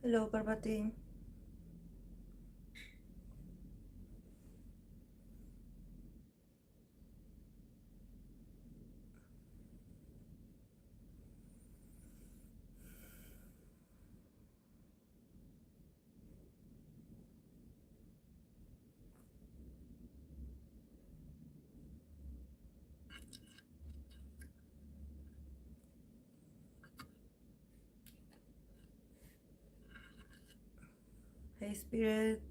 Hello, Parvati. Hey, Spirit.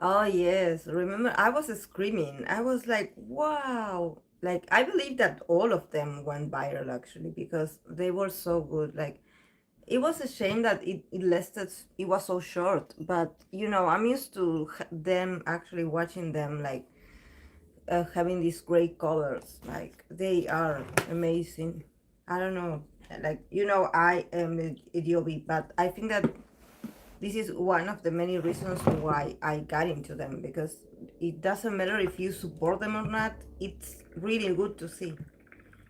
Oh, yes. Remember, I was screaming. I was like, wow. Like, I believe that all of them went viral actually because they were so good. Like, it was a shame that it lasted, it was so short. But, I'm used to them actually watching them, like, having these great covers. Like, they are amazing. I don't know. Like, I am Idiobi, but I think that this is one of the many reasons why I got into them, because it doesn't matter if you support them or not. It's really good to see.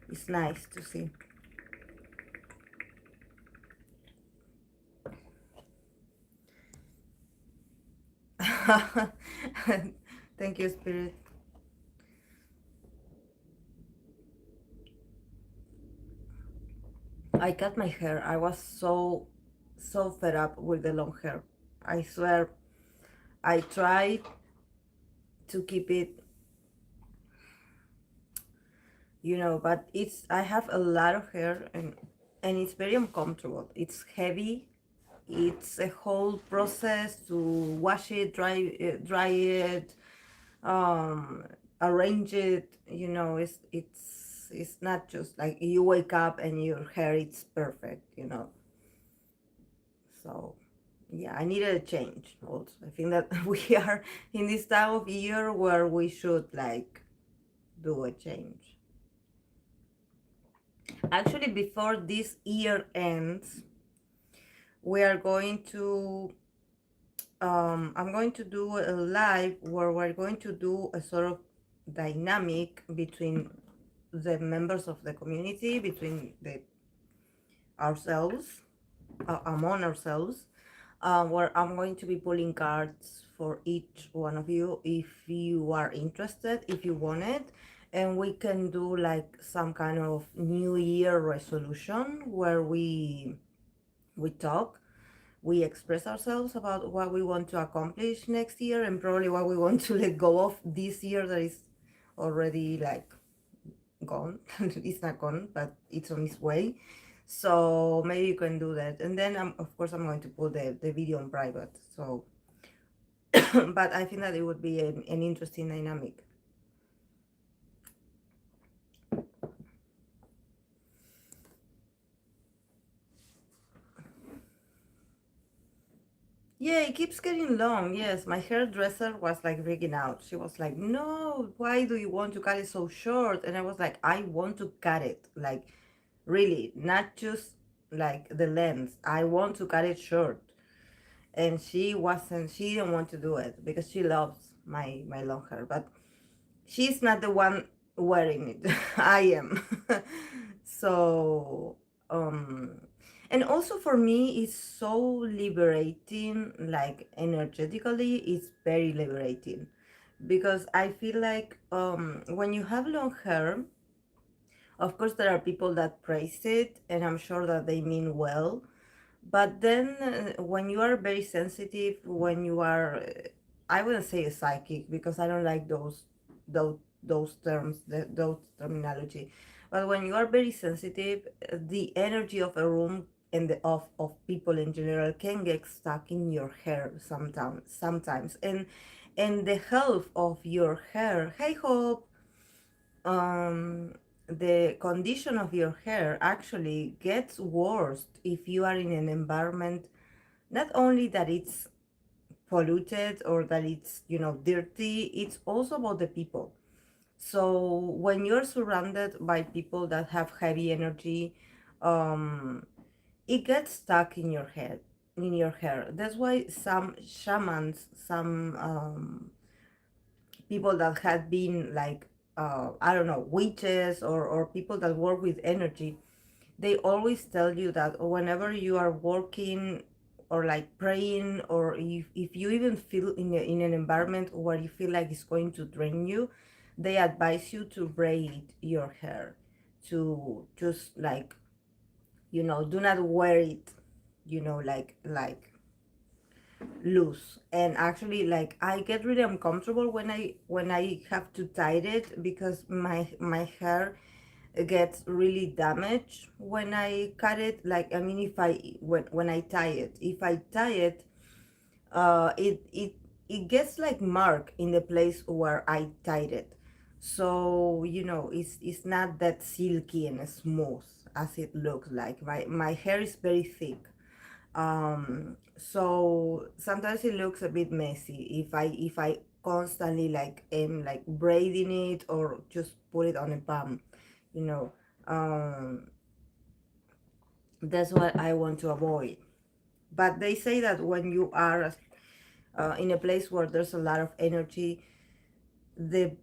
It's nice to see. Thank you, Spirit. I cut my hair. I was so fed up with the long hair. I swear, I tried to keep it, but I have a lot of hair, and it's very uncomfortable. It's heavy. It's a whole process to wash it, dry it, um, arrange it. It's not just like you wake up and your hair is perfect. So yeah, I needed a change. Also, I think that we are in this time of year where we should like do a change. Actually, before this year ends, we are going to I'm going to do a live where we're going to do a sort of dynamic between the members of the community, between ourselves, among ourselves, where I'm going to be pulling cards for each one of you if you are interested, if you want it. And we can do like some kind of new year resolution where we talk, we express ourselves about what we want to accomplish next year, and probably what we want to let go of this year that is already like gone. It's not gone, but it's on its way. So maybe you can do that, and then of course I'm going to put the video on private. So but I think that it would be an interesting dynamic. Yeah, it keeps getting long. Yes, my hairdresser was like freaking out. She was like, "No, why do you want to cut it so short?" And I was like, "I want to cut it, like, really, not just like the length. I want to cut it short." And she didn't want to do it because she loves my long hair, but she's not the one wearing it. I am. So, and also for me, it's so liberating, like energetically, it's very liberating because I feel like when you have long hair, of course, there are people that praise it, and I'm sure that they mean well. But then, when you are very sensitive, when you are, I wouldn't say a psychic because I don't like those terms, those terminology. But when you are very sensitive, the energy of a room and the off of people in general can get stuck in your hair sometimes. And the health of your hair, hey Hope, um the condition of your hair actually gets worse if you are in an environment not only that it's polluted or that it's, you know, dirty, it's also about the people. So when you're surrounded by people that have heavy energy, um it gets stuck in your head, in your hair. That's why some shamans, some people that had been like, I don't know, witches, or people that work with energy, they always tell you that whenever you are working or like praying, or if you even feel in an environment where you feel like it's going to drain you, they advise you to braid your hair, to just like, you know, do not wear it, you know, like loose. And actually, like, I get really uncomfortable when I have to tie it, because my hair gets really damaged when I cut it. Like, I mean, if I when I tie it, if I tie it, it gets like mark in the place where I tied it. So, you know, it's not that silky and smooth as it looks like. My hair is very thick. So sometimes it looks a bit messy if I constantly like am like braiding it or just put it on a bun, you know. um that's what I want to avoid. But they say that when you are in a place where there's a lot of energy, the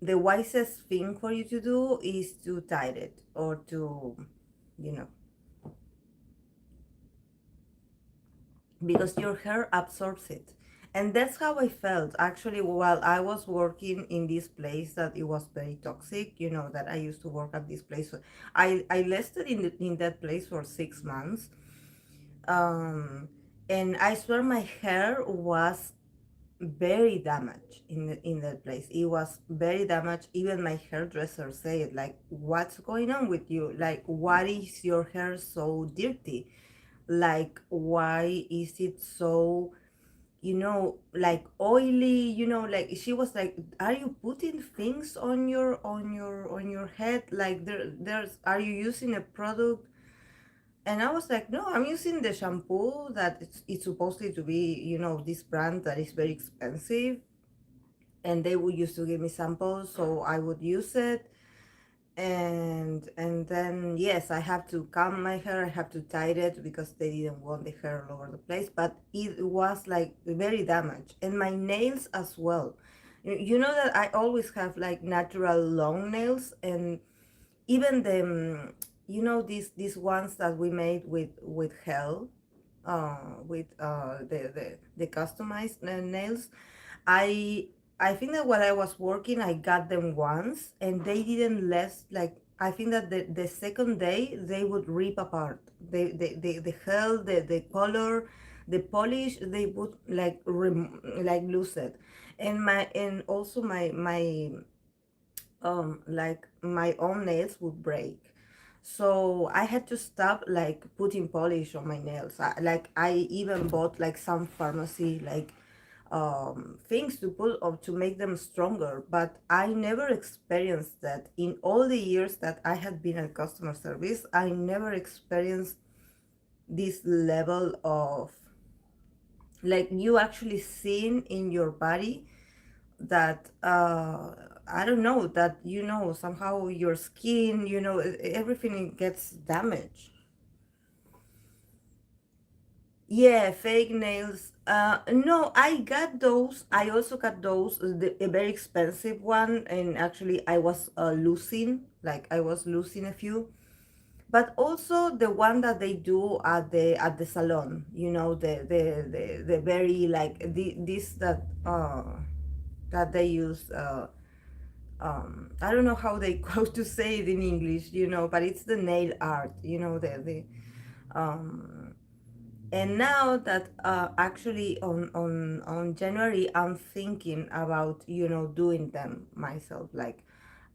the wisest thing for you to do is to tie it, or to, you know, because your hair absorbs it. And that's how I felt actually while I was working in this place, that it was very toxic, you know, that I used to work at this place. I lasted in that place for 6 months. um and I swear my hair was very damaged in that place. It was very damaged. Even my hairdresser said, like, what's going on with you? Like, why is your hair so dirty? Like, why is it so, you know, like oily? You know, like, she was like, are you putting things on your head? Like, there's, are you using a product? And I was like, no, I'm using the shampoo that it's supposedly to be, you know, this brand that is very expensive. And they would used to give me samples, so I would use it. And then, yes, I have to comb my hair, I have to tie it, because they didn't want the hair all over the place. But it was like very damaged. And my nails as well. You know that I always have like natural long nails. And even the you know, these ones that we made with hell, with the customized nails. I think that when I was working, I got them once, and they didn't last. Like, I think that the second day they would rip apart. The hell, the color, the polish, they would like like lose it. And also like my own nails would break. So I had to stop like putting polish on my nails. Like, I even bought like some pharmacy like things to put or to make them stronger. But I never experienced that in all the years that I had been at customer service. I never experienced this level of, like, you actually seeing in your body that I don't know, that, you know, somehow your skin, you know, everything gets damaged. Yeah, fake nails. No, I got those. I also got those, a very expensive one, and actually I was losing, like, I was losing a few. But also the one that they do at the salon, you know, the very like this that they use. I don't know how they go to say it in English, you know, but it's the nail art, you know, the um and now that actually on January, I'm thinking about, you know, doing them myself. Like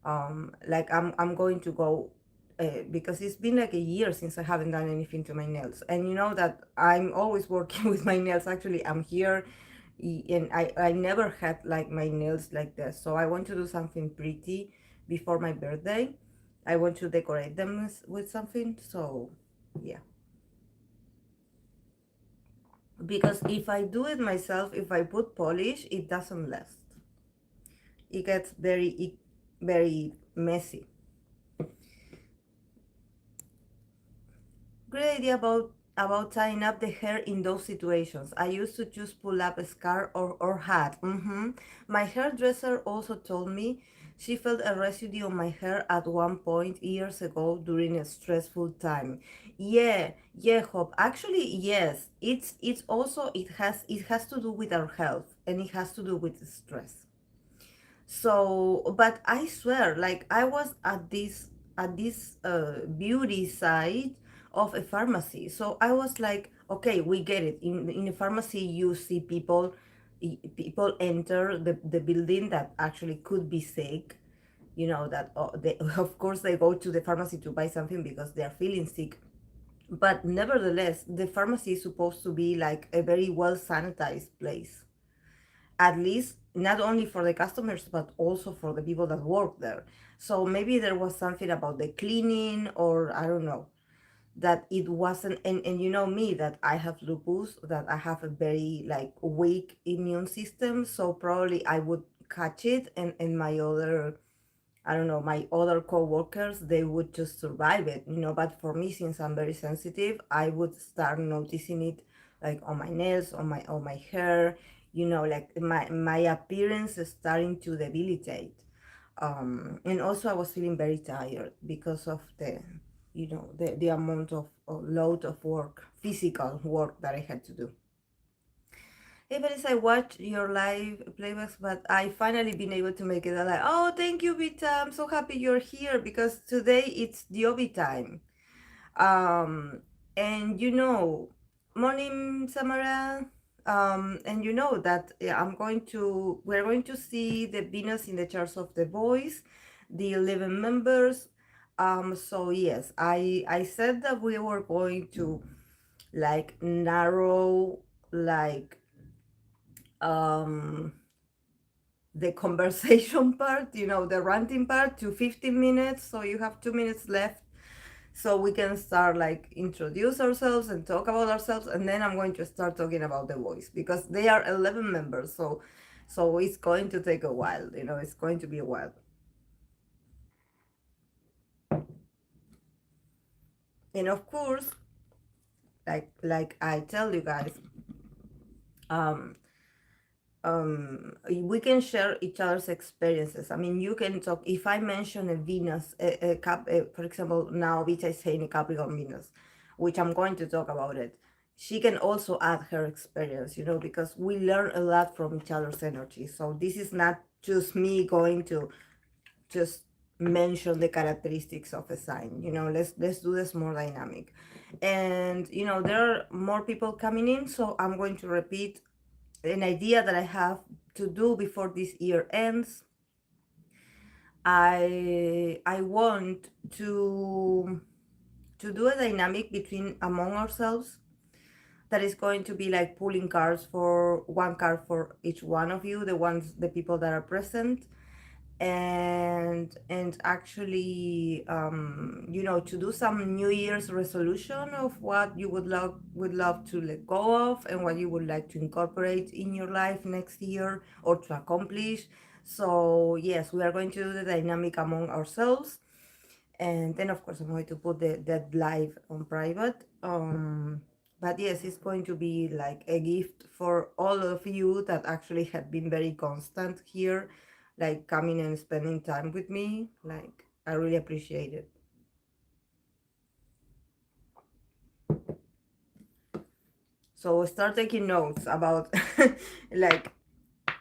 I'm going to go because it's been like a year since I haven't done anything to my nails. And you know that I'm always working with my nails. Actually, I'm here, and I never had like my nails like this. So I want to do something pretty before my birthday. I want to decorate them with something. So yeah, because if I do it myself, if I put polish, it doesn't last. It gets very messy. Great idea about tying up the hair in those situations. I used to just pull up a scarf or hat. My hairdresser also told me she felt a residue on my hair at one point years ago during a stressful time. Yeah, Hope. Actually, yes. It's also it has to do with our health, and it has to do with stress. So, but I swear, like I was at this beauty side of a pharmacy. So I was like, okay, we get it. In a pharmacy, you see people enter the building that actually could be sick. You know that they, of course they go to the pharmacy to buy something because they are feeling sick. But nevertheless, the pharmacy is supposed to be like a very well sanitized place, at least not only for the customers but also for the people that work there. So maybe there was something about the cleaning, or I don't know, that it wasn't. And you know me, that I have lupus, that I have a very like weak immune system, so probably I would catch it, and my other, I don't know, my other co-workers, they would just survive it, but for me, since I'm very sensitive, I would start noticing it like on my nails, on my hair, like my appearance is starting to debilitate. And also I was feeling very tired because of the amount of load of work, physical work that I had to do. Even as I watch your live playbacks, but I finally been able to make it. I'm like, oh, thank you, Vita. I'm so happy you're here because today it's the Obi time. Um, and morning, Samara. And you know that we're going to see the Venus in the charts of the boys, the 11 members. So yes, I said that we were going to like narrow like um the conversation part, the ranting part, to 15 minutes. So you have 2 minutes left. So we can start like introduce ourselves and talk about ourselves. And then I'm going to start talking about the voice because they are 11 members. So it's going to take a while, it's going to be a while. And of course, like I tell you guys, um, we can share each other's experiences. I mean, you can talk. If I mention a Venus, for example, now Vita is saying a Capricorn Venus, which I'm going to talk about it. She can also add her experience, because we learn a lot from each other's energy. So this is not just me going to just mention the characteristics of a sign. Let's do this more dynamic. And there are more people coming in, so I'm going to repeat an idea that I have to do before this year ends. I want to do a dynamic between among ourselves that is going to be like pulling cards, for one card for each one of you, the people that are present, and actually to do some New Year's resolution of what you would love to let go of, and what you would like to incorporate in your life next year or to accomplish. So yes, we are going to do the dynamic among ourselves, and then of course I'm going to put that live on private. But yes, it's going to be like a gift for all of you that actually have been very constant here, like coming and spending time with me. Like, I really appreciate it. So start taking notes about like,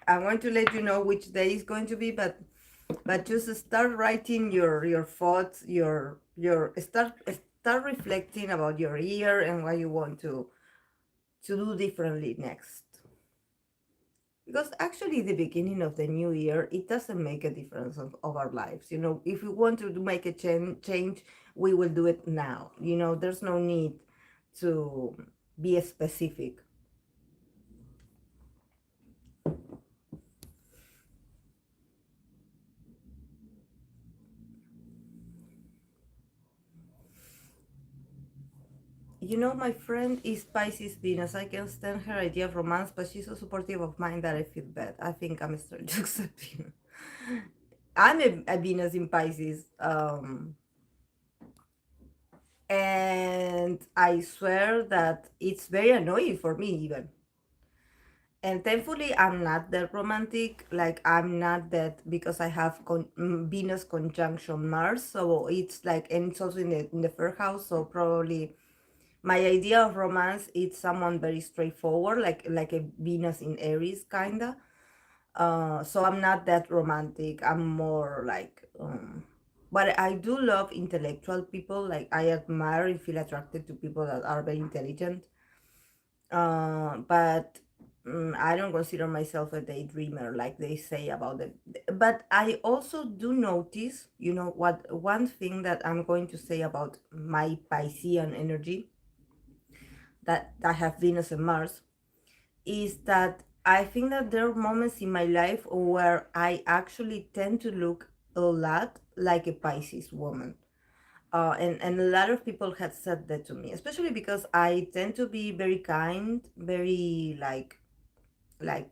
I want to let you know which day is going to be, but just start writing your thoughts, your start reflecting about your year and what you want to do differently next. because actually the beginning of the new year, it doesn't make a difference of our lives. If we want to make a change, we will do it now. There's no need to be specific. My friend is Pisces Venus. I can stand her idea of romance, but she's so supportive of mine that I feel bad. I think I'm starting to accept him. I'm a Venus in Pisces, and I swear that it's very annoying for me even. And thankfully, I'm not that romantic. Like, I'm not that, because I have Venus conjunction Mars, so it's like, and it's also in the first house, so probably my idea of romance is someone very straightforward, like a Venus in Aries kinda. So I'm not that romantic. I'm more like, but I do love intellectual people. Like, I admire and feel attracted to people that are very intelligent. But I don't consider myself a daydreamer, like they say about it. But I also do notice, what one thing that I'm going to say about my Piscean energy, that I have Venus and Mars, is that I think that there are moments in my life where I actually tend to look a lot like a Pisces woman. And a lot of people had said that to me, especially because I tend to be very kind, very like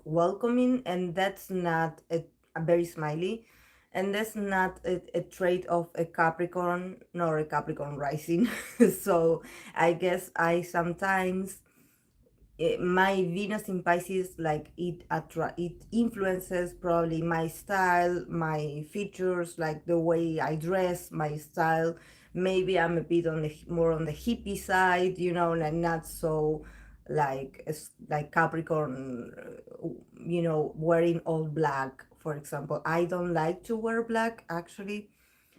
welcoming, and that's not a very smiley, and that's not a trait of a Capricorn nor a Capricorn rising. So I guess I sometimes, my Venus in Pisces, like it influences probably my style, my features, like the way I dress, my style. Maybe I'm a bit more on the hippie side, like not so like Capricorn, wearing all black, for example. I don't like to wear black, actually.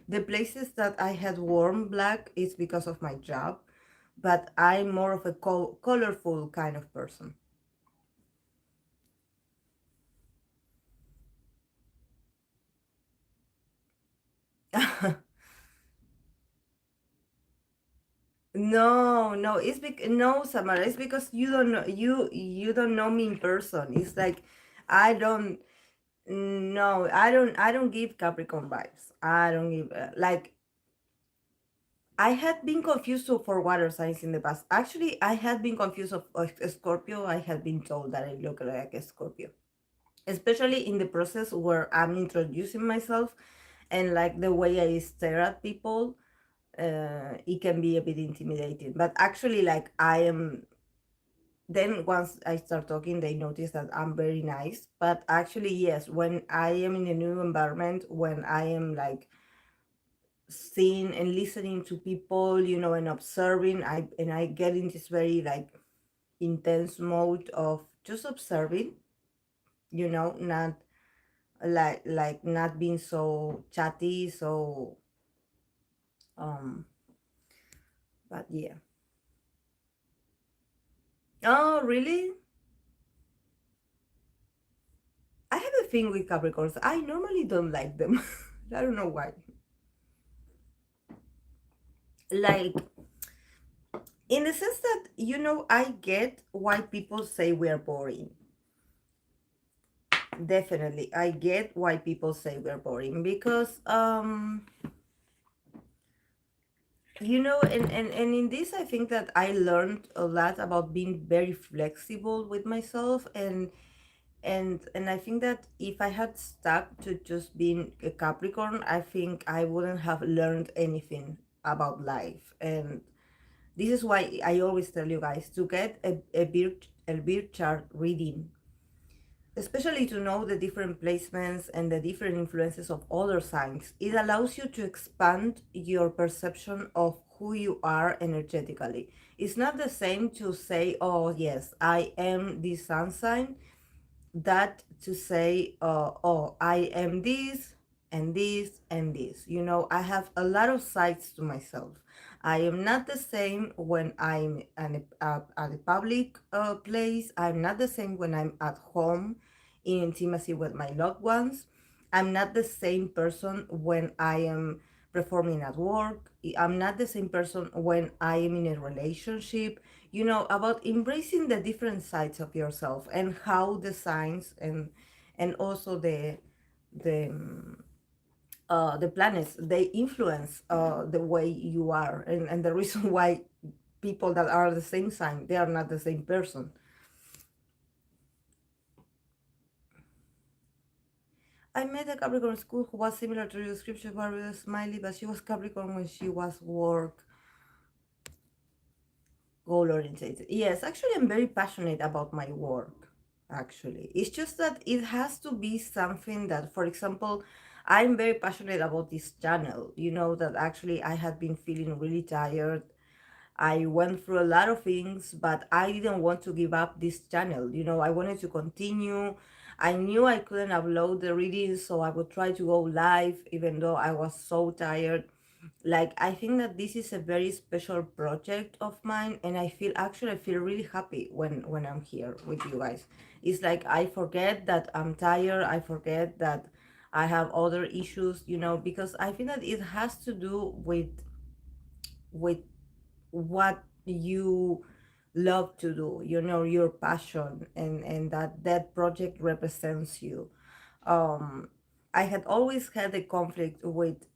The places that I had worn black is because of my job, but I'm more of a colorful kind of person. No, no, no, Samara, it's because you don't know me in person. It's like, I don't no, I don't give Capricorn vibes. I don't give, like, I had been confused for water signs in the past. Actually, I had been confused of a Scorpio. I had been told that I look like a Scorpio, especially in the process where I'm introducing myself, and like the way I stare at people. It can be a bit intimidating, but actually, like, I am, then once I start talking, they notice that I'm very nice. But actually, yes, when I am in a new environment, when I am like seeing and listening to people, and observing, I get in this very like intense mode of just observing, not not being so chatty, so but yeah. Oh, really? I have a thing with Capricorns. I normally don't like them. I don't know why. Like, in the sense that, I get why people say we're boring. Definitely. I get why people say we're boring, because and in this, I think that I learned a lot about being very flexible with myself, and I think that if I had stuck to just being a Capricorn, I think I wouldn't have learned anything about life. And this is why I always tell you guys to get a birth chart reading, especially to know the different placements and the different influences of other signs. It allows you to expand your perception of who you are energetically. It's not the same to say, oh, yes, I am this sun sign, that to say, oh, I am this and this and this. I have a lot of sides to myself. I am not the same when I'm at a public place. I'm not the same when I'm at home in intimacy with my loved ones. I'm not the same person when I am performing at work. I'm not the same person when I am in a relationship. About embracing the different sides of yourself and how the signs and also the planets, they influence the way you are, and the reason why people that are the same sign, they are not the same person. I met a Capricorn school who was similar to your description, very smiley, but she was Capricorn when she was work goal oriented. Yes, actually, I'm very passionate about my work. Actually, it's just that it has to be something that, for example, I'm very passionate about this channel. That actually I had been feeling really tired. I went through a lot of things, but I didn't want to give up this channel. I wanted to continue. I knew I couldn't upload the readings, so I would try to go live, even though I was so tired. Like, I think that this is a very special project of mine, and I feel really happy when I'm here with you guys. It's like I forget that I'm tired. I forget that I have other issues, because I think that it has to do with what you love to do, your passion, and that project represents you. um I had always had a conflict with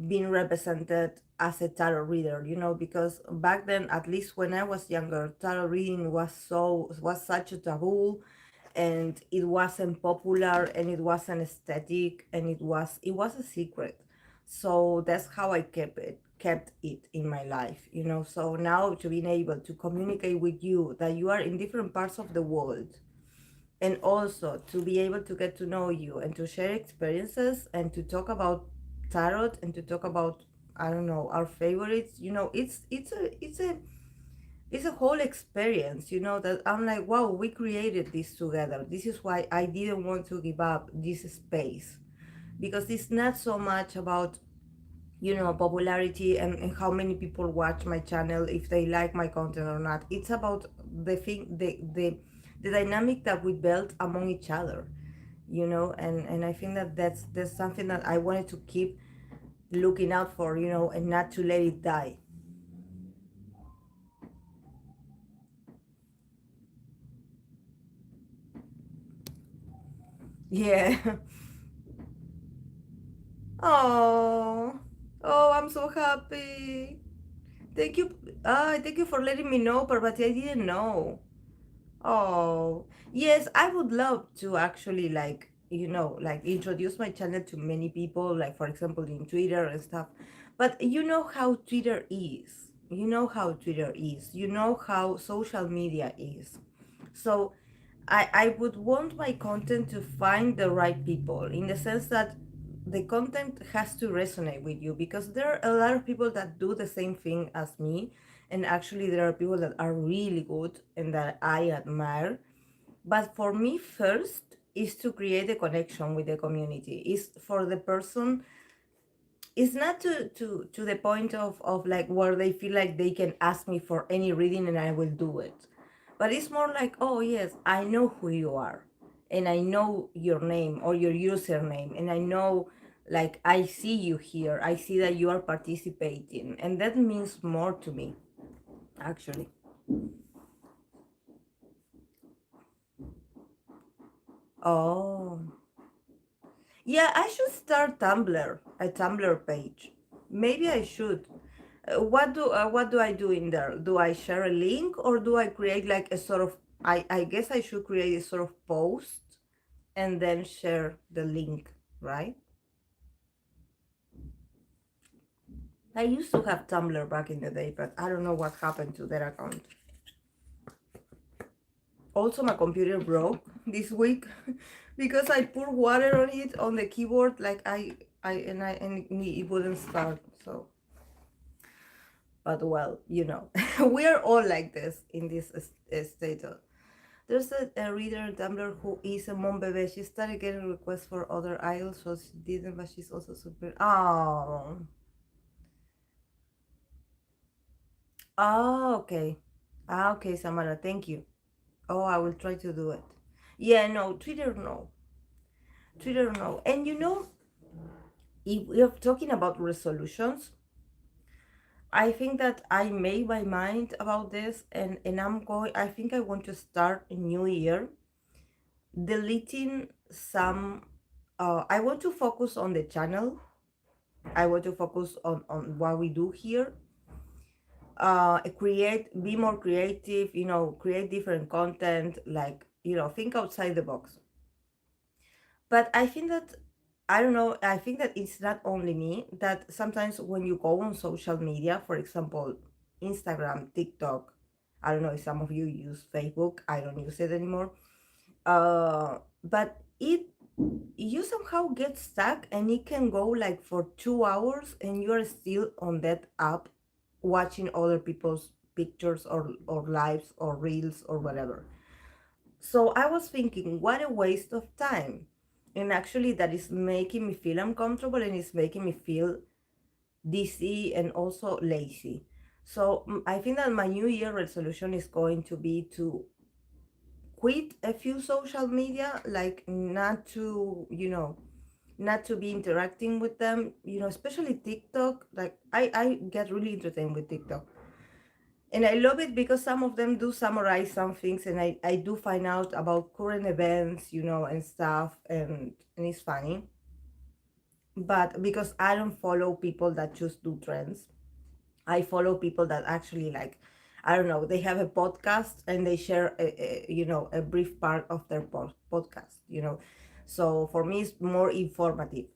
being represented as a tarot reader, because back then, at least when I was younger, tarot reading was such a taboo, and it wasn't popular, and it wasn't aesthetic, and it was a secret. So that's how I kept it in my life. So now, to being able to communicate with you that you are in different parts of the world, and also to be able to get to know you and to share experiences and to talk about tarot and to talk about, I don't know, our favorites. It's a whole experience, that I'm like, wow, we created this together. This is why I didn't want to give up this space, because it's not so much about, popularity and how many people watch my channel, if they like my content or not. It's about the dynamic that we built among each other, and I think that that's something that I wanted to keep looking out for, and not to let it die. Yeah. Oh, oh, I'm so happy. Thank you. Thank you for letting me know, Parvati. I didn't know. Oh, yes, I would love to actually, like, like, introduce my channel to many people, like, for example, in Twitter and stuff. But you know how Twitter is. You know how Twitter is. You know how social media is. So I would want my content to find the right people, in the sense that the content has to resonate with you, because there are a lot of people that do the same thing as me, and actually there are people that are really good and that I admire. But for me, first is to create a connection with the community. Is for the person, it's not to the point of like where they feel like they can ask me for any reading and I will do it. But it's more like, oh yes, I know who you are, and I know your name or your username, and I know, like, I see you here, I see that you are participating, and that means more to me, actually. Oh, yeah, I should start a Tumblr page. Maybe I should. What do I do in there? Do I share a link, or do I create like a sort of, I guess I should create a sort of post and then share the link, right? I used to have Tumblr back in the day, but I don't know what happened to that account. Also, my computer broke this week because I poured water on it on the keyboard, like and it wouldn't start. So, but well, we are all like this in this state. There's a reader on Tumblr who is a mom baby. She started getting requests for other idols, so she didn't, but she's also super. Oh, oh, okay. Okay, Samara, thank you. Oh, I will try to do it. Yeah, no, Twitter, no. Twitter, no. And you know, if we're talking about resolutions, I think that I made my mind about this, and I think I want to start a new year deleting some. I want to focus on the channel. I want to focus on what we do here. Be more creative, create different content, like, think outside the box. But I think that, I don't know, I think that it's not only me, that sometimes when you go on social media, for example, Instagram, TikTok, I don't know if some of you use Facebook, I don't use it anymore. But you somehow get stuck, and it can go like for 2 hours and you're still on that app watching other people's pictures or lives or reels or whatever. So I was thinking, what a waste of time. And actually, that is making me feel uncomfortable, and it's making me feel dizzy and also lazy. So I think that my New Year resolution is going to be to quit a few social media, like not to, not to be interacting with them, especially TikTok. Like I get really entertained with TikTok. And I love it because some of them do summarize some things, and I do find out about current events, and stuff, and it's funny. But because I don't follow people that just do trends, I follow people that actually, like, I don't know, they have a podcast and they share a brief part of their podcast. So for me, it's more informative,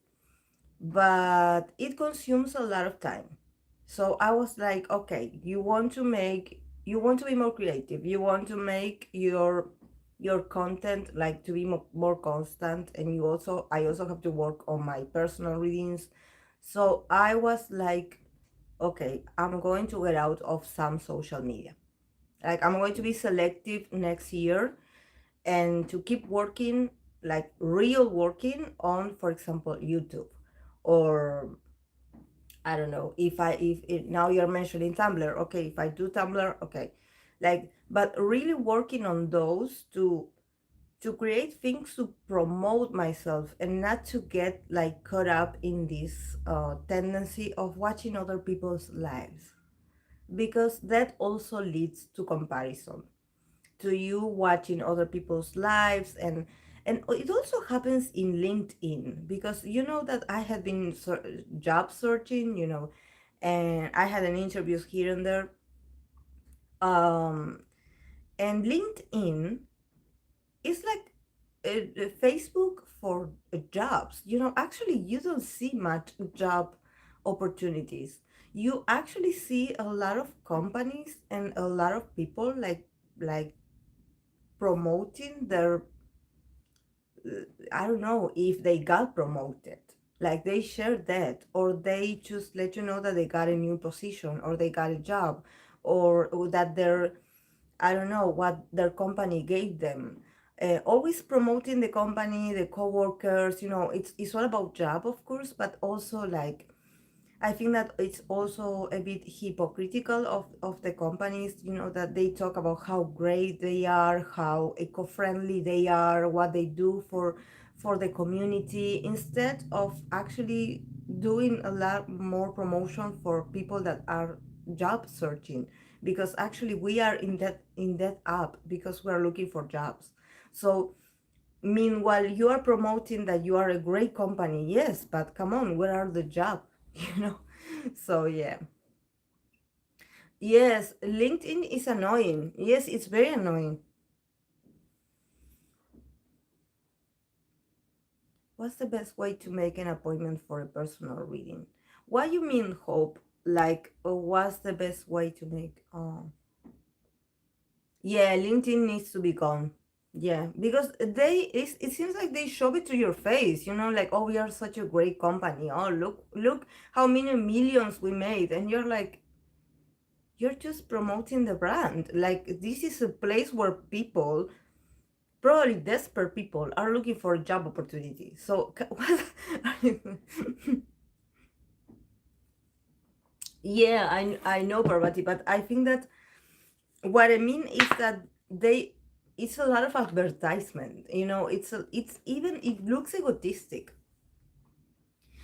but it consumes a lot of time. So I was like, okay, you want to be more creative, you want to make your content like to be more constant, and I also have to work on my personal readings. So I was like, okay, I'm going to get out of some social media. Like, I'm going to be selective next year, and to keep working, like real working on, for example, YouTube, or I don't know, if now you're mentioning Tumblr, okay, if I do Tumblr, okay, like, but really working on those to create things to promote myself, and not to get like caught up in this tendency of watching other people's lives, because that also leads to comparison, to you watching other people's lives. And it also happens in LinkedIn, because you know that I had been job searching, and I had an interviews here and there. um and LinkedIn is like a Facebook for jobs. Actually, you don't see much job opportunities. You actually see a lot of companies and a lot of people, like promoting their, I don't know if they got promoted. Like, they share that, or they just let you know that they got a new position, or they got a job, or that they're, I don't know what their company gave them. Always promoting the company, the coworkers. It's all about job, of course, but also, like, I think that it's also a bit hypocritical of the companies, that they talk about how great they are, how eco-friendly they are, what they do for the community, instead of actually doing a lot more promotion for people that are job searching. Because actually we are in that app because we're looking for jobs. So meanwhile, you are promoting that you are a great company, yes, but come on, where are the jobs? you know so yeah. Yes, LinkedIn is annoying. Yes, it's very annoying. What's the best way to make an appointment for a personal reading? What you mean, Hope? Like, what's the best way to make? Oh, yeah, LinkedIn needs to be gone. Yeah, because it seems like they shove it to your face, like, oh, we are such a great company. Oh, look how many millions we made. And you're like, you're just promoting the brand. Like, this is a place where people, probably desperate people, are looking for a job opportunity. So, yeah, I know, Parvati, but I think that what I mean is that they it's a lot of advertisement, you know. It's even, it looks egotistic.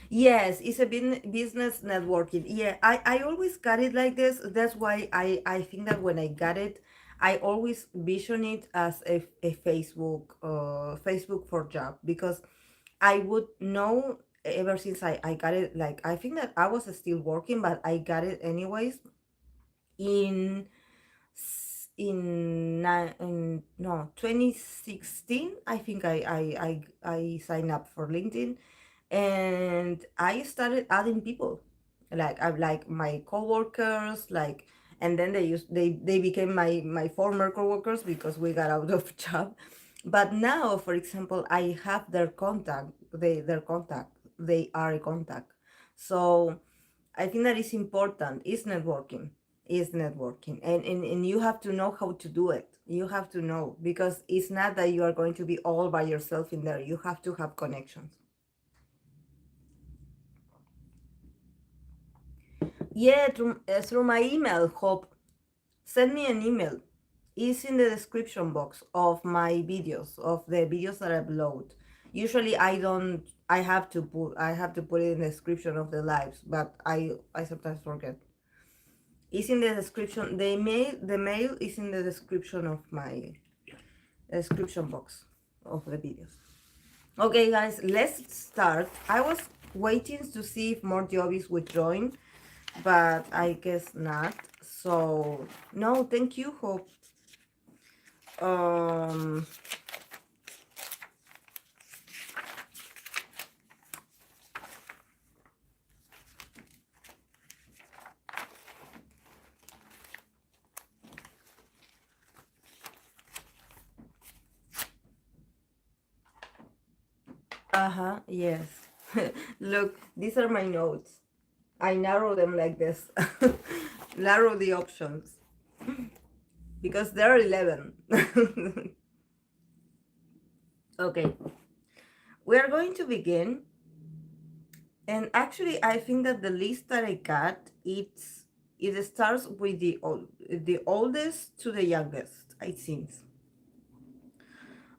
Yes, it's a business networking. Yeah, I always got it like this. That's why I think that when I got it, I always vision it as a Facebook for job, because I would know ever since I got it. Like, I think that I was still working, but I got it anyways in in no 2016. I think I signed up for LinkedIn, and I started adding people, like I like my coworkers, like, and then they became my former coworkers because we got out of job. But now, for example, I have their contact. Their contact. They are a contact. So I think that is important. Is networking. Is networking. And you have to know how to do it. You have to know, because it's not that you are going to be all by yourself in there. You have to have connections. Yeah, through my email, Hope. Send me an email. It's in the description box of my videos, of the videos that I upload. Usually I have to put it in the description of the lives, but I sometimes forget. It's in the description. The mail is in the description of my description box of the videos. Okay, guys, let's start. I was waiting to see if more Jobbies would join, but I guess not. So no, thank you, Hope. Um, yes. Look, these are my notes. I narrow them like this. Narrow the options because there are 11. Okay, we are going to begin. And actually, I think that the list that I got, it starts with the oldest to the youngest, I think.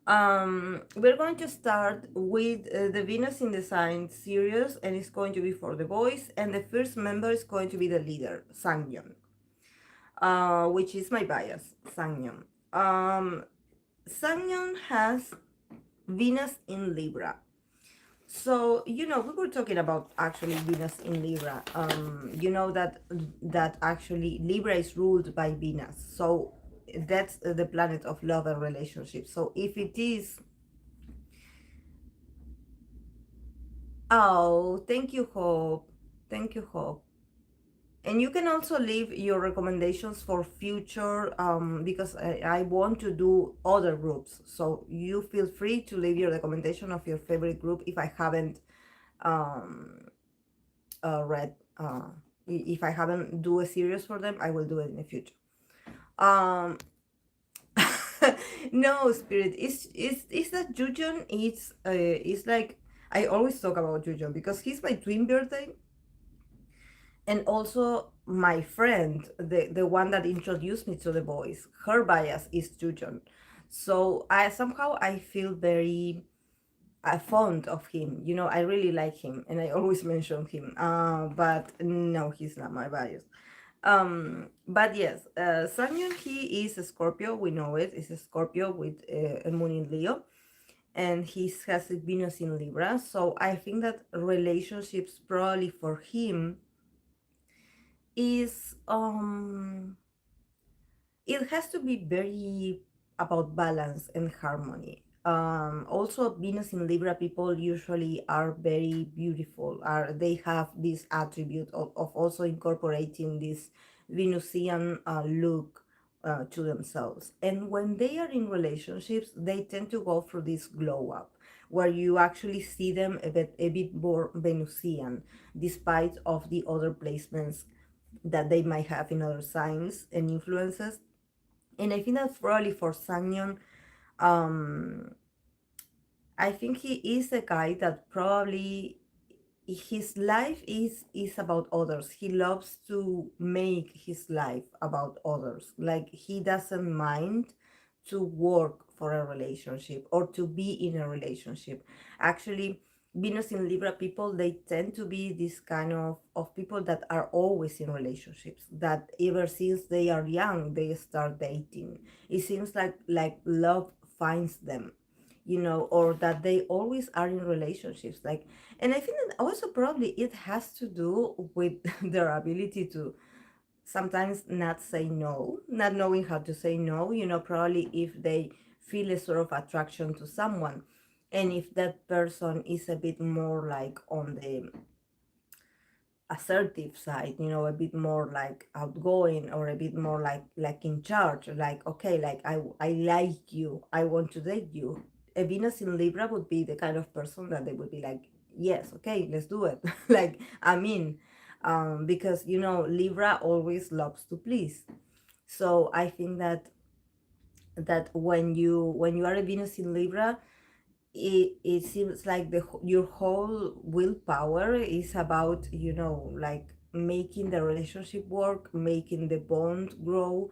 We're going to start with the Venus in the Sign series, and it's going to be for the boys. And the first member is going to be the leader, Sangyeon, which is my bias, Sangyeon. Sangyeon has Venus in Libra. So, you know, we were talking about actually Venus in Libra. You know that actually Libra is ruled by Venus. So that's the planet of love and relationships. So if it is, oh, thank you, Hope. Thank you, Hope. And you can also leave your recommendations for future, because I want to do other groups. So you feel free to leave your recommendation of your favorite group if I haven't um, read. If I haven't do a series for them, I will do it in the future. Um, no, Spirit. It's that Jujon is like, I always talk about Jujon because he's my twin birthday, and also my friend, the one that introduced me to the boys. Her bias is Jujon, so I feel very fond of him. You know, I really like him, and I always mention him. But no, he's not my bias. But yes, Sanyon, he is a Scorpio. We know it. It's a Scorpio with a moon in Leo, and he has a Venus in Libra. So I think that relationships probably for him is it has to be very about balance and harmony. Also, Venus in Libra people usually are very beautiful. They have this attribute of also incorporating this Venusian look to themselves. And when they are in relationships, they tend to go through this glow up, where you actually see them a bit more Venusian, despite of the other placements that they might have in other signs and influences. And I think that's probably for Sangyeon. Um, I think he is a guy that probably his life is about others. He loves to make his life about others. Like, he doesn't mind to work for a relationship or to be in a relationship. Actually, Venus in Libra people, they tend to be this kind of people that are always in relationships, that ever since they are young they start dating. It seems like love finds them, or that they always are in relationships. Like, and I think that also probably it has to do with their ability to sometimes not say no, not knowing how to say no, probably if they feel a sort of attraction to someone. And if that person is a bit more like on the assertive side, a bit more like outgoing, or a bit more like in charge, like, okay, like I like you, I want to date you. A Venus in Libra would be the kind of person that they would be like, yes, okay, let's do it. Like, I mean, because Libra always loves to please. So I think that when you are a Venus in Libra, it seems like your whole willpower is about like making the relationship work, making the bond grow,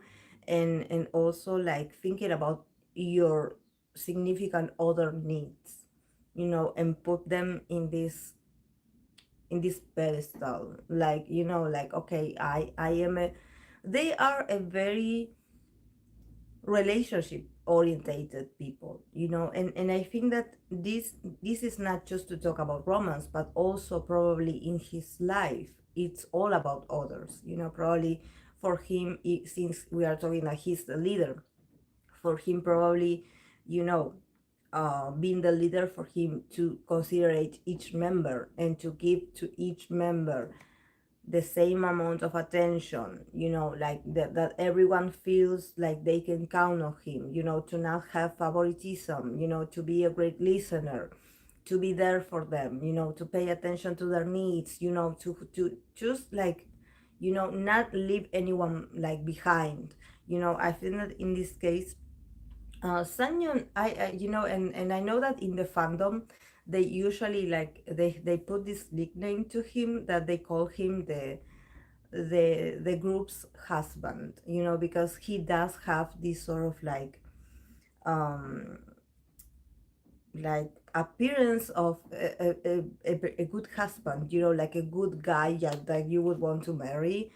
and also like thinking about your significant other needs, and put them in this pedestal, like like, okay, I am a they are a very relationship orientated people, and I think that this is not just to talk about romance, but also probably in his life it's all about others, probably for him, since we are talking that he's the leader, for him probably, you know being the leader, for him to considerate each member and to give to each member the same amount of attention, like that everyone feels like they can count on him, to not have favoritism, to be a great listener, to be there for them, to pay attention to their needs, to just like, not leave anyone like behind. I think that in this case, Sanyon, and I know that in the fandom, they usually like they put this nickname to him that they call him the group's husband, because he does have this sort of um like appearance of a good husband, like a good guy that you would want to marry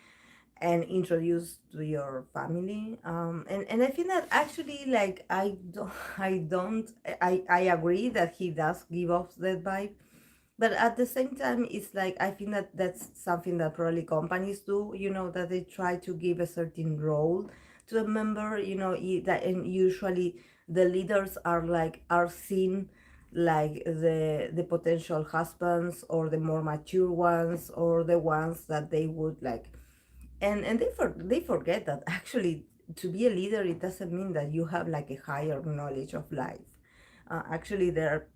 and introduce to your family. And I think that actually, like, I agree that he does give off that vibe, but at the same time it's like, I think that that's something that probably companies do, that they try to give a certain role to a member, and usually the leaders are seen like the potential husbands, or the more mature ones, or the ones that they would like. And they forget that actually, to be a leader, it doesn't mean that you have like a higher knowledge of life. Actually, there are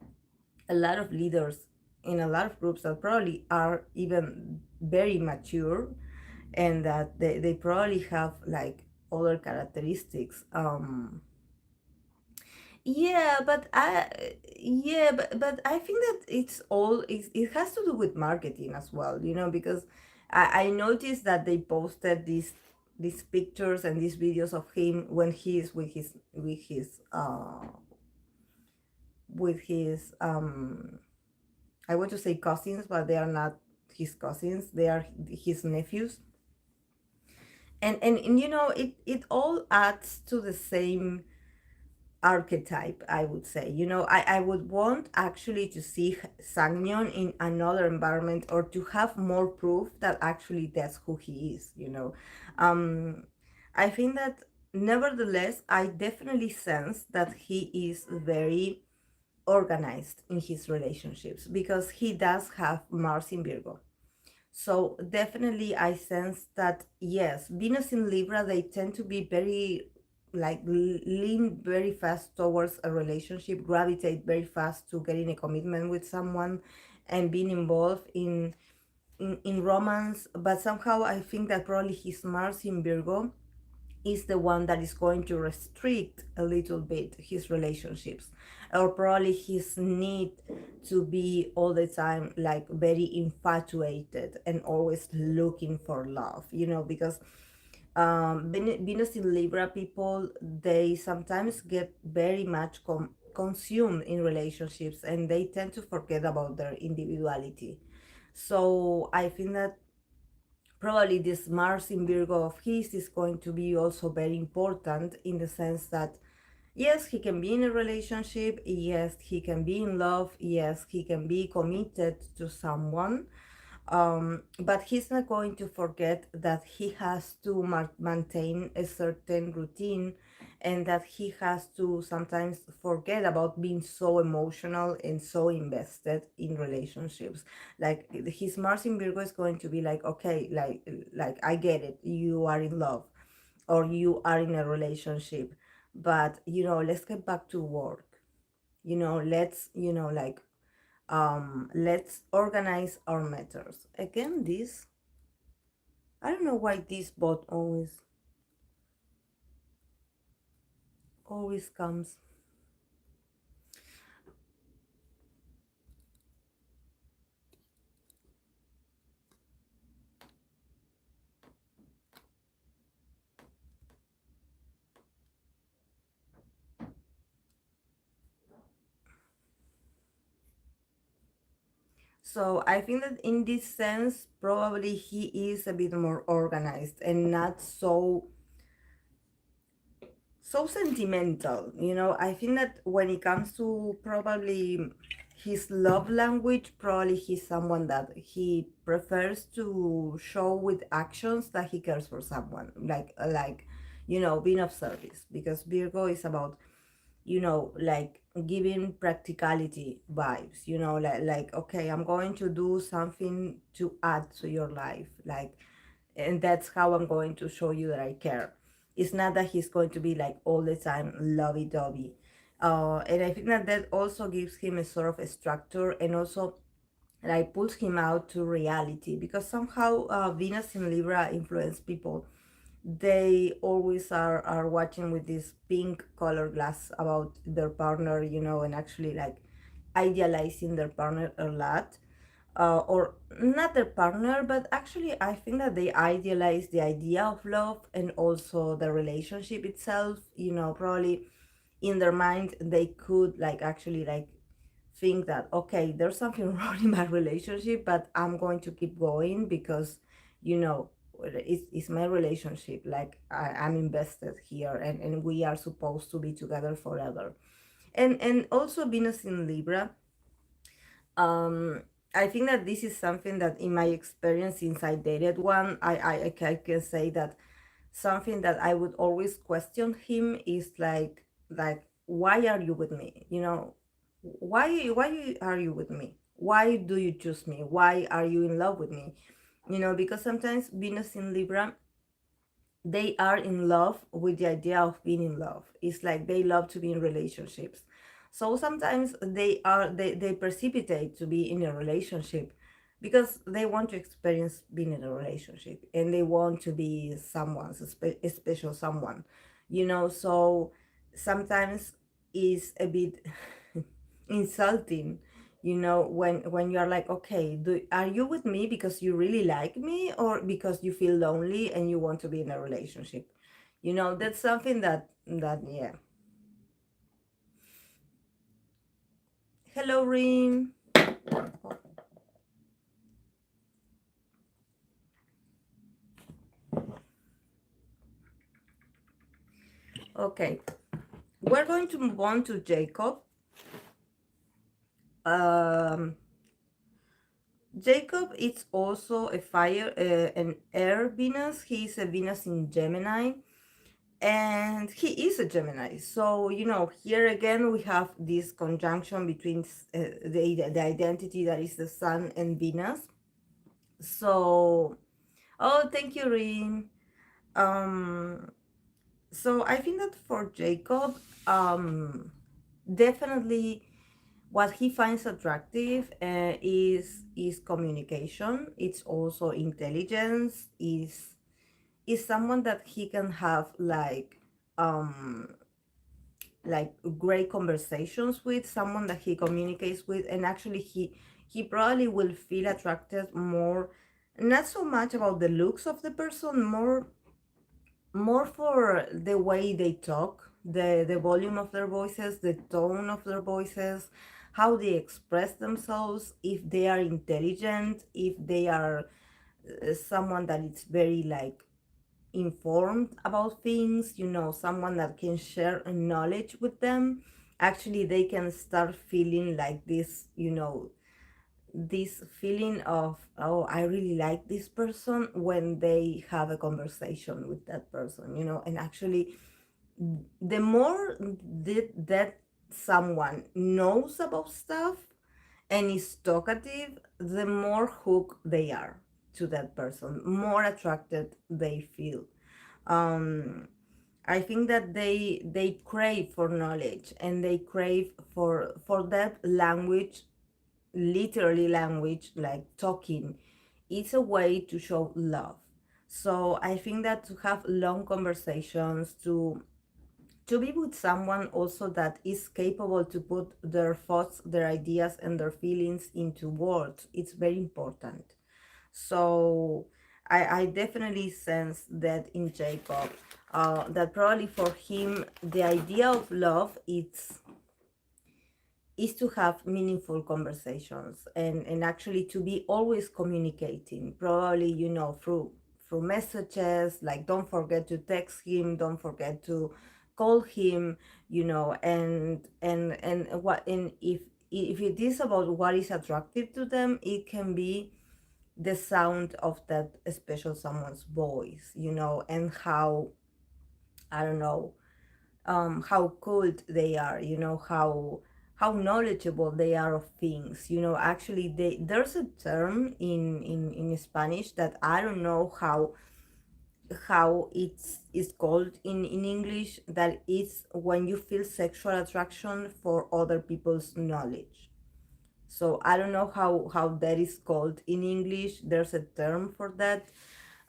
a lot of leaders in a lot of groups that probably are even very mature, and that they probably have like other characteristics. Yeah, but I think that it has to do with marketing as well, because I noticed that they posted these pictures and these videos of him when he's with his I want to say cousins, but they are not his cousins, they are his nephews. And it all adds to the same archetype, I would say. I would want actually to see Sangyeon in another environment, or to have more proof that actually that's who he is. um I think that nevertheless, I definitely sense that he is very organized in his relationships, because he does have Mars in Virgo. So definitely I sense that, yes, Venus in Libra, they tend to be very like lean very fast towards a relationship, gravitate very fast to getting a commitment with someone and being involved in romance. But somehow I think that probably his Mars in Virgo is the one that is going to restrict a little bit his relationships, or probably his need to be all the time like very infatuated and always looking for love, because Venus in Libra people, they sometimes get very much consumed in relationships, and they tend to forget about their individuality. So I think that probably this Mars in Virgo of his is going to be also very important, in the sense that yes, he can be in a relationship, yes, he can be in love, yes, he can be committed to someone, but he's not going to forget that he has to maintain a certain routine, and that he has to sometimes forget about being so emotional and so invested in relationships. Like his Mars in Virgo is going to be like, okay, like I get it, you are in love or you are in a relationship, but let's get back to work. Let's let's organize our matters. Again, this, I don't know why this bot always comes. So I think that in this sense, probably he is a bit more organized and not so sentimental. I think that when it comes to probably his love language, probably he's someone that he prefers to show with actions that he cares for someone, like being of service, because Virgo is about like giving practicality vibes, like okay, I'm going to do something to add to your life, like, and that's how I'm going to show you that I care. It's not that he's going to be like all the time lovey-dovey. And I think that that also gives him a sort of a structure, and also like pulls him out to reality, because somehow Venus in Libra influence people, they always are watching with this pink color glass about their partner, and actually like idealizing their partner a lot, or not their partner, but actually I think that they idealize the idea of love and also the relationship itself. Probably in their mind they could like actually like think that okay, there's something wrong in my relationship, but I'm going to keep going because you know it's my relationship, like I'm invested here, and we are supposed to be together forever. And also Venus in Libra, um I think that this is something that in my experience, since I dated one, I can say that something that I would always question him is like why are you with me? Why are you with me? Why do you choose me? Why are you in love with me? Because sometimes Venus in Libra, they are in love with the idea of being in love. It's like they love to be in relationships. So sometimes they precipitate to be in a relationship because they want to experience being in a relationship, and they want to be someone's a special someone. So sometimes is a bit insulting, when you're like, okay, are you with me because you really like me, or because you feel lonely and you want to be in a relationship? That's something that yeah. Hello, Rim. Okay, we're going to move on to Jacob. um Jacob is also a fire, an air Venus. He's a Venus in Gemini, and he is a Gemini. So here again we have this conjunction between the identity that is the Sun and Venus. So, oh, thank you, Rin. Um, so I think that for Jacob, definitely what he finds attractive is communication. It's also intelligence. Is someone that he can have like great conversations with, someone that he communicates with, and actually he probably will feel attracted more, not so much about the looks of the person, more more for the way they talk, the volume of their voices, the tone of their voices, how they express themselves, if they are intelligent, if they are someone that is very like informed about things, someone that can share knowledge with them. Actually, they can start feeling like this feeling of, oh, I really like this person, when they have a conversation with that person, and actually the more that someone knows about stuff and is talkative, the more hooked they are to that person, more attracted they feel. um I think that they crave for knowledge, and they crave for that language, literally language, like talking. It's a way to show love. So I think that to have long conversations, to be with someone also that is capable to put their thoughts, their ideas, and their feelings into words, it's very important. So I definitely sense that in Jacob, that probably for him the idea of love is to have meaningful conversations, and actually to be always communicating, probably, through messages, like don't forget to text him, don't forget to call him, and what, and if it is about what is attractive to them, it can be the sound of that special someone's voice, and how, I don't know, how cold they are, how knowledgeable they are of things. Actually, there's a term in Spanish that I don't know how it's called in English, that is when you feel sexual attraction for other people's knowledge. So I don't know how that is called in English. There's a term for that.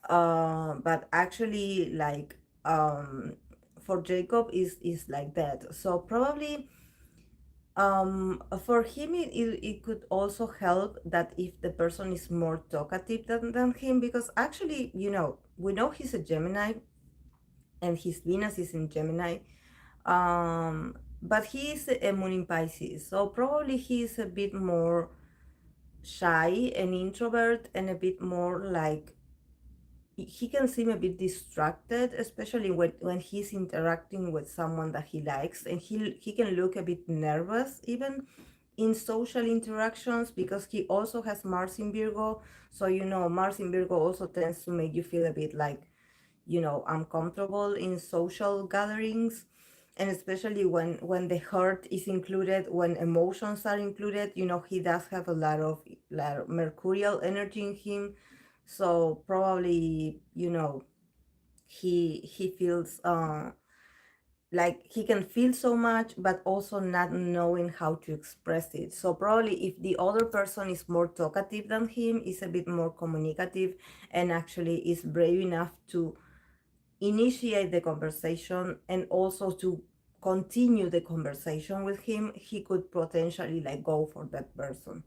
But actually, like, for Jacob is like that. So probably, for him, it could also help that if the person is more talkative than him, because actually, we know he's a Gemini, and his Venus is in Gemini. But he is a moon in Pisces, so probably he is a bit more shy and introvert, and a bit more like, he can seem a bit distracted, especially when he's interacting with someone that he likes, and he can look a bit nervous even in social interactions, because he also has Mars in Virgo. So Mars in Virgo also tends to make you feel a bit like, uncomfortable in social gatherings, and especially when the heart is included, when emotions are included, he does have a lot of mercurial energy in him. So probably, he feels, like he can feel so much, but also not knowing how to express it. So probably if the other person is more talkative than him, is a bit more communicative, and actually is brave enough to initiate the conversation, and also to continue the conversation with him, he could potentially like go for that person.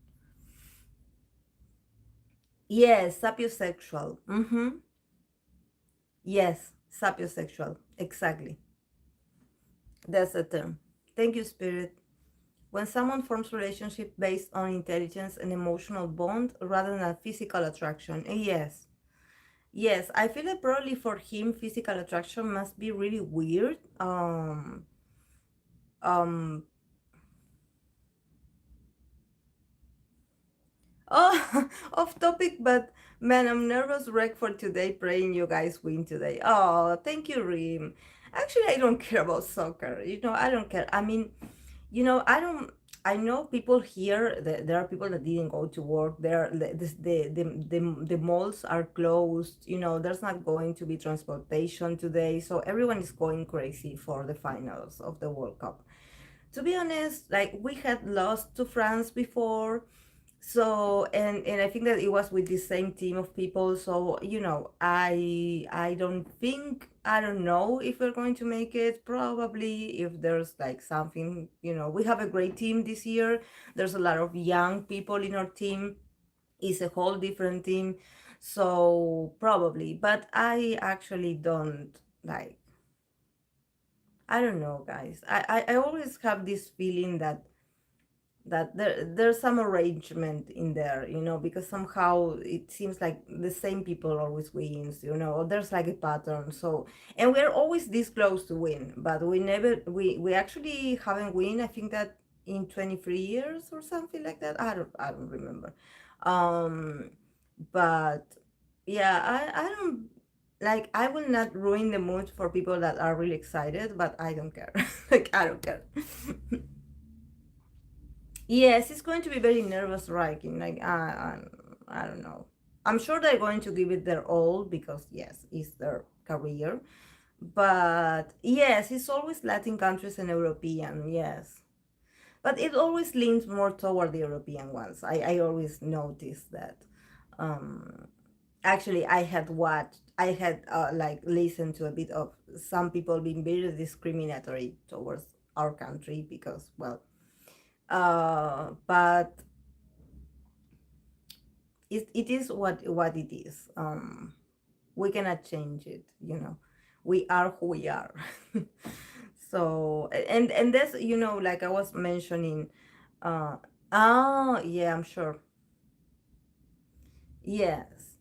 Yes, sapiosexual. Yes, sapiosexual. Exactly. That's the term. Thank you, Spirit. When someone forms relationship based on intelligence and emotional bond rather than physical attraction. Yes. Yes, I feel that probably for him physical attraction must be really weird. Um Oh, off topic, but man, I'm nervous wreck for today, praying you guys win today. Oh, thank you, Rim. Actually, I don't care about soccer. I don't care. I mean, I don't. I know people here. There are people that didn't go to work. There, the malls are closed. There's not going to be transportation today, so everyone is going crazy for the finals of the World Cup. To be honest, like, we had lost to France before, so, and I think that it was with the same team of people. So, I don't think, I don't know if we're going to make it. Probably, if there's like something, we have a great team this year. There's a lot of young people in our team. It's a whole different team. So probably, but I actually don't like, I don't know, guys. I always have this feeling that there's some arrangement in there, because somehow it seems like the same people always wins, or there's like a pattern. So, and we're always this close to win, but we actually haven't win. I think that in 23 years or something like that. I don't remember. Um, but yeah, I don't like. I will not ruin the mood for people that are really excited, but I don't care. Like, I don't care. Yes, it's going to be very nervous wracking. Like, I don't know. I'm sure they're going to give it their all because yes, it's their career. But yes, it's always Latin countries and European. Yes, but it always leans more toward the European ones. I always notice that. Um, Actually, I had like listened to a bit of some people being very discriminatory towards our country because, well, but it is what it is. We cannot change it, we are who we are. So, and that's, like I was mentioning. uh oh yeah, I'm sure. Yes.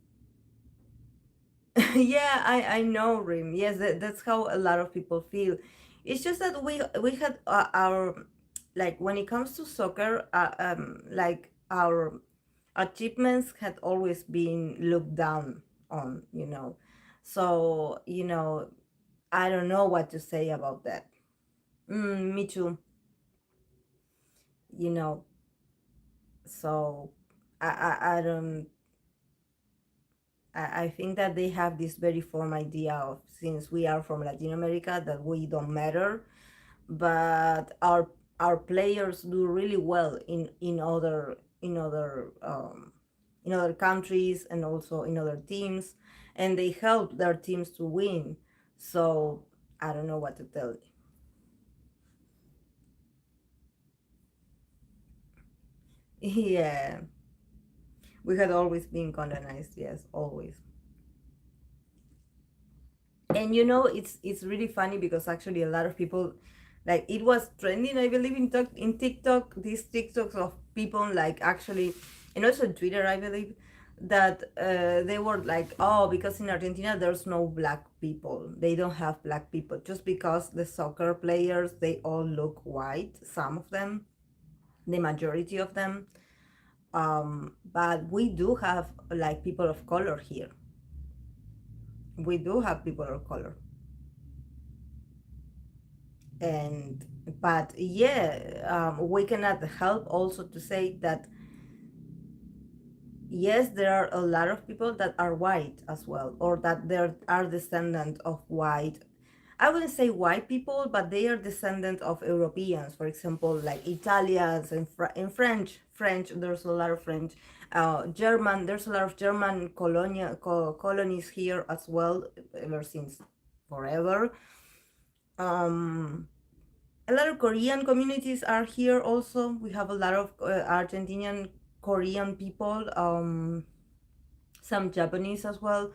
Yeah, I know, Rim. Yes, that's how a lot of people feel. It's just that we had our, like, when it comes to soccer, like, our achievements had always been looked down on, so, I don't know what to say about that. Me too. you know so I don't. I think that they have this very formed idea of, since we are from Latin America, that we don't matter, but our players do really well in other countries and also in other teams, and they help their teams to win. So I don't know what to tell you. Yeah, we had always been colonized. Yes, always. And it's really funny because actually a lot of people, like, it was trending, I believe, in TikTok, these TikToks of people, like, actually, and also Twitter, I believe, that they were like, oh, because in Argentina there's no black people, they don't have black people, just because the soccer players, they all look white, some of them, the majority of them. But we do have, like, people of color here. We do have people of color. And but yeah, we cannot help also to say that yes, there are a lot of people that are white as well, or that they are descendant of white. I wouldn't say white people, but they are descendant of Europeans, for example, like Italians and, French. There's a lot of French, German. There's a lot of German colonies here as well, ever since forever. um a lot of Korean communities are here also. We have a lot of Argentinian Korean people, some Japanese as well.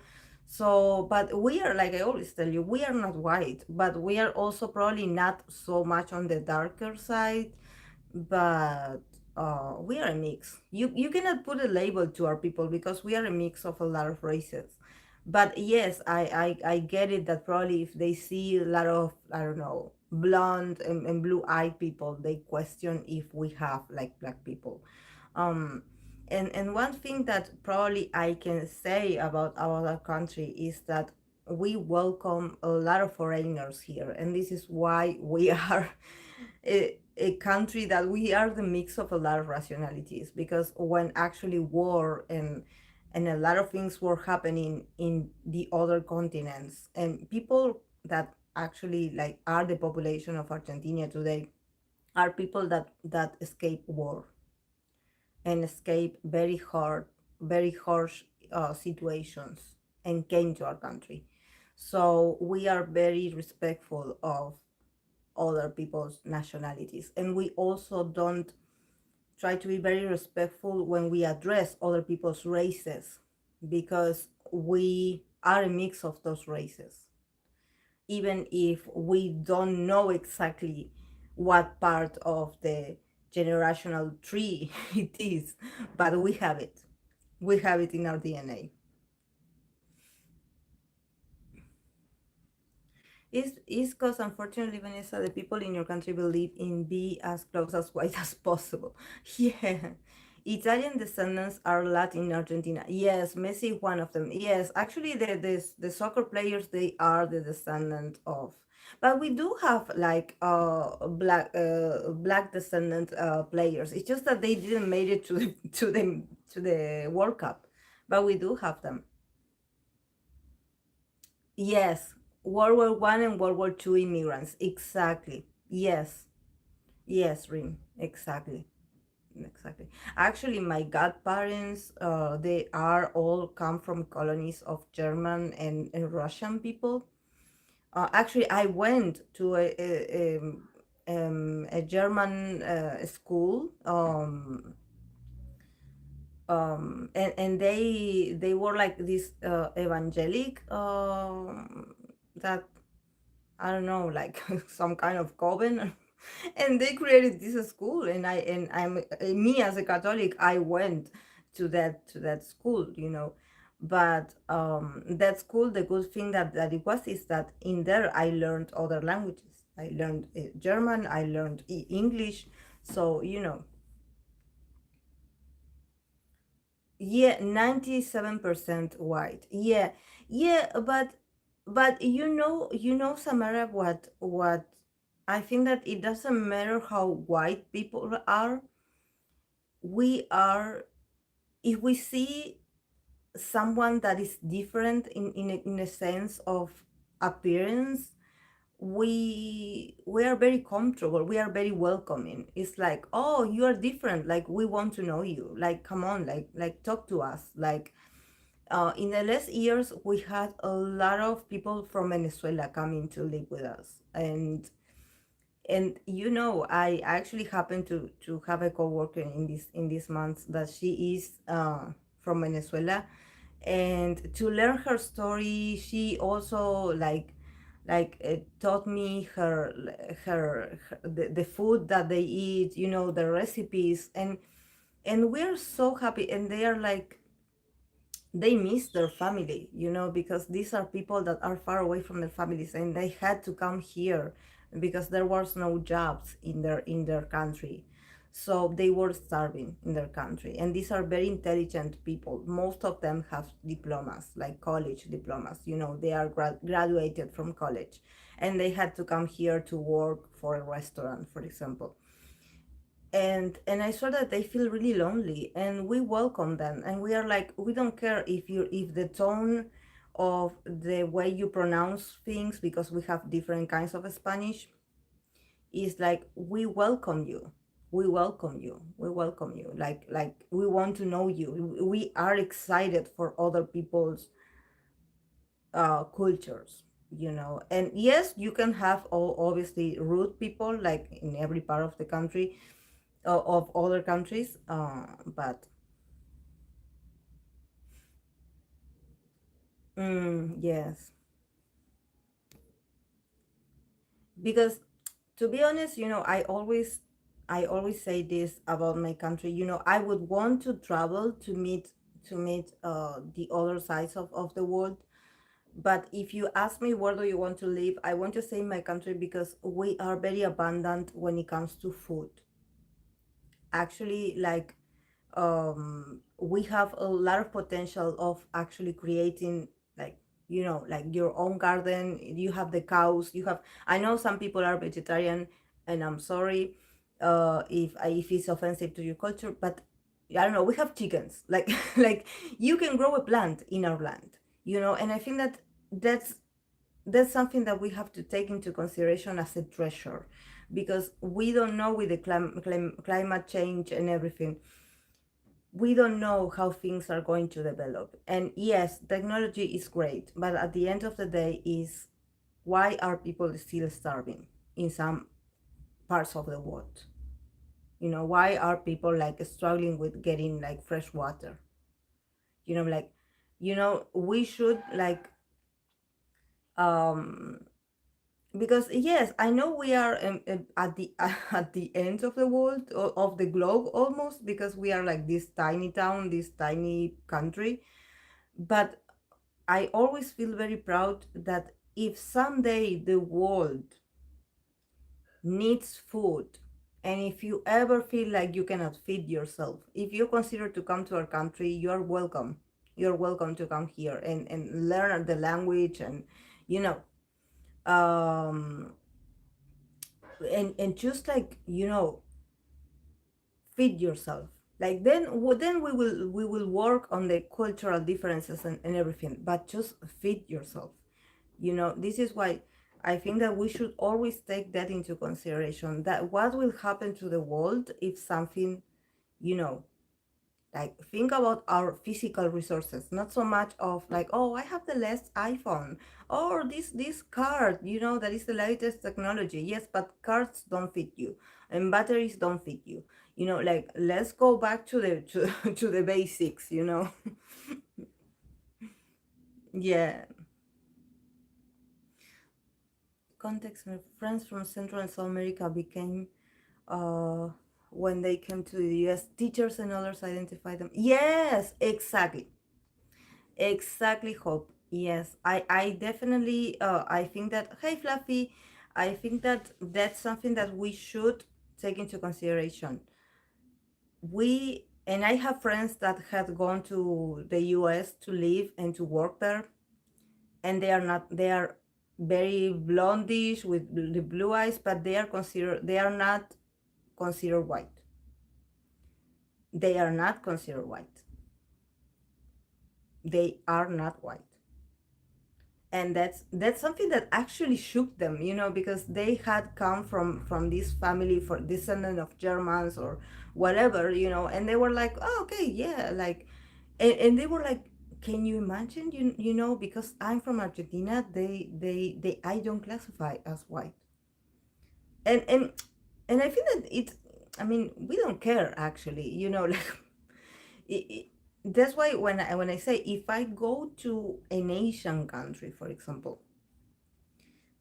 So, but we are, like I always tell you, we are not white, but we are also probably not so much on the darker side. But we are a mix. You cannot put a label to our people because we are a mix of a lot of races. But yes, I get it that probably if they see a lot of, I don't know, blonde and blue-eyed people, they question if we have, like, black people. um and one thing that probably I can say about our country is that we welcome a lot of foreigners here, and this is why we are a country that we are the mix of a lot of rationalities. Because when actually war and a lot of things were happening in the other continents, and people that actually, like, are the population of Argentina today, are people that escape war and escape very harsh situations, and came to our country. So we are very respectful of other people's nationalities, and we also don't try to be very respectful when we address other people's races, because we are a mix of those races. even if we don't know exactly what part of the generational tree it is, but we have it. We have it in our DNA. It's because unfortunately, Vanessa, the people in your country believe in be as close as white as possible. Yeah. Italian descendants are Latin in Argentina. Yes, Messi is one of them. Yes, actually, the soccer players they are the descendant of. But we do have like black descendant players. It's just that they didn't make it to the to the World Cup, but we do have them. Yes, World War I and World War II immigrants. Exactly. Yes. Yes, Rim. Exactly. Exactly. Actually, my godparents, they are all come from colonies of German and Russian people. Actually, I went to a German school, and they were like this evangelic that I don't know, like some kind of coven, and they created this school, and me as a Catholic, I went to that school, but that school, the good thing that it was is that in there I learned other languages. I learned German, I learned English, so yeah, 97% white. Yeah, yeah, but Samara, what I think that it doesn't matter how white people are. We are If we see someone that is different in a sense of appearance, we are very comfortable, we are very welcoming. It's like, oh, you are different, like we want to know you, like come on, like talk to us, like in the last years, we had a lot of people from Venezuela coming to live with us, and I actually happen to have a coworker in this month that she is from Venezuela, and to learn her story, she also taught me the food that they eat, the recipes, and we're so happy, and they are like they miss their family, because these are people that are far away from their families, and they had to come here because there was no jobs in their country. So they were starving in their country. And these are very intelligent people. Most of them have diplomas, like college diplomas. They are graduated from college, and they had to come here to work for a restaurant, for example, and I saw that they feel really lonely, and we welcome them, and we are like, we don't care if the tone of the way you pronounce things, because we have different kinds of Spanish, is like, we welcome you, we welcome you, we welcome you, like we want to know you, we are excited for other people's cultures. And yes, you can have obviously rude people, like in every part of the country, of other countries, but yes, because to be honest, I always say this about my country. I would want to travel to meet the other sides of the world. But if you ask me where do you want to live, I want to say my country, because we are very abundant when it comes to food. Actually, like, we have a lot of potential of actually creating, like, like your own garden. You have the cows, I know some people are vegetarian, and I'm sorry if it's offensive to your culture, but I don't know, we have chickens, like like you can grow a plant in our land, and I think that that's something that we have to take into consideration as a treasure, because we don't know, with the climate change and everything, we don't know how things are going to develop. And yes, technology is great, but at the end of the day, is why are people still starving in some parts of the world? Why are people like struggling with getting like fresh water? Like, we should like, because yes, I know we are at the at the end of the world, of the globe almost, because we are like this tiny town, this tiny country. But I always feel very proud that if someday the world needs food, and if you ever feel like you cannot feed yourself, if you consider to come to our country, you are welcome. You're welcome to come here and learn the language, and you know, um and just like, feed yourself. Like then then we will work on the cultural differences and everything, but just feed yourself. This is why I think that we should always take that into consideration, that what will happen to the world if something, you know like, think about our physical resources, not so much of like, oh, I have the last iPhone, or this card, that is the latest technology. Yes, but cards don't fit you, and batteries don't fit you. Like, let's go back to the to the basics. Yeah. Context: my friends from Central and South America became, uh when they came to the US, teachers and others identify them. Yes, exactly. Exactly, Hope. Yes, I definitely, I think that, hey, Fluffy, I think that that's something that we should take into consideration. And I have friends that had gone to the US to live and to work there, and they are very blondish with the blue eyes, but they are not considered white. They are not considered white. They are not white. And that's something that actually shook them, because they had come from this family, for descendant of Germans or whatever, and they were like, oh, okay, yeah, like, and they were like, can you imagine, because I'm from Argentina, they I don't classify as white. And and and I think that it's, I mean, we don't care actually, like, it, that's why when I say, if I go to an Asian country, for example,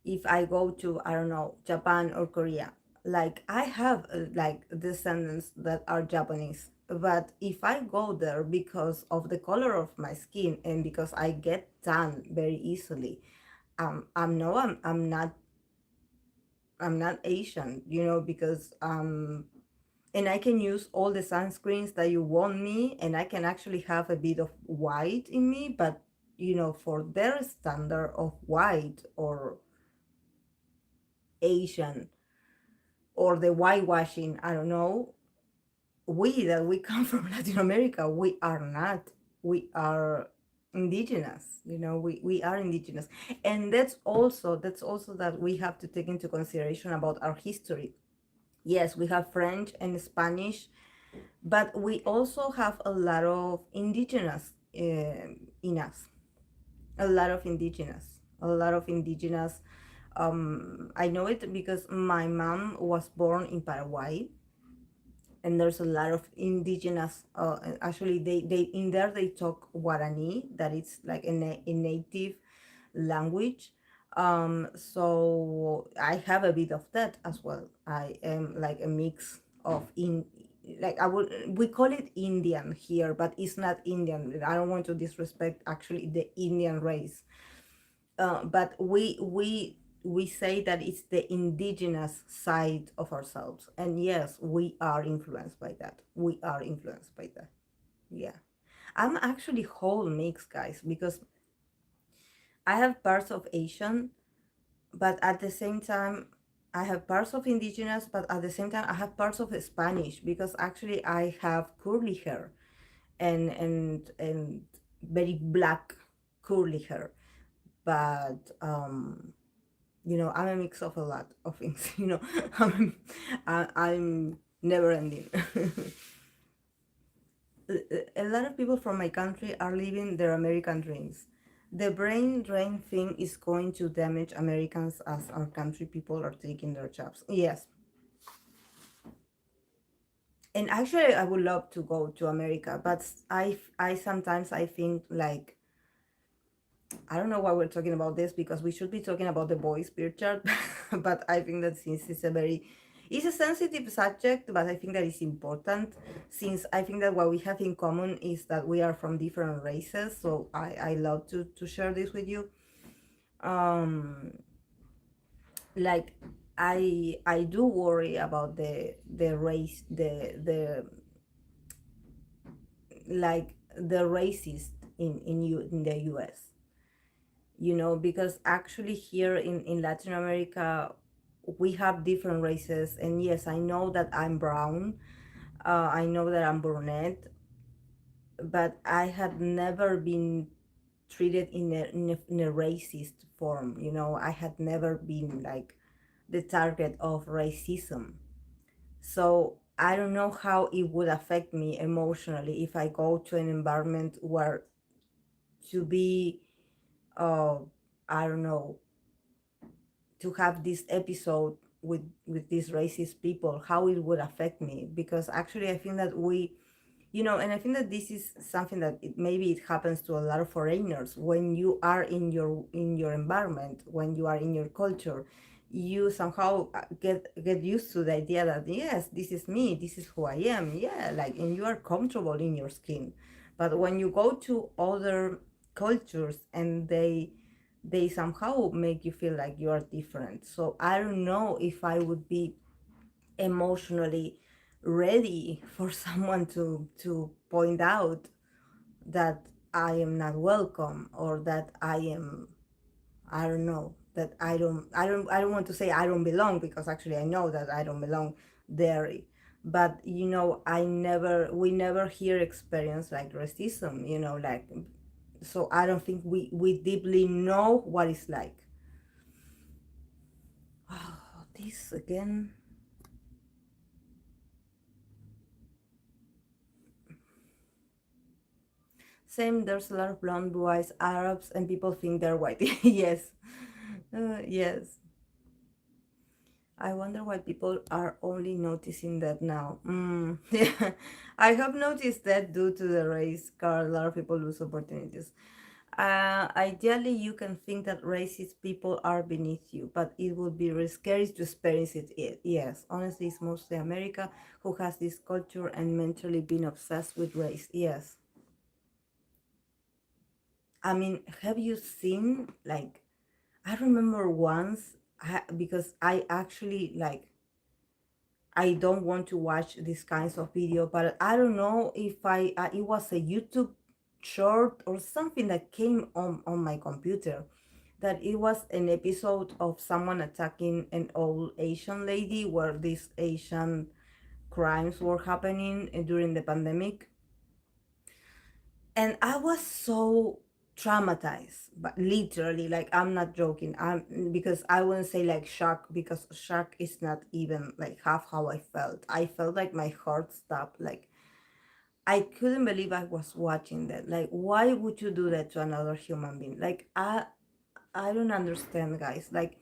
if I go to, I don't know, Japan or Korea, like, I have, like, descendants that are Japanese. But if I go there because of the color of my skin and because I get tan very easily, I'm no, I'm not Asian, because and I can use all the sunscreens that you want me, and I can actually have a bit of white in me, but for their standard of white or Asian, or the whitewashing, I don't know, we come from Latin America, we are not. We are indigenous, we are indigenous. And that's also that we have to take into consideration about our history. Yes, we have French and Spanish, but we also have a lot of indigenous, in us. A lot of indigenous, a lot of indigenous. I know it because my mom was born in Paraguay, and there's a lot of indigenous, actually, they in there they talk Guarani, that it's like a native language. So I have a bit of that as well. I am like a mix of, in like, I would we call it Indian here, but it's not Indian. I don't want to disrespect actually the Indian race. But we say that it's the indigenous side of ourselves, and yes, we are influenced by that. We are influenced by that. Yeah, I'm actually whole mix, guys, because I have parts of Asian, but at the same time I have parts of indigenous, but at the same time I have parts of Spanish, because actually I have curly hair, and very black curly hair. But I'm a mix of a lot of things. I'm never ending. A lot of people from my country are living their American dreams. The brain drain thing is going to damage Americans as our country people are taking their jobs. Yes. And actually, I would love to go to America, but I sometimes I think, like, I don't know why we're talking about this, because we should be talking about the boys' picture. but I think that since it's a sensitive subject, but I think that it's important, since I think that what we have in common is that we are from different races. So I love to share this with you. Um, like I do worry about the race, the like the racist in the US, because actually here in Latin America we have different races. And yes, I know that I'm brown, I know that I'm brunette, but I had never been treated in a racist form. I had never been like the target of racism. So I don't know how it would affect me emotionally if I go to an environment where to be, uh, I don't know, to have this episode with these racist people, how it would affect me. Because actually I think that and I think that this is something that maybe it happens to a lot of foreigners. When you are in your environment, when you are in your culture, you somehow get used to the idea that yes, this is me, this is who I am, yeah, like, and you are comfortable in your skin. But when you go to other cultures and they somehow make you feel like you are different. So I don't know if I would be emotionally ready for someone to point out that I am not welcome, or that I don't know, that I don't want to say I don't belong, because actually I know that I don't belong there. But we never hear experience like racism, like, so I don't think we deeply know what it's like. Oh, this again. Same, there's a lot of blonde, blue eyes Arabs, and people think they're white. Yes. Yes. I wonder why people are only noticing that now. Yeah. I have noticed that due to the race card, a lot of people lose opportunities. Ideally, you can think that racist people are beneath you, but it would be really scary to experience it. Yes, honestly, it's mostly America who has this culture and mentally been obsessed with race. Yes. I mean, have you seen, like, I remember once, because I actually, like, I don't want to watch these kinds of video, but I don't know if it was a YouTube short or something that came on my computer, that it was an episode of someone attacking an old Asian lady, where these Asian crimes were happening during the pandemic. And I was so traumatized, but literally, like, I'm not joking. Because I wouldn't say like shock, because shock is not even like half how I felt. I felt like my heart stopped. Like, I couldn't believe I was watching that. Like, why would you do that to another human being? Like, I don't understand, guys. Like,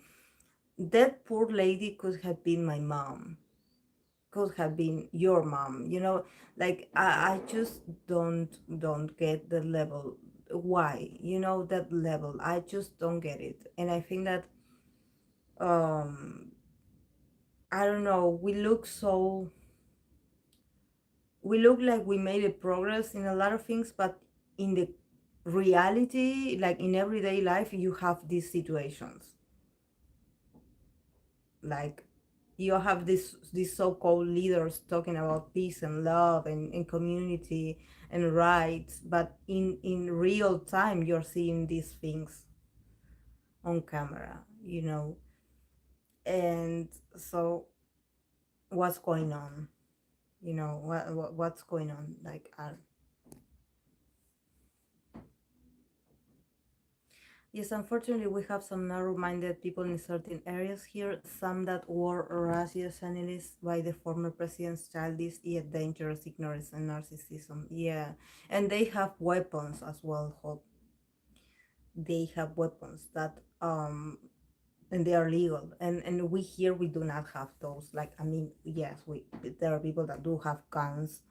that poor lady could have been my mom, could have been your mom, like, I just don't get the level. Why, that level, I just don't get it. And I think that, um I don't know, we look like we made a progress in a lot of things, but in the reality, like in everyday life, you have these situations. Like, you have these so-called leaders talking about peace and love and community and rights, but in real time you're seeing these things on camera, and so what's going on, what's going on, like, yes, unfortunately, we have some narrow-minded people in certain areas here, some that were racist analysts by the former president's childish yet dangerous ignorance and narcissism. Yeah, and they have weapons as well, Hope. They have weapons that, and they are legal. And we here, we do not have those. Like, I mean, yes, there are people that do have guns,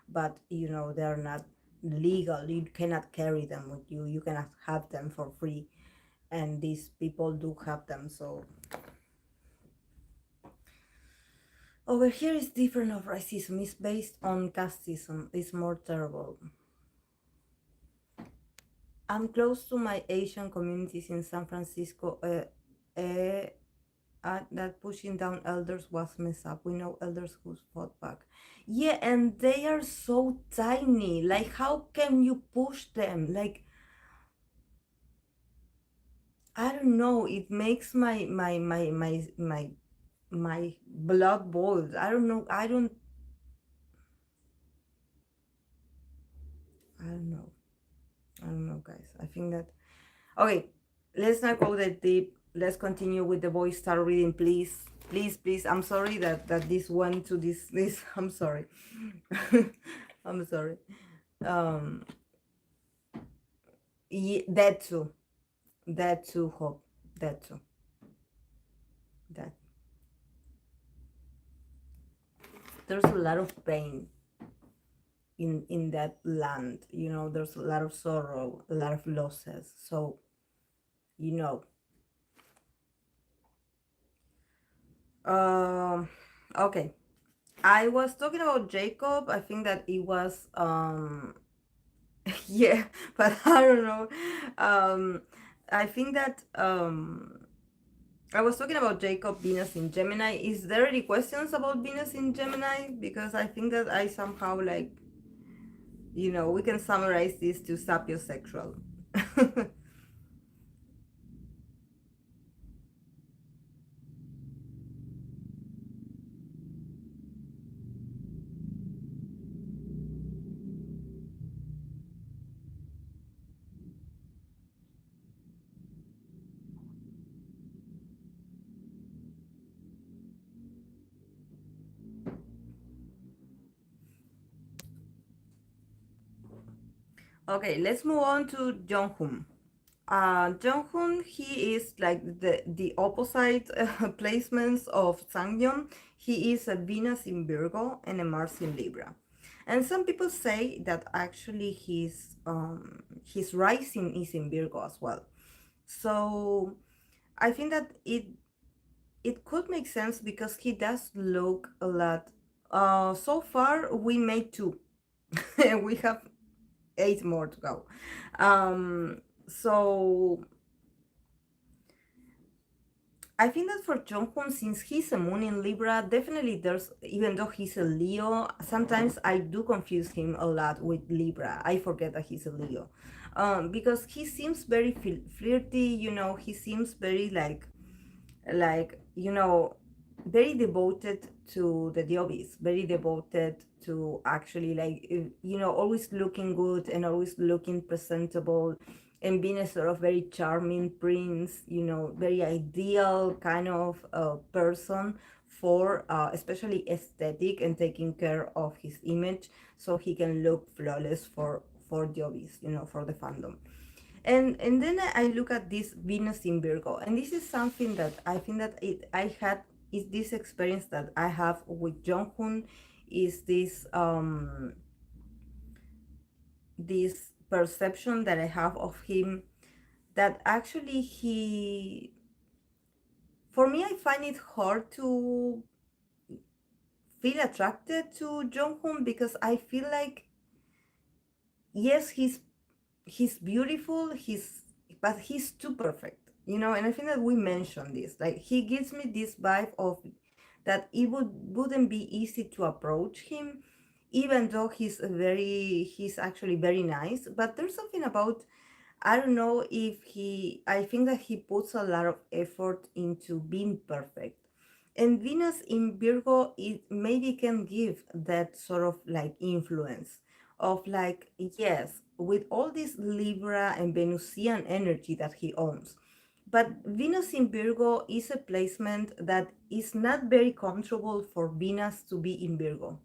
but, they are not legal. You cannot carry them with you. You cannot have them for free, and these people do have them. So Over here is different of racism. It's based on casteism. It's more terrible. I'm close to my Asian communities in San Francisco. That pushing down elders was messed up. We know elders who fought back. Yeah, and they are so tiny. Like, how can you push them? Like, I don't know. It makes my blood boils. I don't know. I don't know. I don't know, guys. I think that okay. Let's not go that deep. Let's continue with the boys star reading, please. Please, please. I'm sorry that this went to this. I'm sorry. I'm sorry. Um, yeah, that too. That too. Hope. That too. That there's a lot of pain in that land. You know, there's a lot of sorrow, a lot of losses. So you know. Um. Okay. I was talking about Jacob. I think that it was yeah, but I don't know. I think that I was talking about Jacob Venus in Gemini. Is there any questions about Venus in Gemini? Because I think that I somehow like, we can summarize this to sapiosexual. Okay, let's move on to Jonghoon. Jonghoon, he is like the opposite placements of Sangyeon. He is a Venus in Virgo and a Mars in Libra. And some people say that actually his rising is in Virgo as well. So I think that it could make sense because he does look a lot. So far we made two. We have eight more to go. So I think that for Jonghoon, since he's a moon in Libra, definitely there's, even though he's a Leo, sometimes I do confuse him a lot with Libra. I forget that he's a Leo. Because he seems very flirty, he seems very very devoted to the Diobis, very devoted to actually always looking good and always looking presentable and being a sort of very charming prince, very ideal kind of person for especially aesthetic and taking care of his image so he can look flawless for Diobis, for the fandom. And then I look at this Venus in Virgo, and this is something that I think that I had is this experience that I have with Jonghoon, is this perception that I have of him, that actually for me, I find it hard to feel attracted to Jonghoon because I feel like, yes, he's beautiful, but he's too perfect, and I think that we mentioned this, like he gives me this vibe of that it wouldn't be easy to approach him, even though he's actually very nice, but there's something about, I don't know, if I think that he puts a lot of effort into being perfect. And Venus in Virgo, it maybe can give that sort of like influence of like, yes, with all this Libra and Venusian energy that he owns. But Venus in Virgo is a placement that is not very comfortable for Venus to be in Virgo,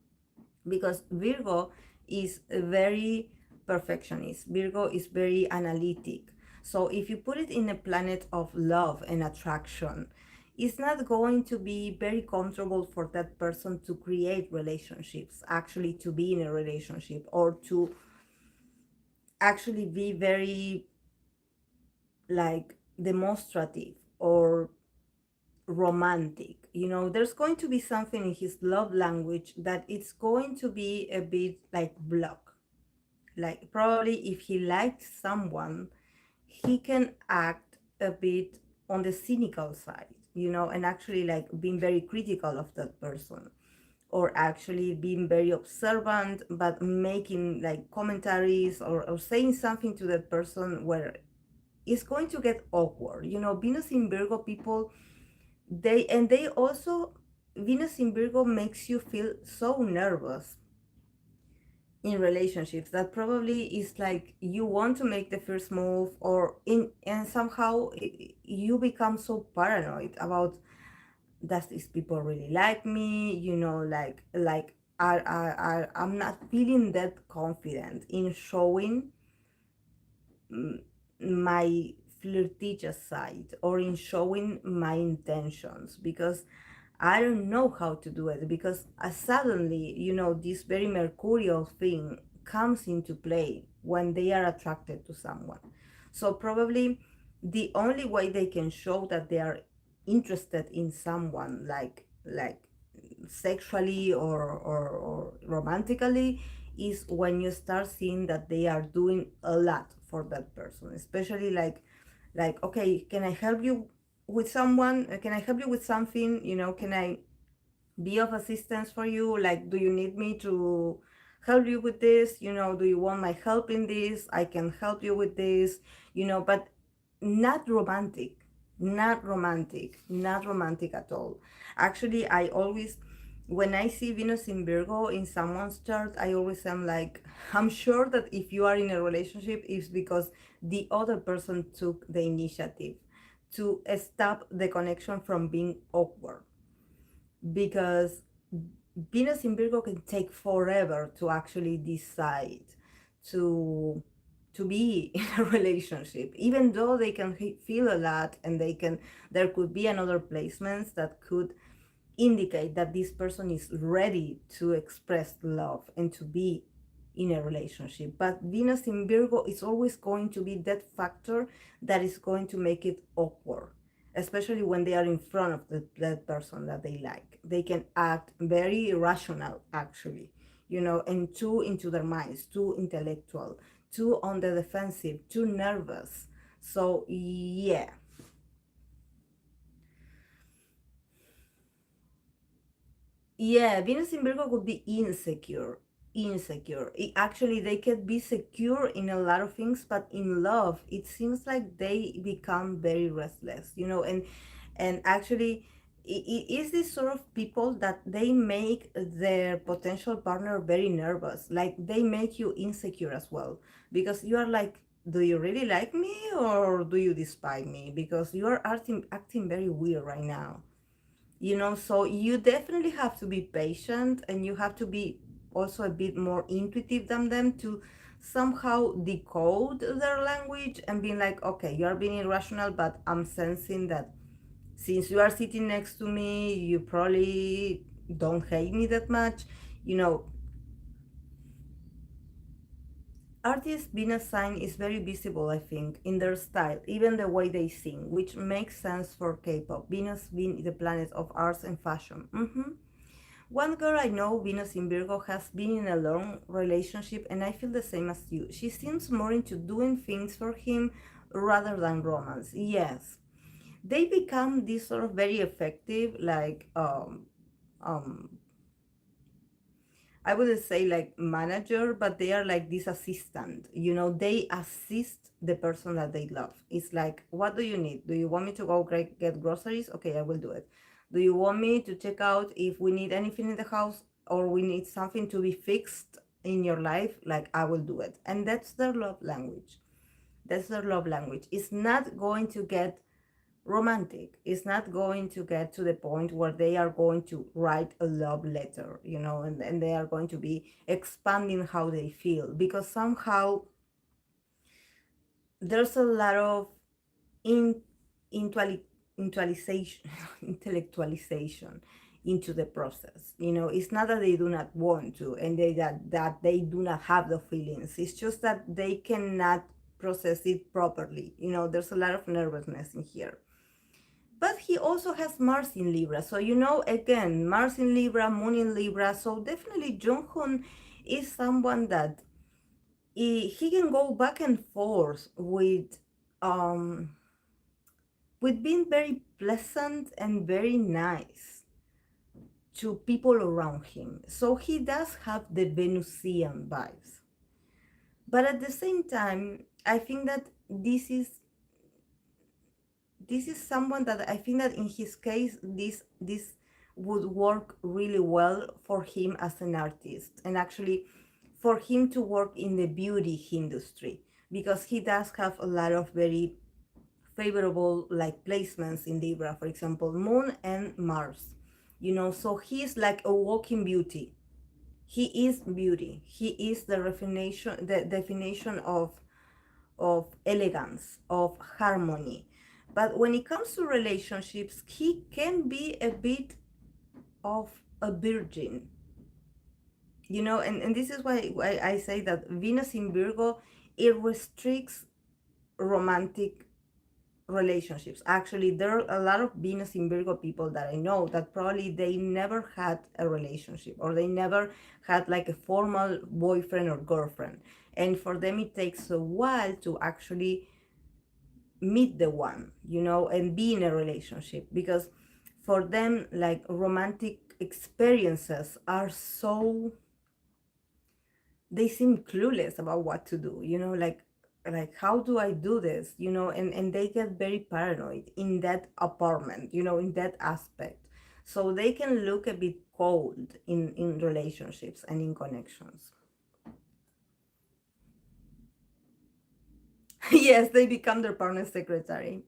because Virgo is very perfectionist. Virgo is very analytic. So if you put it in a planet of love and attraction, it's not going to be very comfortable for that person to create relationships, actually to be in a relationship, or to actually be very like demonstrative or romantic. there's going to be something in his love language that it's going to be a bit like block. Like probably if he likes someone, he can act a bit on the cynical side, and actually like being very critical of that person, or actually being very observant but making like commentaries, or saying something to that person where it's going to get awkward. Venus in Virgo people, they also, Venus in Virgo makes you feel so nervous in relationships that probably is like you want to make the first move, or in and somehow you become so paranoid about, does these people really like me, like I'm not feeling that confident in showing my flirtatious side, or in showing my intentions, because I don't know how to do it, because suddenly, this very mercurial thing comes into play when they are attracted to someone. So probably the only way they can show that they are interested in someone, like sexually or romantically, is when you start seeing that they are doing a lot for that person, especially like, okay, can I help you with someone, can I help you with something, can I be of assistance for you, like, do you need me to help you with this, do you want my help in this, I can help you with this, but not romantic, not romantic at all. Actually, I always, when I see Venus in Virgo in someone's chart, I always am like, I'm sure that if you are in a relationship, it's because the other person took the initiative to stop the connection from being awkward, because Venus in Virgo can take forever to actually decide to to be in a relationship, even though they can feel a lot, and there could be another placements that could indicate that this person is ready to express love and to be in a relationship. But Venus in Virgo is always going to be that factor that is going to make it awkward, especially when they are in front of that person that they like. They can act very irrational, actually, and too into their minds, too intellectual, too on the defensive, too nervous. So, yeah. Yeah, Venus in Virgo could be insecure. Insecure. Actually, they can be secure in a lot of things, but in love, it seems like they become very restless, and actually, it is this sort of people that they make their potential partner very nervous. Like they make you insecure as well, because you are like, do you really like me, or do you despise me? Because you are acting very weird right now. So you definitely have to be patient, and you have to be also a bit more intuitive than them to somehow decode their language, and being like, okay, you are being irrational, but I'm sensing that since you are sitting next to me, you probably don't hate me that much. you know Artists' Venus sign is very visible, I think, in their style, even the way they sing, which makes sense for K-pop. Venus being the planet of arts and fashion. One girl I know, Venus in Virgo, has been in a long relationship, and I feel the same as you. She seems more into doing things for him rather than romance. Yes, they become this sort of very effective, like um, I wouldn't say like manager, but they are like this assistant. They assist the person that they love. It's like, what do you need? Do you want me to go get groceries? Okay, I will do it. Do you want me to check out if we need anything in the house, or we need something to be fixed in your life? Like, I will do it. And that's their love language. That's their love language. It's not going to get romantic. It's not going to get to the point where they are going to write a love letter, and they are going to be expanding how they feel, because somehow there's a lot of in intelli- intellectualization intellectualization into the process. It's not that they do not want to, and that they do not have the feelings. It's just that they cannot process it properly. There's a lot of nervousness in here. but he also has Mars in Libra. So, you know, again, Mars in Libra, Moon in Libra. So definitely Jung-hoon is someone that he can go back and forth um, with being very pleasant and very nice to people around him. So he does have the Venusian vibes. But at the same time, I think that this is someone that I think that in his case this would work really well for him as an artist, and actually for him to work in the beauty industry, because he does have a lot of very favorable like placements in Libra, for example, Moon and Mars. You know, so he's like a walking beauty. He is beauty. He is the definition of elegance, of harmony. But when it comes to relationships, he can be a bit of a virgin. You know, and this is why I say that Venus in Virgo, it restricts romantic relationships. Actually, there are a lot of Venus in Virgo people that I know that probably they never had a relationship, or they never had like a formal boyfriend or girlfriend. And for them, it takes a while to actually meet the one, you know, and be in a relationship, because for them, like, romantic experiences are so, they seem clueless about what to do, you know, like how do I do this, you know, and they get very paranoid in that apartment, you know, in that aspect. So they can look a bit cold in relationships and in connections. Yes, they become their partner's secretary.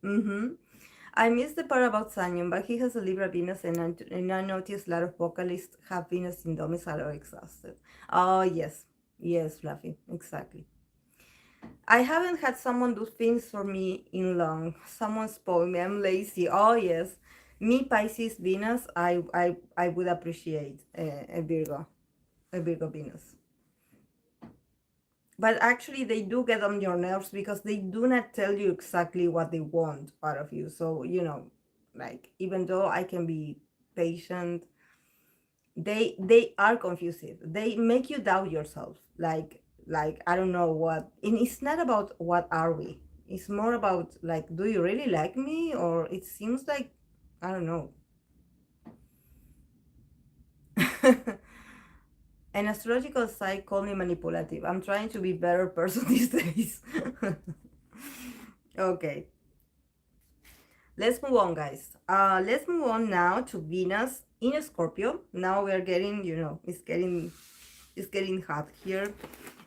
I missed the part about Sanyon, but he has a Libra Venus, and I noticed a lot of vocalists have Venus in domicile or exhausted. Oh, yes. Yes, Fluffy. Exactly. I haven't had someone do things for me in long. Someone spoiled me. I'm lazy. Oh, yes. Me, Pisces, Venus, I would appreciate a Virgo Venus. But actually, they do get on your nerves because they do not tell you exactly what they want out of you. So, you know, like, even though I can be patient, they are confusing. They make you doubt yourself. Like I don't know what. And it's not about what are we. It's more about, like, do you really like me? Or it seems like, I don't know. An astrological site called me manipulative. I'm trying to be a better person these days. Okay, let's move on, guys. Let's move on now to Venus in Scorpio. Now we are getting, you know, it's getting hot here.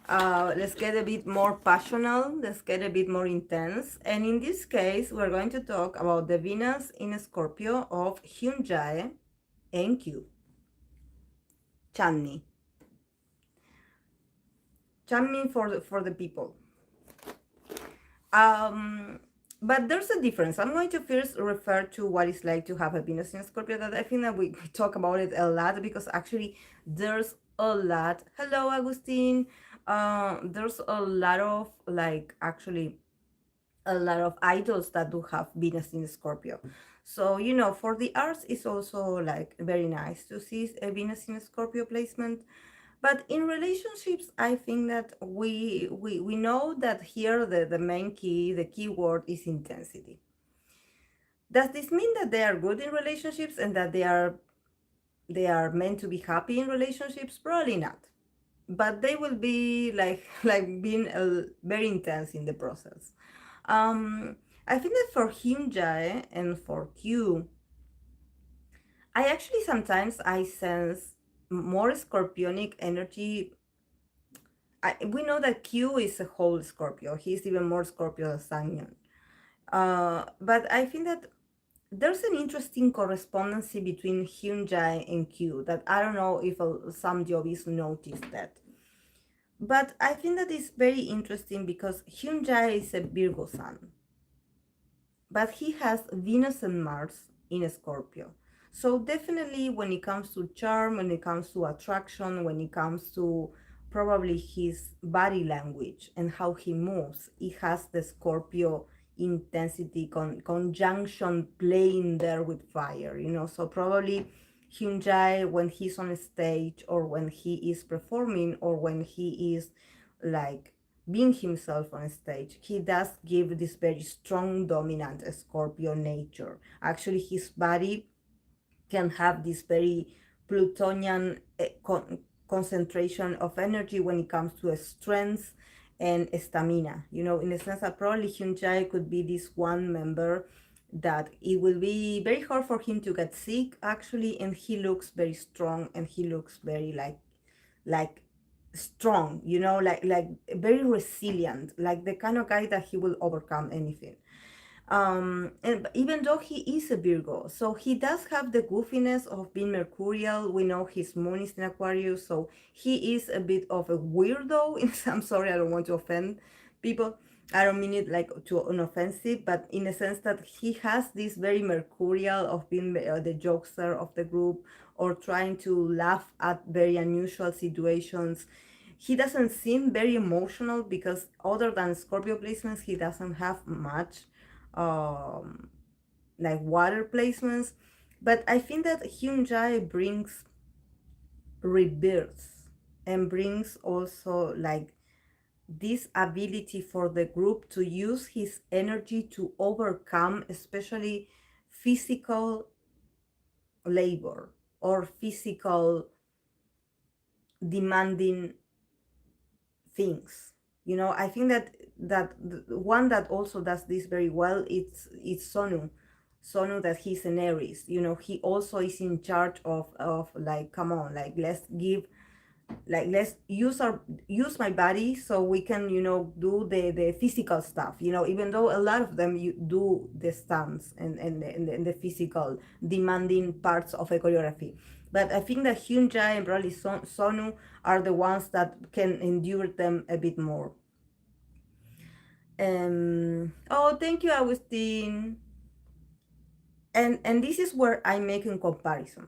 Let's get a bit more passional. Let's get a bit more intense. And in this case, we're going to talk about the Venus in Scorpio of Hyun Jae and Q. Chanmi. Chanmi for the people. But there's a difference. I'm going to first refer to what it's like to have a Venus in Scorpio. That I think that we talk about it a lot, because actually there's a lot. Hello, Agustin. There's a lot of, like, actually a lot of idols that do have Venus in Scorpio. So, you know, for the arts, it's also like very nice to see a Venus in Scorpio placement. But in relationships, I think that we know that here the main key, the key word is intensity. Does this mean that they are good in relationships and that they are meant to be happy in relationships? Probably not. But they will be like being very intense in the process. I think that for Hyun Jae and for Q, I actually sometimes I sense more scorpionic energy. We know that Q is a whole Scorpio. He's even more Scorpio than Sangyeon. But I think that there's an interesting correspondence between Hyun Jae and Q that I don't know if some Jobis noticed that. But I think that is very interesting because Hyun Jae is a Virgo sun, but he has Venus and Mars in Scorpio. So definitely when it comes to charm, when it comes to attraction, when it comes to probably his body language and how he moves, it has the Scorpio intensity conjunction playing there with fire, you know. So probably Hyunjae, when he's on stage or when he is performing or when he is like being himself on stage, he does give this very strong dominant Scorpio nature. Actually, his body can have this very Plutonian concentration of energy when it comes to strength and stamina. You know, in the sense that probably Hyunjae could be this one member that it will be very hard for him to get sick actually, and he looks very strong and he looks very like strong, you know, like very resilient, like the kind of guy that he will overcome anything. And even though he is a Virgo, so he does have the goofiness of being mercurial. We know his moon is in Aquarius, so he is a bit of a weirdo. I'm sorry, I don't want to offend people. I don't mean it like to unoffensive, but in a sense that he has this very mercurial of being the jokester of the group, or trying to laugh at very unusual situations. He doesn't seem very emotional because other than Scorpio placements, he doesn't have much um, like water placements. But I think that Hyunjae brings rebirth and brings also like this ability for the group to use his energy to overcome especially physical labor or physical demanding things. You know, I think that the one that also does this very well, it's Sonu, that he's an Aries. You know, he also is in charge of like, come on, like let's give, like let's use my body so we can, you know, do the physical stuff, you know, even though a lot of them you do the stunts and the physical demanding parts of a choreography. But I think that Hyunjae and probably Sonu are the ones that can endure them a bit more. Oh, thank you, Agustin. And this is where I make a comparison.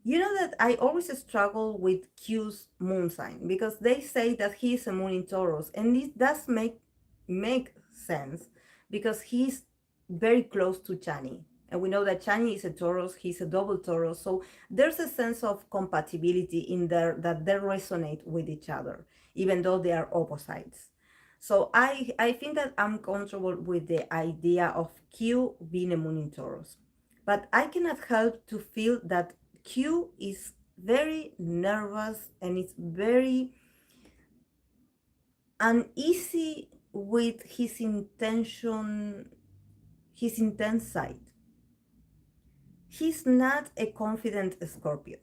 You know that I always struggle with Q's moon sign because they say that he is a moon in Taurus, and this does make sense because he's very close to Chani. And we know that Chani is a Taurus, he's a double Taurus, so there's a sense of compatibility in there that they resonate with each other, even though they are opposites. So I think that I'm comfortable with the idea of Q being a moon in Taurus. But I cannot help to feel that Q is very nervous and it's very uneasy with his intention, his intense side. He's not a confident Scorpio.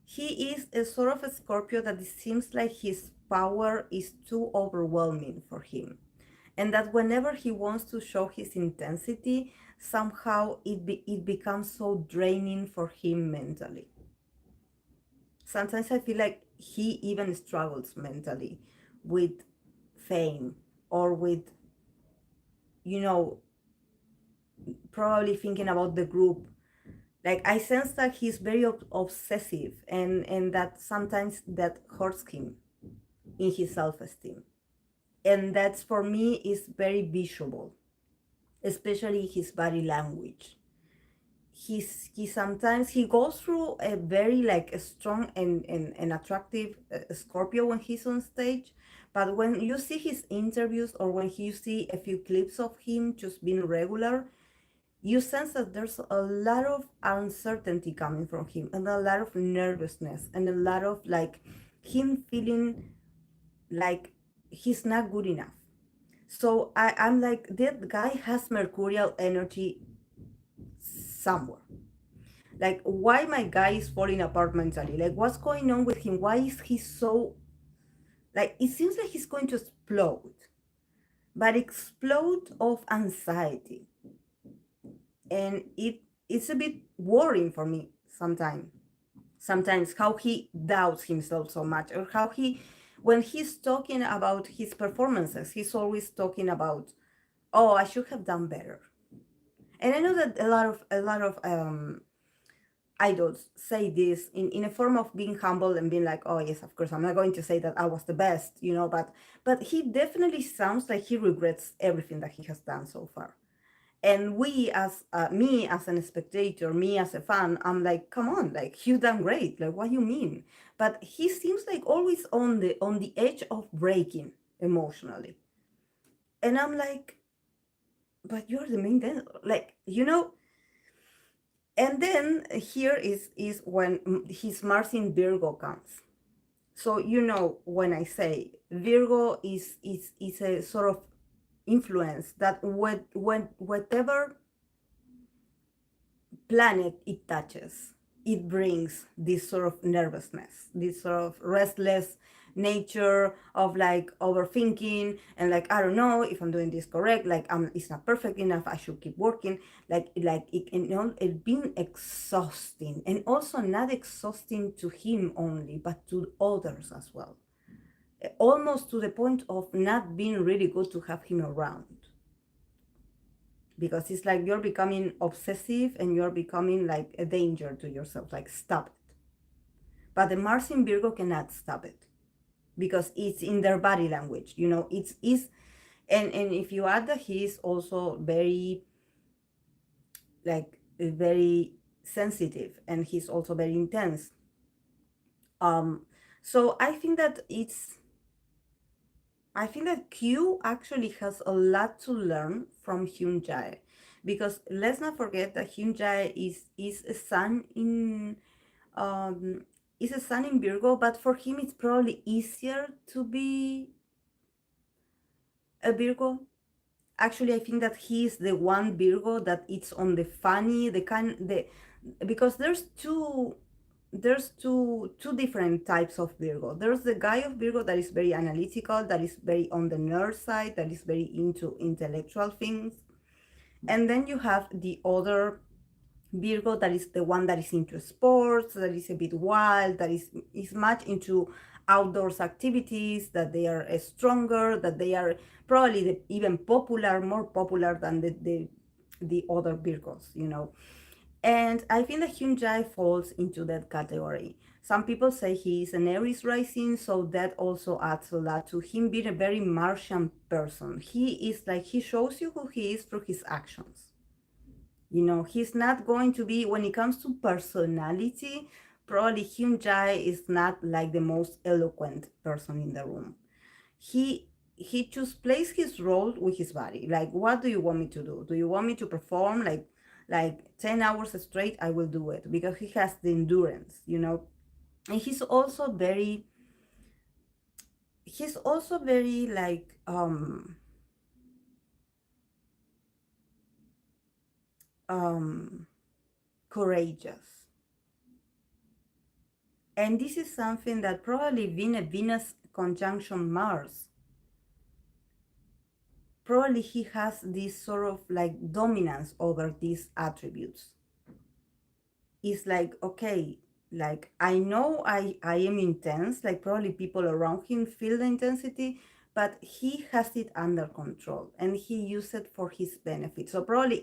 He is a sort of a Scorpio that it seems like his power is too overwhelming for him. And that whenever he wants to show his intensity, somehow it becomes so draining for him mentally. Sometimes I feel like he even struggles mentally with fame or with, you know, probably thinking about the group. Like I sense that he's very obsessive, and that sometimes that hurts him in his self-esteem. And that's, for me, is very visual, especially his body language. He sometimes he goes through a very like a strong and attractive Scorpio when he's on stage, but when you see his interviews or when you see a few clips of him just being regular, you sense that there's a lot of uncertainty coming from him and a lot of nervousness and a lot of like him feeling like he's not good enough. So I'm like, that guy has mercurial energy somewhere. Like, why my guy is falling apart mentally? Like, what's going on with him? Why is he so, like, it seems like he's going to explode, but explode of anxiety. And it's a bit worrying for me sometimes how he doubts himself so much, or how he, when he's talking about his performances, he's always talking about, oh, I should have done better. And I know that a lot of idols say this in a form of being humble and being like, oh yes, of course, I'm not going to say that I was the best, but he definitely sounds like he regrets everything that he has done so far. And we as me as a spectator, me as a fan, I'm like, come on, like you've done great, like what you mean? But he seems like always on the edge of breaking emotionally. And I'm like, but you're the main dancer, like, and then here is when his Mars in Virgo comes. So when I say Virgo is a sort of influence that when whatever planet it touches, it brings this sort of nervousness, this sort of restless nature of like overthinking and like, I don't know if I'm doing this correct, like it's not perfect enough, I should keep working, like it being exhausting, and also not exhausting to him only but to others as well, almost to the point of not being really good to have him around, because it's like you're becoming obsessive and you're becoming like a danger to yourself, like stop it. But the Mars in Virgo cannot stop it because it's in their body language, it's and if you add that he is also very like very sensitive and he's also very intense. So I think that Q actually has a lot to learn from Hyun Jae, because let's not forget that Hyun Jae is a sun in um Virgo, but for him it's probably easier to be a Virgo. Actually, I think that he is the one Virgo that it's on the funny, because there's two different types of Virgo. There's the guy of Virgo that is very analytical, that is very on the nerd side, that is very into intellectual things. And then you have the other Virgo that is the one that is into sports, that is a bit wild, that is much into outdoors activities, that they are stronger, that they are probably even more popular than the other Virgos. And I think that Hyun Jae falls into that category. Some people say he is an Aries rising, so that also adds a lot to him being a very Martian person. He shows you who he is through his actions. He's not going to be, when it comes to personality, probably Hyun Jae is not like the most eloquent person in the room. He just plays his role with his body. Like, what do you want me to do? Do you want me to perform like 10 hours straight? I will do it, because he has the endurance. And he's also very like courageous. And this is something that probably Venus conjunction Mars, probably he has this sort of like dominance over these attributes. It's like, okay, like I know I am intense, like probably people around him feel the intensity, but he has it under control and he uses it for his benefit. So probably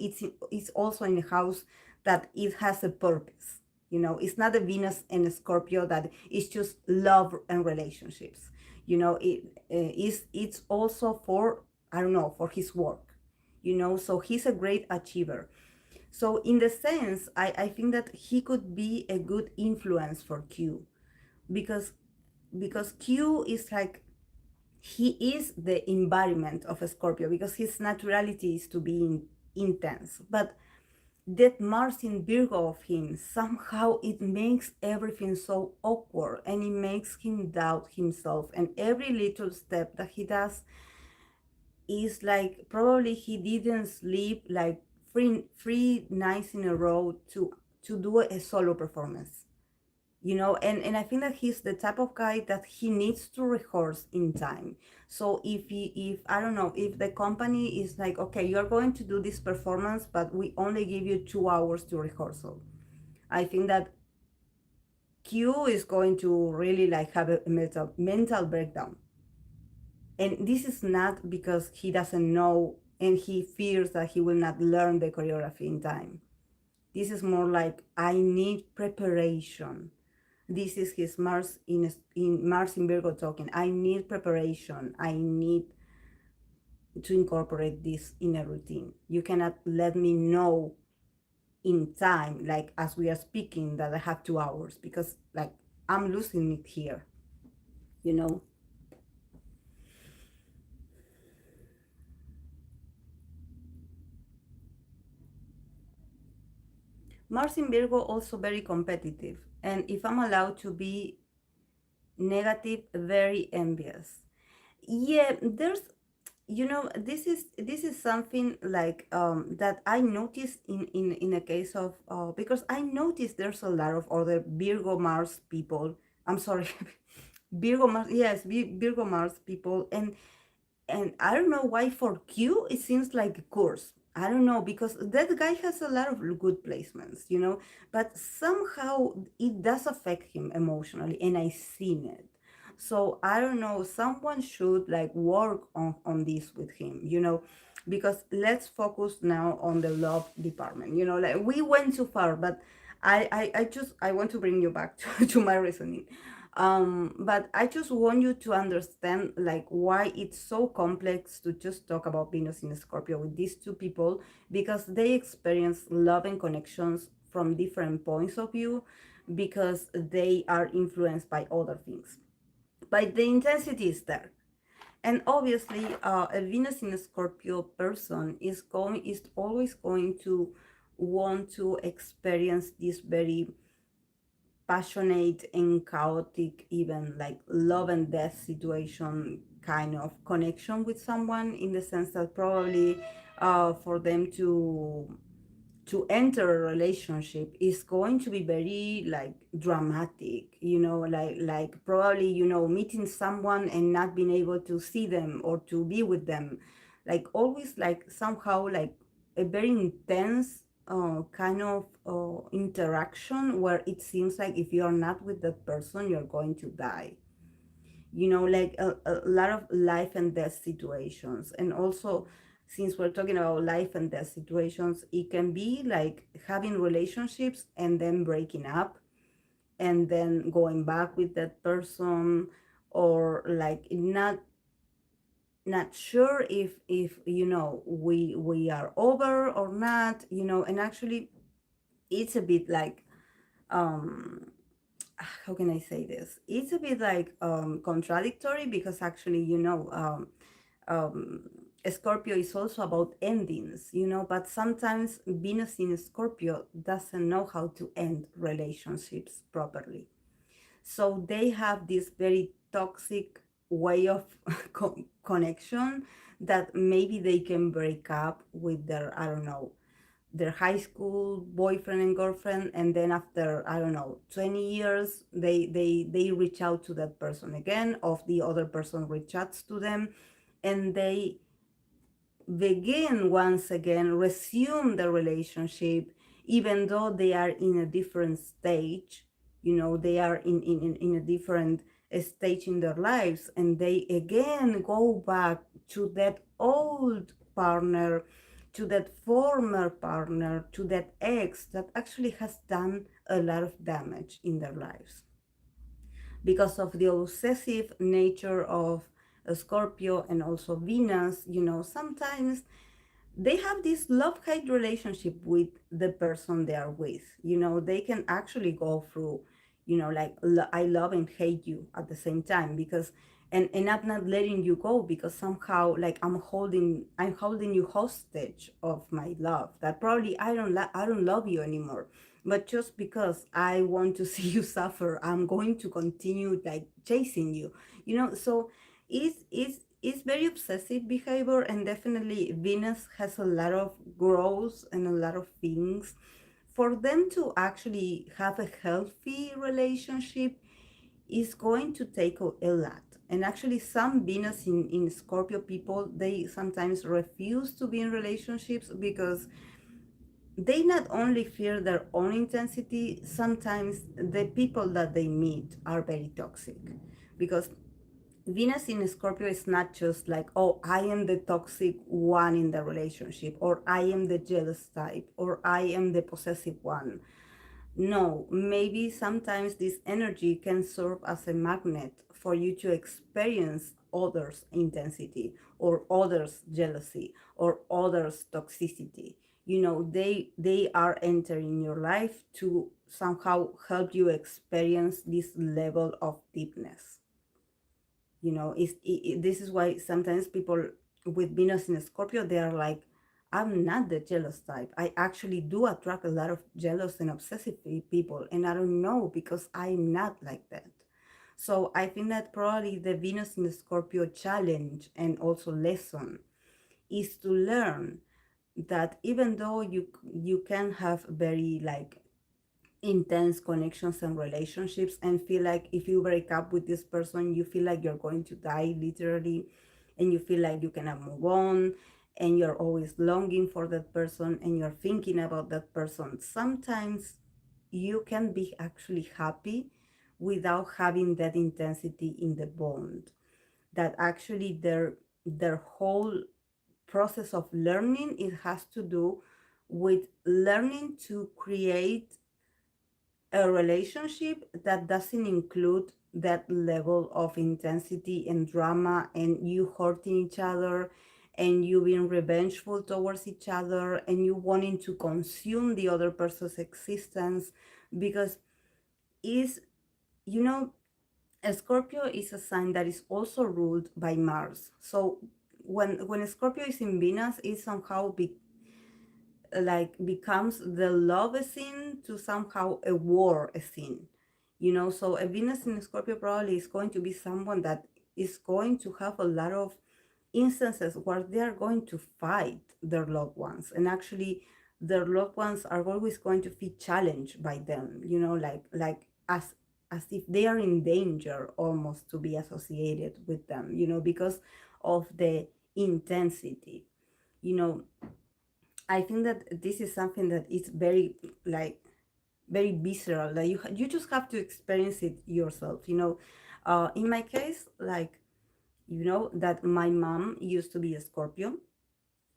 it's also in a house that it has a purpose. It's not a Venus and a Scorpio that is just love and relationships. It's also for, I don't know, for his work. So he's a great achiever. So in the sense, I think that he could be a good influence for Q, because Q is like, he is the embodiment of a Scorpio, because his naturality is to be intense. But that Mars in Virgo of him, somehow it makes everything so awkward, and it makes him doubt himself. And every little step that he does is like, probably he didn't sleep like three nights in a row to do a solo performance. And I think that he's the type of guy that he needs to rehearse in time. So if I don't know, if the company is like, okay, you're going to do this performance, but we only give you 2 hours to rehearsal, I think that Q is going to really like have a mental breakdown. And this is not because he doesn't know and he fears that he will not learn the choreography in time. This is more like I need preparation. This is his Mars in Virgo talking. I need preparation. I need to incorporate this in a routine. You cannot let me know in time, like as we are speaking, that I have 2 hours, because like I'm losing it here, you know. Mars in Virgo also very competitive, and if I'm allowed to be negative, very envious. Yeah, there's, this is something like that I noticed in a case of because I noticed there's a lot of other Virgo Mars people. I'm sorry, Virgo Mars, yes, Virgo Mars people, and I don't know why for Q it seems like a course. I don't know, because that guy has a lot of good placements, but somehow it does affect him emotionally, and I seen it. So I don't know. Someone should like work on this with him, because let's focus now on the love department. Like we went too far, but I want to bring you back to my reasoning. But I just want you to understand like why it's so complex to just talk about Venus in Scorpio with these two people, because they experience love and connections from different points of view, because they are influenced by other things. But the intensity is there. And obviously, a Venus in a Scorpio person is always going to want to experience this very passionate and chaotic, even like love and death situation kind of connection with someone, in the sense that probably for them to enter a relationship is going to be very like dramatic, like probably meeting someone and not being able to see them or to be with them, like always like somehow like a very intense kind of interaction, where it seems like if you're not with that person you're going to die, like a lot of life and death situations. And also, since we're talking about life and death situations, it can be like having relationships and then breaking up and then going back with that person, or like not sure if we are over or not, and actually it's a bit like um how can I say this? It's a bit like contradictory, because actually, um, Scorpio is also about endings, but sometimes Venus in Scorpio doesn't know how to end relationships properly. So they have this very toxic way of connection, that maybe they can break up with their, I don't know, their high school boyfriend and girlfriend, and then after, I don't know, 20 years they reach out to that person again, or the other person reach out to them, and they begin once again, resume the relationship, even though they are in a different stage. They are in a different stage in their lives, and they again go back to that old partner, to that former partner, to that ex that actually has done a lot of damage in their lives, because of the obsessive nature of Scorpio and also Venus. Sometimes they have this love-hate relationship with the person they are with. They can actually go through, like I love and hate you at the same time, because and I'm not letting you go, because somehow like I'm holding you hostage of my love, that probably I don't love you anymore, but just because I want to see you suffer, I'm going to continue like chasing you. So it's very obsessive behavior, and definitely Venus has a lot of growth and a lot of things. For them to actually have a healthy relationship is going to take a lot. And actually, some Venus in Scorpio people, they sometimes refuse to be in relationships, because they not only fear their own intensity, sometimes the people that they meet are very toxic, because Venus in Scorpio is not just like, oh, I am the toxic one in the relationship, or I am the jealous type, or I am the possessive one. No, maybe sometimes this energy can serve as a magnet for you to experience others' intensity, or others' jealousy, or others' toxicity. You know, they are entering your life to somehow help you experience this level of deepness. You know, this is why sometimes people with Venus in Scorpio, they are like, I'm not the jealous type. I actually do attract a lot of jealous and obsessive people, and I don't know because I'm not like that. So I think that probably the Venus in Scorpio challenge and also lesson is to learn that even though you can have very like intense connections and relationships and feel like if you break up with this person you feel like you're going to die literally, and you feel like you cannot move on, and you're always longing for that person and you're thinking about that person. Sometimes you can be actually happy without having that intensity in the bond, that actually their whole process of learning, it has to do with learning to create a relationship that doesn't include that level of intensity and drama, and you hurting each other, and you being revengeful towards each other, and you wanting to consume the other person's existence. Because is, you know, a Scorpio is a sign that is also ruled by Mars. So when a Scorpio is in Venus, it somehow like becomes the love scene to somehow a war scene. You know, so a Venus in Scorpio probably is going to be someone that is going to have a lot of instances where they are going to fight their loved ones, and actually their loved ones are always going to feel challenged by them, you know, like as if they are in danger almost to be associated with them, you know, because of the intensity. You know, I think that this is something that is very like very visceral, that you just have to experience it yourself, you know. In my case, like, you know, that my mom used to be a Scorpio,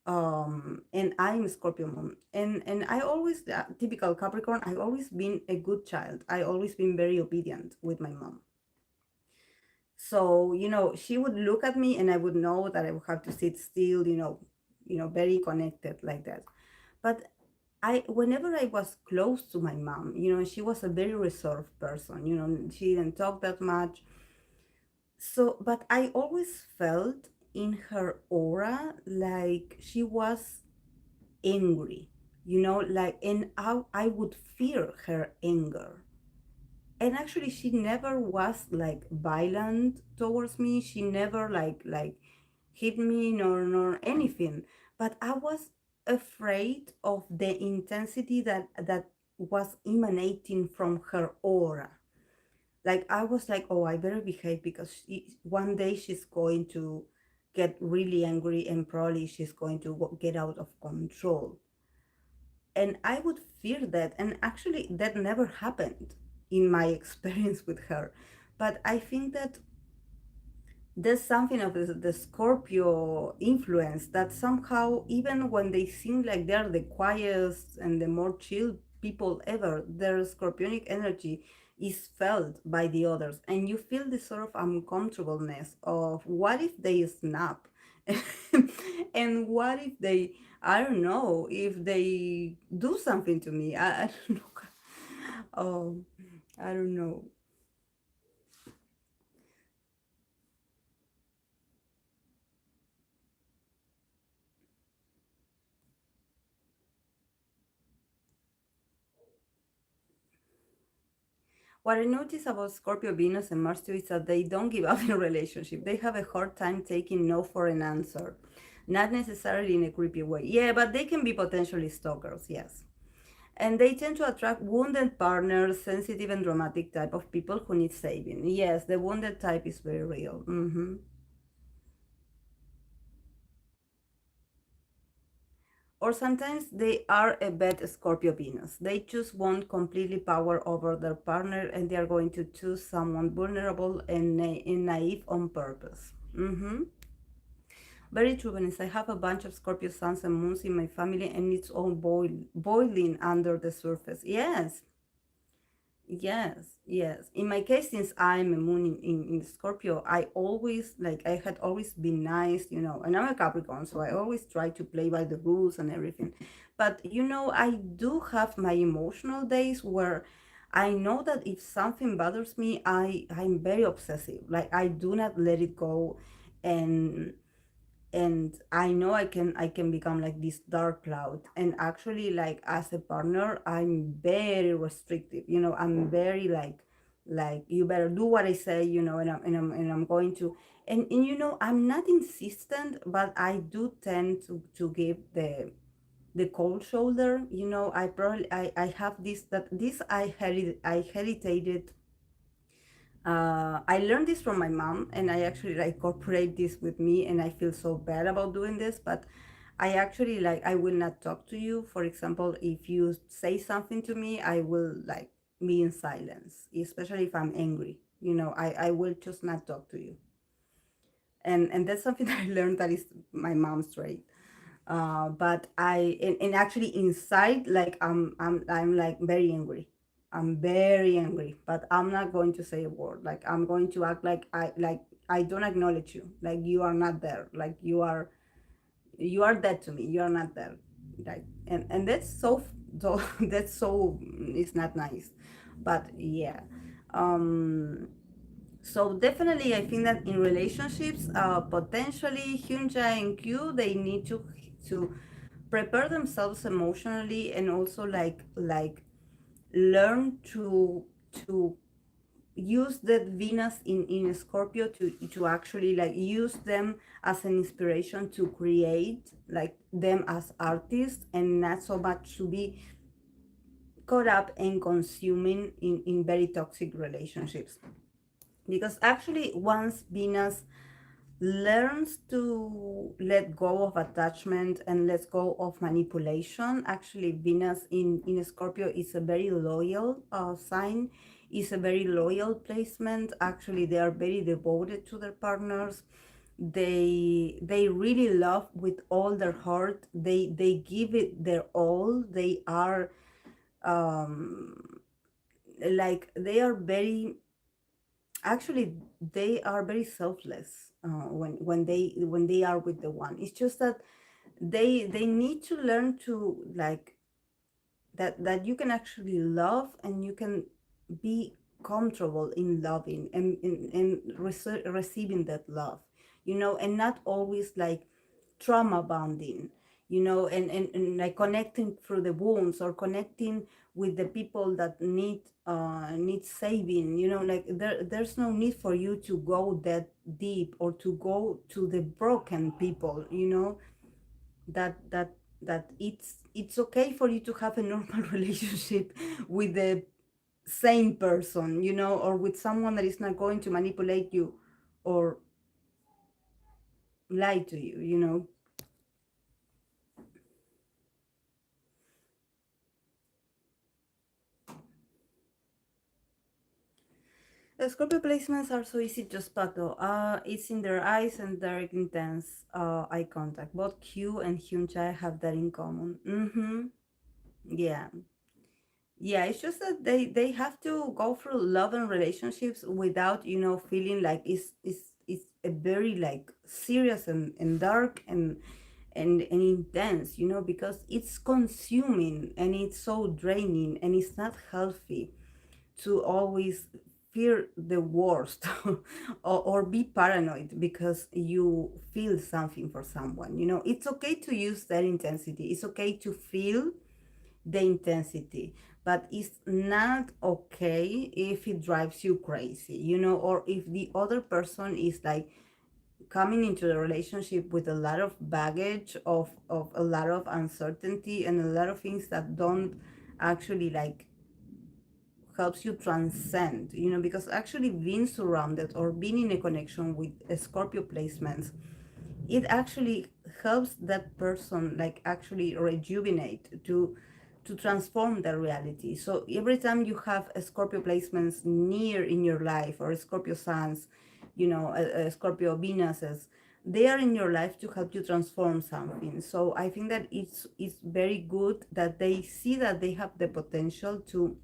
and I'm a Scorpio mom, and I always, typical Capricorn, I always been a good child, I always been very obedient with my mom. So, you know, she would look at me and I would know that I would have to sit still, you know, very connected like that. But whenever I was close to my mom, you know, she was a very reserved person, you know, she didn't talk that much. So, but I always felt in her aura like she was angry, you know, like, and I would fear her anger. And actually, she never was like violent towards me. She never like hit me nor anything. But I was afraid of the intensity that was emanating from her aura. Like I was like, oh, I better behave because one day she's going to get really angry and probably she's going to get out of control. And I would fear that, and actually that never happened in my experience with her. But I think that there's something of the Scorpio influence that somehow, even when they seem like they're the quietest and the more chill people ever, their scorpionic energy is felt by the others. And you feel this sort of uncomfortableness of what if they snap? And what if they, I don't know, if they do something to me? I don't know. Oh, I don't know. What I notice about Scorpio, Venus, and Mars too is that they don't give up in a relationship. They have a hard time taking no for an answer. Not necessarily in a creepy way. Yeah, but they can be potentially stalkers, yes. And they tend to attract wounded partners, sensitive and dramatic type of people who need saving. Yes, the wounded type is very real. or sometimes they are a bad Scorpio Venus. They just want completely power over their partner, and they are going to choose someone vulnerable and, naive on purpose. Very true, Vanessa. I have a bunch of Scorpio suns and moons in my family, and it's all boiling under the surface. Yes, yes. In my case, since I'm a moon in Scorpio, I always, like, I had always been nice, and I'm a Capricorn, so I always try to play by the rules and everything. But, I do have my emotional days where I know that if something bothers me, I'm very obsessive. Like, I do not let it go. And I know I can become like this dark cloud. And actually, like, as a partner, I'm very restrictive. I'm very like, you better do what I say, and I'm going to. And I'm not insistent, but I do tend to give the cold shoulder. I have this I heritated. I learned this from my mom, and I actually like incorporate this with me, and I feel so bad about doing this, but I actually, like, I will not talk to you. For example, if you say something to me, I will like be in silence, especially if I'm angry. I will just not talk to you. And that's something that I learned, that is my mom's trait. But and actually inside, like, I'm like very angry. I'm very angry, but I'm not going to say a word. Like, I'm going to act like I don't acknowledge you. Like, you are not there. Like, you are dead to me. You are not there. Like, and that's so that's so, it's not nice. But yeah. Um so definitely, I think that in relationships, potentially Hyunja and Q, they need to prepare themselves emotionally, and also like learn to use that Venus in Scorpio to actually like use them as an inspiration to create, like, them as artists, and not so much to be caught up in consuming in very toxic relationships. Because actually, once Venus learns to let go of attachment and let go of manipulation, actually Venus in Scorpio is a very loyal sign, is a very loyal placement. Actually, they are very devoted to their partners. They really love with all their heart. They give it their all. They are like, they are very, actually, they are very selfless when they are with the one. It's just that they need to learn to, like, that you can actually love, and you can be comfortable in loving, and receiving that love, and not always like trauma bonding, and like connecting through the wounds, or connecting with the people that need saving. Like, there's no need for you to go that deep, or to go to the broken people. That it's okay for you to have a normal relationship with the same person, or with someone that is not going to manipulate you or lie to you. The Scorpio placements are so easy to spot though. It's in their eyes and their intense eye contact. Both Q and Hyunchae have that in common. Yeah. Yeah, it's just that they have to go through love and relationships without, feeling like it's a very like serious and dark and intense, because it's consuming, and it's so draining, and it's not healthy to always fear the worst or be paranoid because you feel something for someone. It's okay to use that intensity. It's okay to feel the intensity, but it's not okay if it drives you crazy, or if the other person is like coming into the relationship with a lot of baggage of a lot of uncertainty and a lot of things that don't actually like helps you transcend, because actually being surrounded or being in a connection with a Scorpio placements it actually helps that person like actually rejuvenate to transform their reality. So every time you have a Scorpio placements near in your life, or a Scorpio suns, a Scorpio Venuses, they are in your life to help you transform something. So I think that it's very good that they see that they have the potential to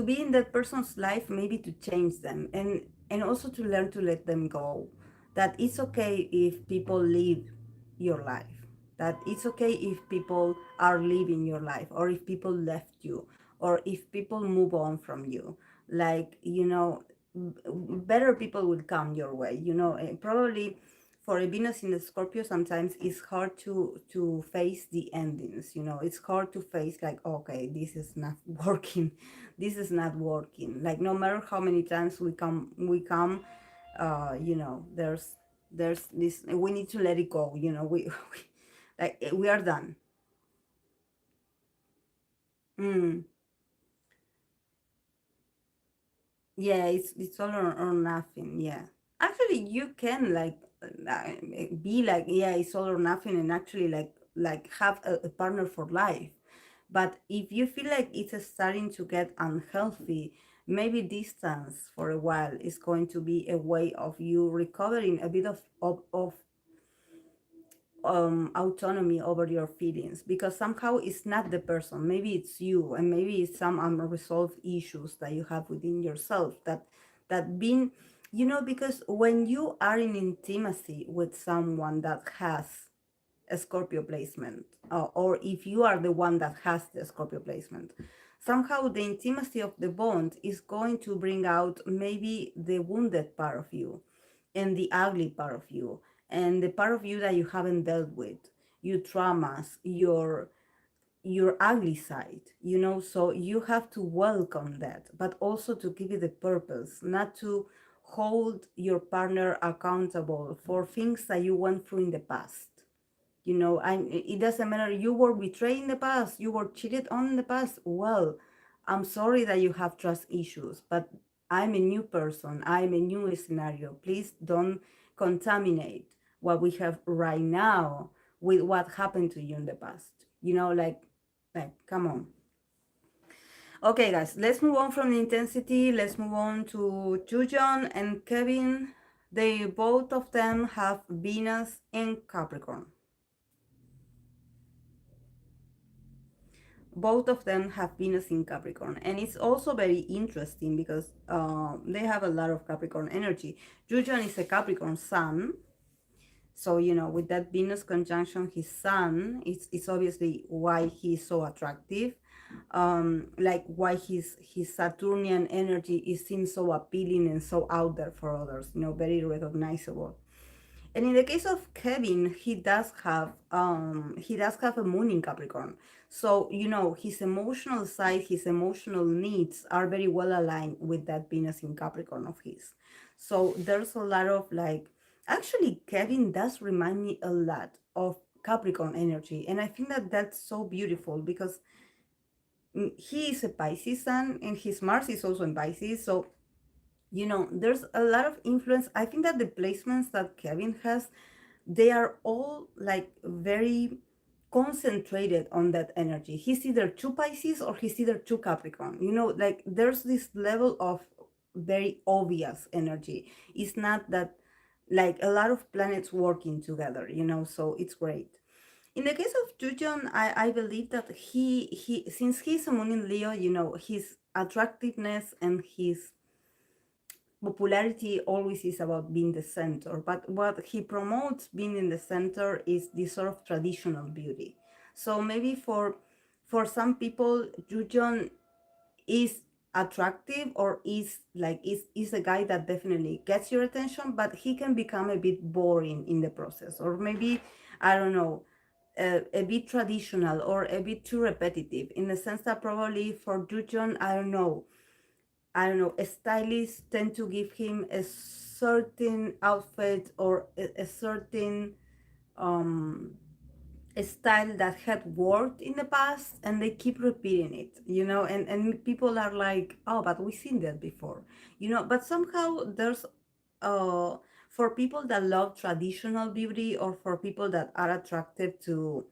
be in that person's life, maybe to change them, and also to learn to let them go. That it's okay if people leave your life, that it's okay if people are leaving your life, or if people left you, or if people move on from you. Like, better people will come your way, probably. For a Venus in the Scorpio, sometimes it's hard to face the endings. It's hard to face, like, okay, this is not working, this is not working. Like, no matter how many times we come, there's this, we need to let it go. We like, we are done. Mm. Yeah, it's all or nothing. Yeah, actually, you can like be like, yeah, it's all or nothing, and actually like have a partner for life. But if you feel like it's starting to get unhealthy, maybe distance for a while is going to be a way of you recovering a bit of autonomy over your feelings, because somehow it's not the person, maybe it's you, and maybe it's some unresolved issues that you have within yourself, that being, because when you are in intimacy with someone that has a Scorpio placement, or if you are the one that has the Scorpio placement, somehow the intimacy of the bond is going to bring out maybe the wounded part of you, and the ugly part of you, and the part of you that you haven't dealt with, your traumas, your ugly side, so you have to welcome that, but also to give it a purpose, not to hold your partner accountable for things that you went through in the past. It doesn't matter, you were betrayed in the past, you were cheated on in the past. Well, I'm sorry that you have trust issues, but I'm a new person, I'm a new scenario. Please don't contaminate what we have right now with what happened to you in the past. Like, come on. Okay, guys, let's move on from the intensity. Let's move on to Jujon and Kevin. They both of them have Venus in Capricorn. Both of them have Venus in Capricorn, and it's also very interesting because they have a lot of Capricorn energy. Jujon is a Capricorn sun, so with that Venus conjunction his sun, it's obviously why he's so attractive, like why his Saturnian energy seems so appealing and so out there for others, very recognizable. And in the case of Kevin, he does have a moon in Capricorn. So, his emotional side, his emotional needs are very well aligned with that Venus in Capricorn of his. So there's a lot of like, actually Kevin does remind me a lot of Capricorn energy. And I think that that's so beautiful because he is a Pisces sun and his Mars is also in Pisces. So, there's a lot of influence. I think that the placements that Kevin has, they are all like very concentrated on that energy. He's either too Pisces or he's either too Capricorn. Like there's this level of very obvious energy. It's not that like a lot of planets working together, so it's great. In the case of Jujon, I believe that he since he's a moon in Leo, his attractiveness and his popularity always is about being the center, but what he promotes being in the center is this sort of traditional beauty. So maybe for some people, Jujon is attractive, or is a guy that definitely gets your attention, but he can become a bit boring in the process, or maybe, I don't know, a bit traditional or a bit too repetitive, in the sense that probably for Jujon, I don't know, stylists tend to give him a certain outfit, or a certain um, a style that had worked in the past, and they keep repeating it, and people are like, oh, but we've seen that before, but somehow there's, uh, for people that love traditional beauty, or for people that are attracted to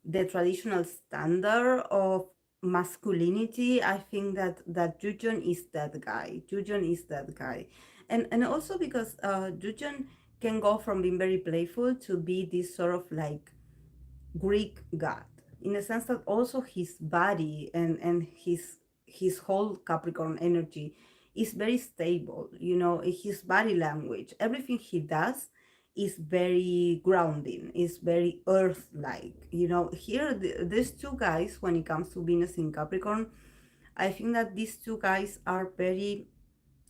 the traditional standard of masculinity, I think that Jujon is that guy. Jujon is that guy, and also because Jujon can go from being very playful to be this sort of like Greek god, in the sense that also his body and his whole Capricorn energy is very stable. You know, his body language, everything he does is very grounding, is very earth-like. You know, here these two guys, when it comes to Venus in Capricorn, I think that these two guys are very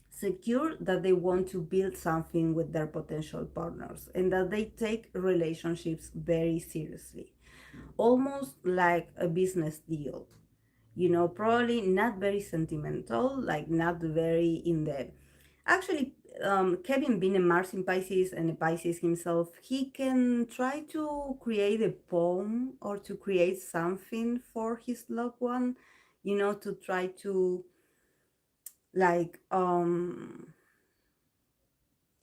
secure that they want to build something with their potential partners, and that they take relationships very seriously, almost like a business deal. You know, probably not very sentimental, like not very in the. Actually, Kevin, being a Mars in Pisces and a Pisces himself, he can try to create a poem or to create something for his loved one, you know, to try to like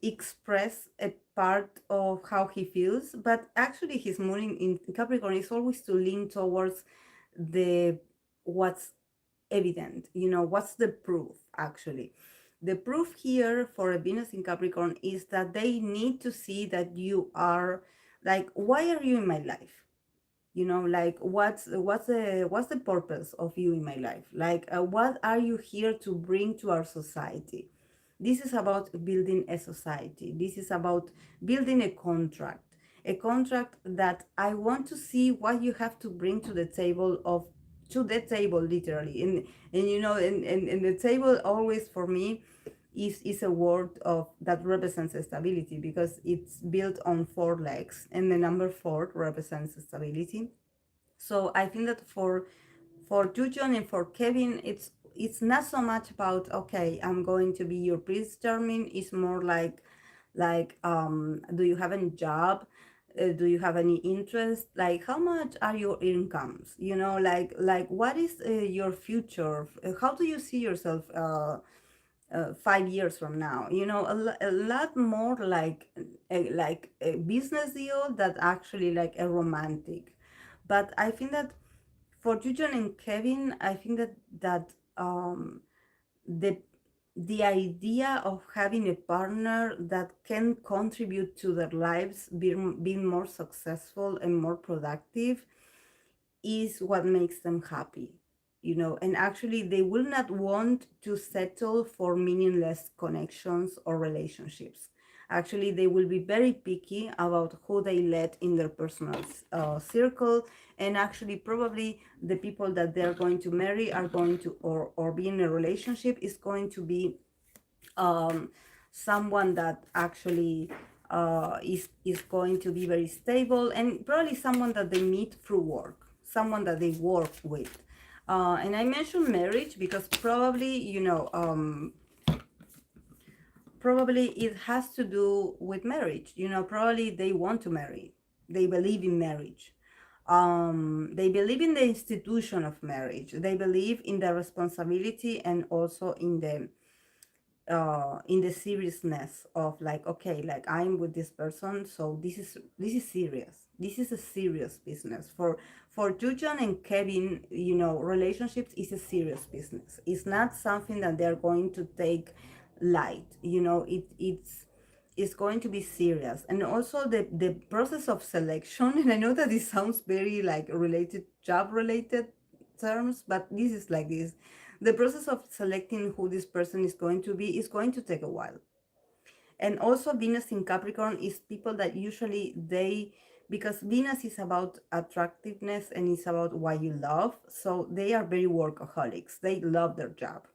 express a part of how he feels. But actually his moon in Capricorn is always to lean towards the what's evident, you know, what's the proof. Actually, the proof here for a Venus in Capricorn is that they need to see that you are like, why are you in my life? You know, like what's the purpose of you in my life? Like what are you here to bring to our society? This is about building a society. This is about building a contract that I want to see what you have to bring to the table, of to the table literally. And you know, and the table always for me is a word of that represents stability, because it's built on four legs, and the number four represents stability. So I think that for Jujon and for Kevin, it's not so much about, okay, I'm going to be your prince charming. It's more like do you have any job? Do you have any interest? Like, how much are your incomes? You know, like what is your future? How do you see yourself 5 years from now? You know, a lot more like a business deal that actually like a romantic. But I think that for Jujon and Kevin, I think that the the idea of having a partner that can contribute to their lives being more successful and more productive is what makes them happy, you know. And actually they will not want to settle for meaningless connections or relationships. Actually they will be very picky about who they let in their personal circle. And actually probably the people that they're going to marry are going to, or be in a relationship, is going to be um, someone that actually is going to be very stable, and probably someone that they meet through work, someone that they work with. And I mentioned marriage because probably, you know, probably it has to do with marriage. You know, probably they want to marry. They believe in marriage. They believe in the institution of marriage. They believe in the responsibility, and also in the seriousness of like, okay, like I'm with this person, so this is serious. This is a serious business for Jujon and Kevin. You know, relationships is a serious business. It's not something that they're going to take light. You know, it's going to be serious. And also the process of selection, and I know that it sounds very like related, job related terms, but this is like this. The process of selecting who this person is going to be is going to take a while. And also Venus in Capricorn is people that usually they, because Venus is about attractiveness and it's about what you love, so they are very workaholics. They love their job.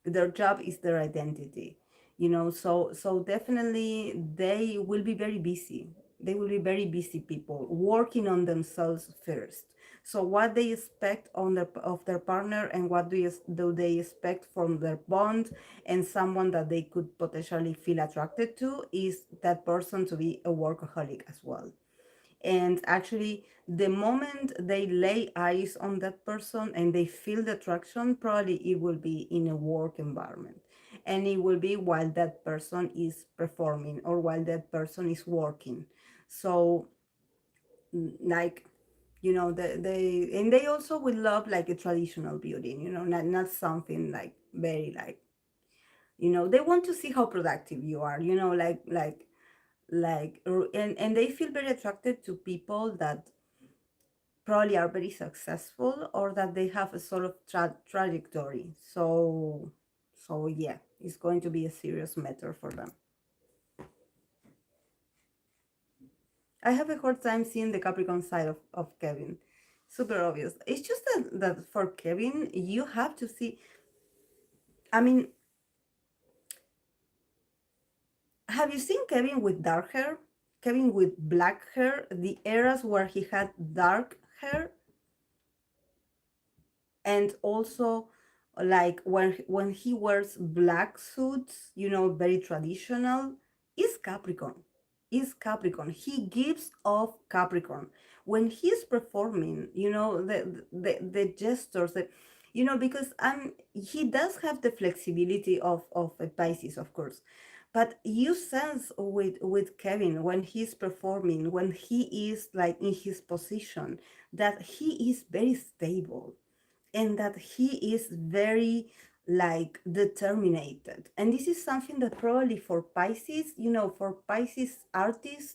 Their job is their identity, you know. So definitely they will be very busy. They will be very busy people working on themselves first. So what they expect on of their partner, and what do they expect from their bond, and someone that they could potentially feel attracted to, is that person to be a workaholic as well. And actually the moment they lay eyes on that person and they feel the attraction, probably it will be in a work environment. and it will be while that person is performing or while that person is working. So like, you know, they and they also will love like a traditional beauty, you know, not something like very like, you know, they want to see how productive you are, you know, and they feel very attracted to people that probably are very successful or that they have a sort of trajectory. So yeah, it's going to be a serious matter for them. I have a hard time seeing the Capricorn side of Kevin. Super obvious. It's just that for Kevin, you have to see. I mean, have you seen Kevin with dark hair? Kevin with black hair? The eras where he had dark hair, and also like when he wears black suits, you know, very traditional, is Capricorn. Is Capricorn. He gives off Capricorn when he's performing, you know, the gestures that, you know, because he does have the flexibility of a Pisces, of course, but you sense with Kevin when he's performing, when he is like in his position, that he is very stable and that he is very like determined. And this is something that probably for Pisces, you know, for Pisces artists,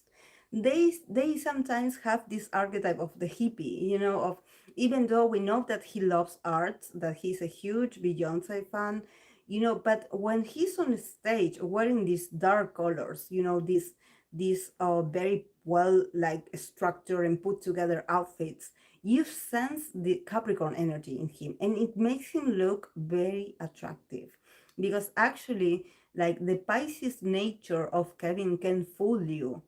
they sometimes have this archetype of the hippie, you know, of, even though we know that he loves art, that he's a huge Beyonce fan, you know, but when he's on stage wearing these dark colors, you know, these very well like structured and put together outfits, you sense the Capricorn energy in him, and it makes him look very attractive, because actually like the Pisces nature of Kevin can fool you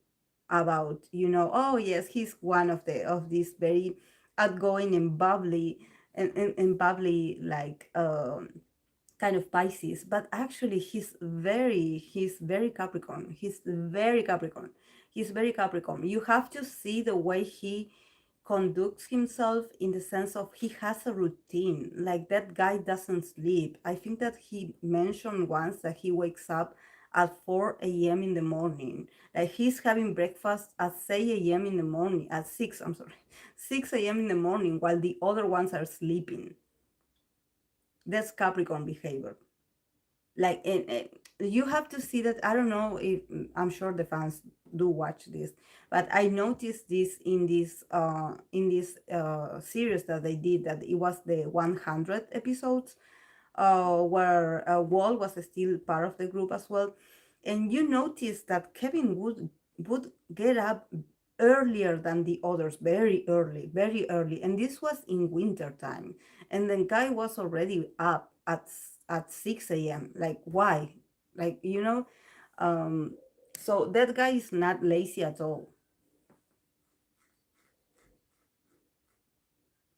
about, you know, oh yes, he's one of these very outgoing and bubbly and bubbly like kind of Pisces, but actually he's very Capricorn. He's very Capricorn. He's very Capricorn. You have to see the way he conducts himself, in the sense of he has a routine. Like, that guy doesn't sleep. I think that he mentioned once that he wakes up at 4 a.m. in the morning. Like, he's having breakfast at 6 a.m. in the morning, at 6, I'm sorry, 6 a.m. in the morning, while the other ones are sleeping. That's Capricorn behavior. Like, and you have to see that. I don't know if, I'm sure the fans do watch this, but I noticed this in this series that they did, that it was the 100 episodes, where Wall was still part of the group as well. And you notice that Kevin would get up earlier than the others, very early, and this was in winter time, and the guy was already up at 6 a.m. Like, why? Like, you know, um, so that guy is not lazy at all.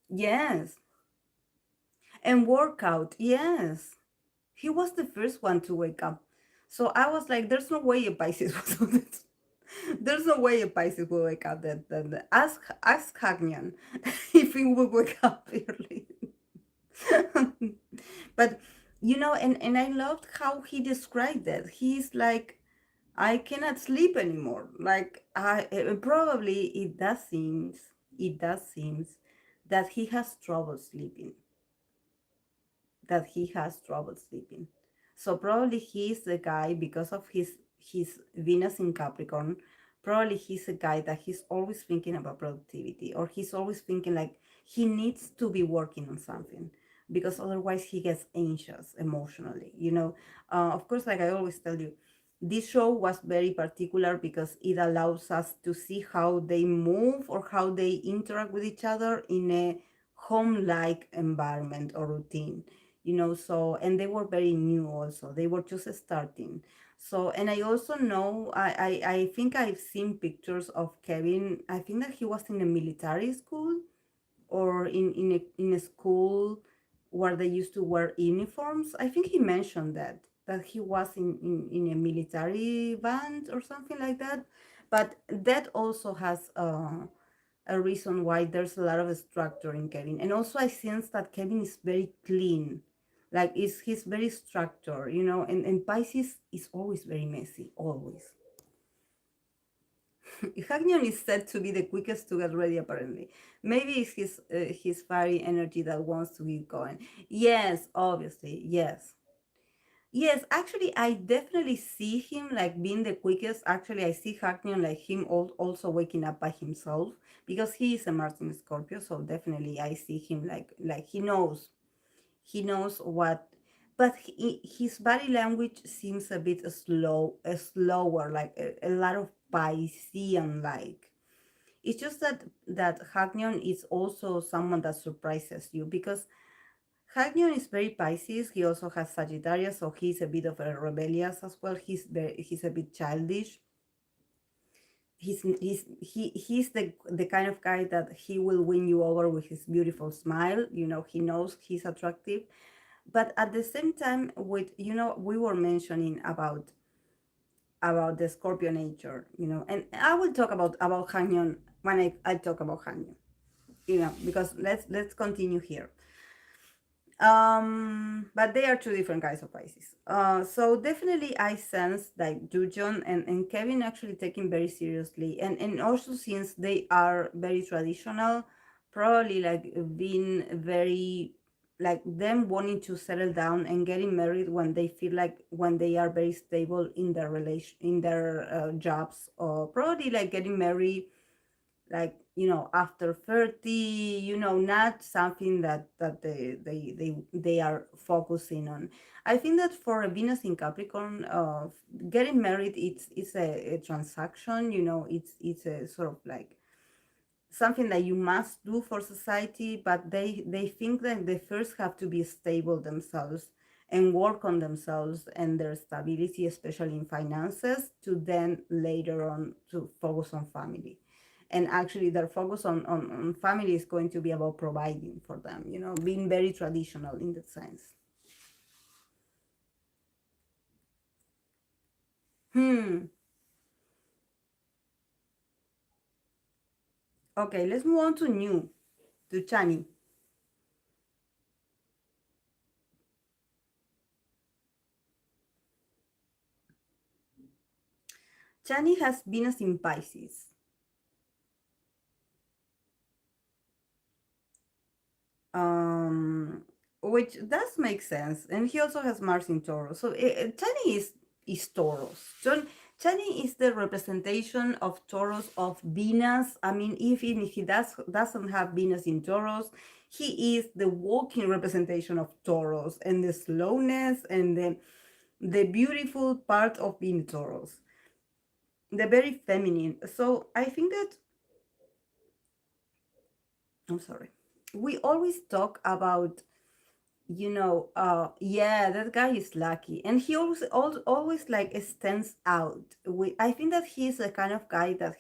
Yes, and workout. Yes, he was the first one to wake up. So I was like, there's no way a Pisces was on it. There's no way a Pisces will wake up that ask Hagnian if he will wake up early. But you know, and I loved how he described that. He's like, I cannot sleep anymore. Like, I probably it does seems that he has trouble sleeping, so probably he's the guy, because of his Venus in Capricorn. Probably he's a guy that he's always thinking about productivity, or he's always thinking like he needs to be working on something, because otherwise he gets anxious emotionally. You know, of course, like I always tell you, this show was very particular because it allows us to see how they move or how they interact with each other in a home-like environment or routine, you know. So, and they were very new also, they were just starting. So, and I also know, I think I've seen pictures of Kevin. I think that he was in a military school, or in a school where they used to wear uniforms. I think he mentioned that he was in a military band or something like that. But that also has a reason why there's a lot of structure in Kevin. And also I sense that Kevin is very clean. Like is he's very structured, you know, and Pisces is always very messy, always. Hagnion is said to be the quickest to get ready, apparently. Maybe it's his fiery energy that wants to keep going. Yes, obviously, yes. Yes, actually, I definitely see him like being the quickest. Actually, I see Hagnion like him also waking up by himself because he is a Mars in Scorpio. So definitely, I see him like he knows what, but his body language seems a bit slower, like a lot of Piscean like. It's just that Hagnion is also someone that surprises you because Hagnion is very Pisces. He also has Sagittarius, so he's a bit of a rebellious as well. He's a bit childish. He's the kind of guy that he will win you over with his beautiful smile. You know, he knows he's attractive, but at the same time, with you know, we were mentioning about the Scorpio nature, you know, and I will talk about Hagnion when I talk about Hagnion, you know, because let's continue here. But they are two different kinds of Pisces. So definitely I sense like Jujon and Kevin actually taking very seriously, and also since they are very traditional, probably like being very like them wanting to settle down and getting married when they feel like when they are very stable in their relation in their jobs, or probably like getting married like you know after 30, you know, not something that they are focusing on. I think that for a Venus in Capricorn, getting married, it's a transaction, you know, it's a sort of like something that you must do for society, but they think that they first have to be stable themselves and work on themselves and their stability, especially in finances, to then later on to focus on family. And actually their focus on family is going to be about providing for them, you know, being very traditional in that sense. Hmm. Okay, let's move on to new, to Chani. Chani has Venus in Pisces, um, which does make sense. And he also has Mars in Taurus. So Chani is Taurus. Chani is the representation of Taurus of Venus. I mean, even if he doesn't have Venus in Taurus, he is the walking representation of Taurus and the slowness and the beautiful part of being Taurus, the very feminine. So I think that I'm sorry. We always talk about, you know, yeah, that guy is lucky, and he always like stands out. I think that he's the kind of guy that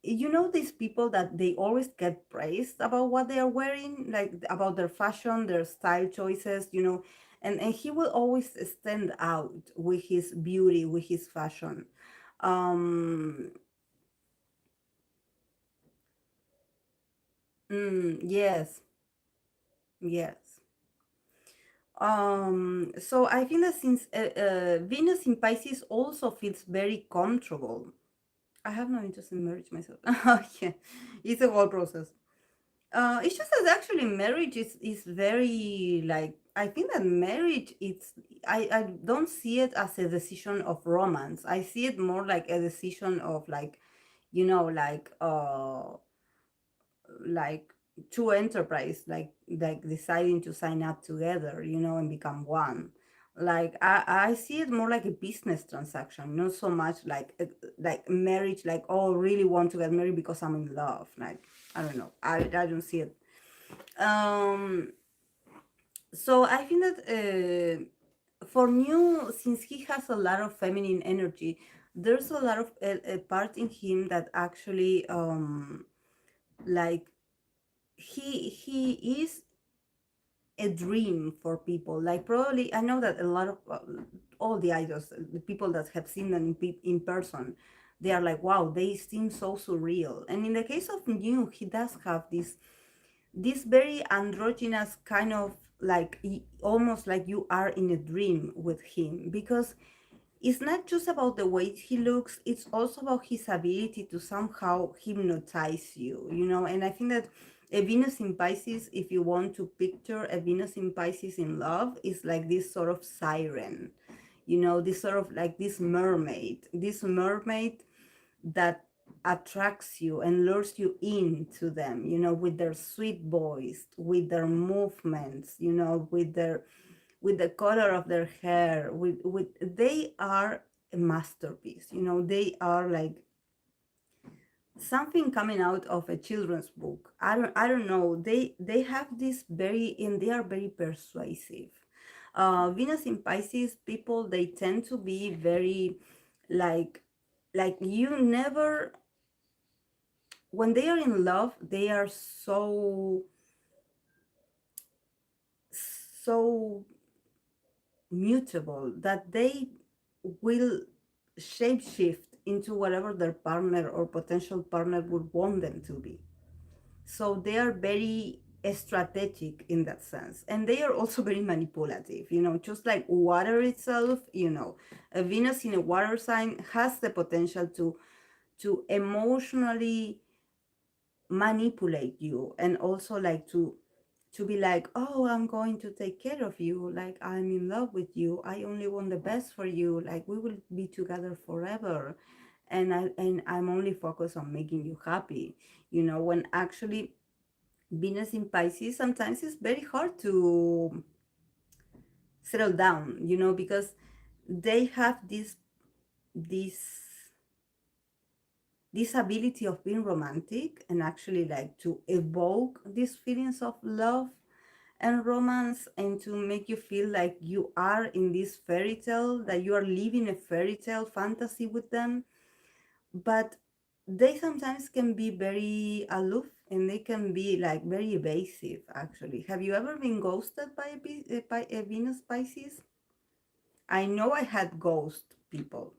you know, these people that they always get praised about what they are wearing, like about their fashion, their style choices, you know, and he will always stand out with his beauty, with his fashion. um yes, yes. So I think that since Venus in Pisces also feels very comfortable. I have no interest in marriage myself. Oh, yeah, it's a whole process. It's just that actually marriage is very like, I think that marriage it's I don't see it as a decision of romance. I see it more like a decision of like, you know, like two enterprise, like deciding to sign up together, you know, and become one. Like I see it more like a business transaction, not so much like marriage, like, oh, really want to get married because I'm in love. Like, I don't know, I don't see it. um so I think that for new, since he has a lot of feminine energy, there's a lot of a part in him that actually like he is a dream for people. Like, probably I know that a lot of all the idols, the people that have seen them in person, they are like, wow, they seem so surreal. And in the case of New, he does have this very androgynous kind of like almost like you are in a dream with him, because it's not just about the way he looks, it's also about his ability to somehow hypnotize you, you know. And I think that a Venus in Pisces, if you want to picture a Venus in Pisces in love, is like this sort of siren, you know, this sort of like this mermaid that attracts you and lures you into them, you know, with their sweet voice, with their movements, you know, with the color of their hair, with they are a masterpiece, you know. They are like something coming out of a children's book. I don't know, they have this very, and they are very persuasive. Venus in Pisces people, they tend to be very like you never, when they are in love, they are so mutable that they will shapeshift into whatever their partner or potential partner would want them to be. So they are very strategic in that sense, and they are also very manipulative, you know, just like water itself, you know. A Venus in a water sign has the potential to emotionally manipulate you, and also like to be like, oh, I'm going to take care of you, like I'm in love with you, I only want the best for you, like we will be together forever, and I'm only focused on making you happy, you know. When actually Venus in Pisces, sometimes it's very hard to settle down, you know, because they have this this ability of being romantic and actually like to evoke these feelings of love and romance, and to make you feel like you are in this fairy tale, that you are living a fairy tale fantasy with them. But they sometimes can be very aloof, and they can be like very evasive actually. Have you ever been ghosted by by a Venus Pisces? I know I had ghost people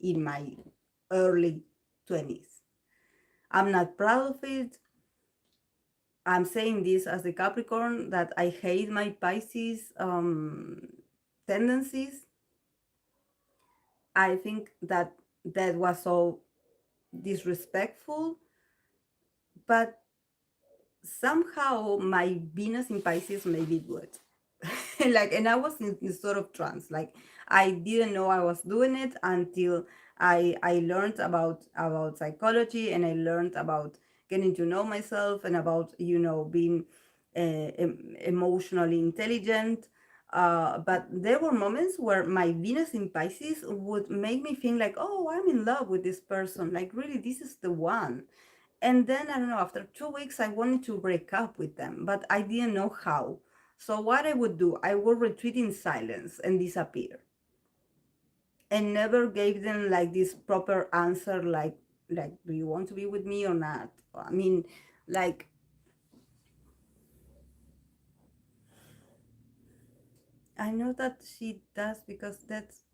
in my early 20s. I'm not proud of it. I'm saying this as a Capricorn, that I hate my Pisces tendencies. I think that that was so disrespectful, but somehow my Venus in Pisces made it good. Like, and I was in sort of trance. Like, I didn't know I was doing it until I learned about psychology, and I learned about getting to know myself, and about, you know, being emotionally intelligent. But there were moments where my Venus in Pisces would make me think like, oh, I'm in love with this person, like really this is the one. And then I don't know, after 2 weeks, I wanted to break up with them, but I didn't know how. So what I would do, I would retreat in silence and disappear, and never gave them like this proper answer, like, do you want to be with me or not? I mean, like, I know that she does, because that's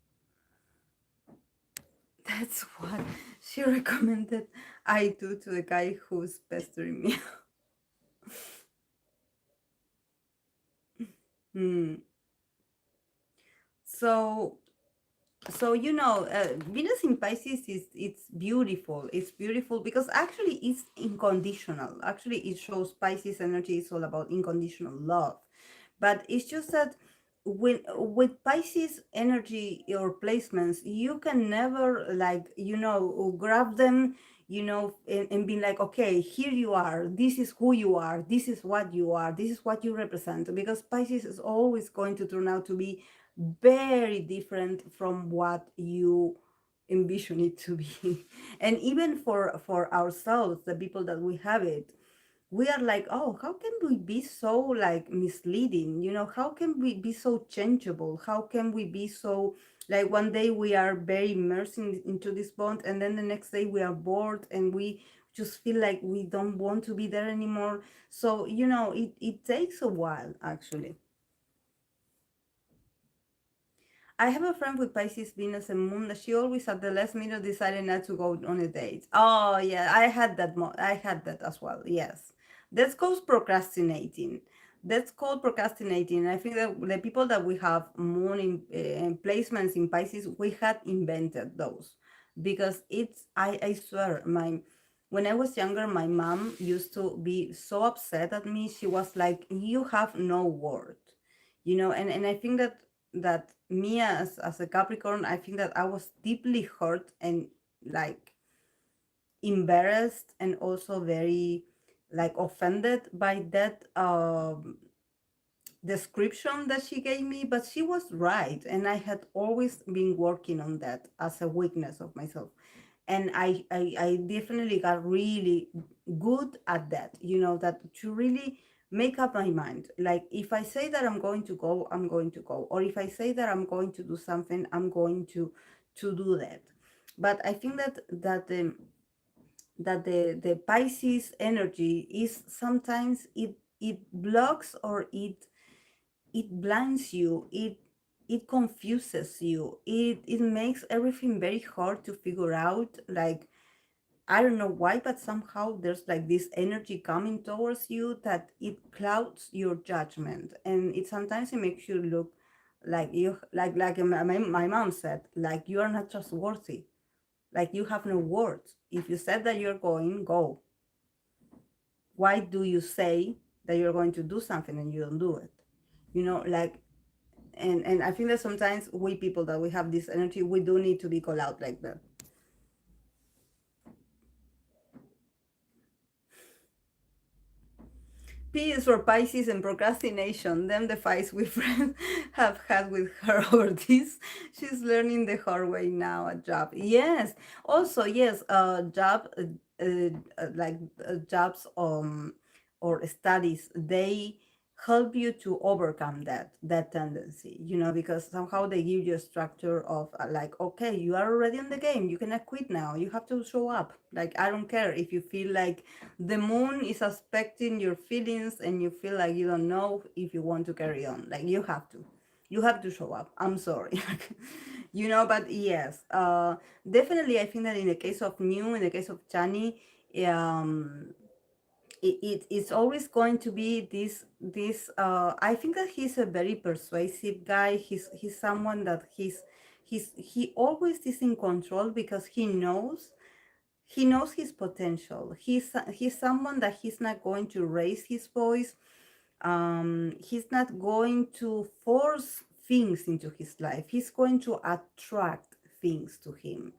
what she recommended I do to the guy who's pestering me. Hmm. So you know, Venus in Pisces is, it's beautiful, it's beautiful because actually it's unconditional. Actually it shows Pisces energy is all about unconditional love, but it's just that when with Pisces energy or placements, you can never, like, you know, grab them, you know, and be like, okay, here you are, this is who you are, this is what you are, this is what you represent, because Pisces is always going to turn out to be very different from what you envision it to be. And even for ourselves, the people that we have it, we are like, oh, how can we be so like misleading, you know? How can we be so changeable? How can we be so, like, one day we are very immersed into this bond, and then the next day we are bored, and we just feel like we don't want to be there anymore. So, you know, it takes a while actually. I have a friend with Pisces, Venus, and Moon that she always at the last minute decided not to go on a date. Oh yeah, I had that. I had that as well. Yes, that goes procrastinating. That's called procrastinating. And I think that the people that we have moon in placements in Pisces, we had invented those because I swear, when I was younger, my mom used to be so upset at me. She was like, "You have no worth," and I think that me as a Capricorn, I think that I was deeply hurt and like embarrassed and also very like offended by that description that she gave me, but she was right, and I had always been working on that as a weakness of myself. And I definitely got really good at that, that to really make up my mind. Like if I say that I'm going to go, I'm going to go, or if I say that I'm going to do something, I'm going to do that. But I think that the Pisces energy is sometimes it blocks, or it blinds you, it confuses you, it makes everything very hard to figure out. Like I don't know why, but somehow there's like this energy coming towards you that it clouds your judgment, and it sometimes it makes you look like you like my mom said, like you are not trustworthy, like you have no words. If you said that you're going, go. Why do you say that you're going to do something and you don't do it? Like, and I think that sometimes we people that we have this energy, we do need to be called out like that. P is for Pisces and procrastination. Them the fights we friends have had with her over this. She's learning the hard way now at job. Yes. Also, yes. Job, jobs or studies, they help you to overcome that tendency. Because somehow they give you a structure of like, okay, you are already in the game. You cannot quit now. You have to show up. Like I don't care if you feel like the moon is aspecting your feelings and you feel like you don't know if you want to carry on. Like you have to show up. I'm sorry. But yes, definitely I think that in the case of New, in the case of Chani, um it's always going to be this. I think that he's a very persuasive guy. He's someone that he always is in control because he knows his potential. He's someone that he's not going to raise his voice. He's not going to force things into his life. He's going to attract things to him,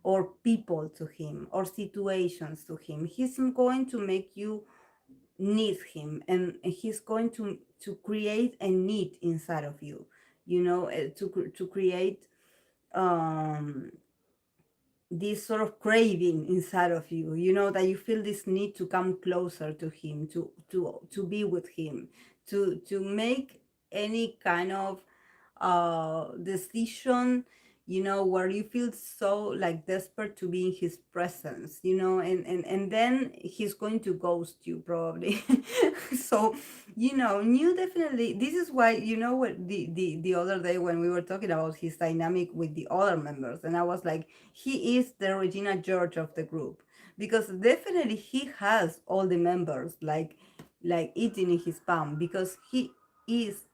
or people to him, or situations to him. He's going to make you need him, and he's going to create a need inside of you. To create um this sort of craving inside of you, that you feel this need to come closer to him, to be with him, to make any kind of decision, where you feel so like desperate to be in his presence, and then he's going to ghost you probably. So, New definitely, this is why, what the other day when we were talking about his dynamic with the other members, and I was like, he is the Regina George of the group, because definitely he has all the members like eating in his palm, because he is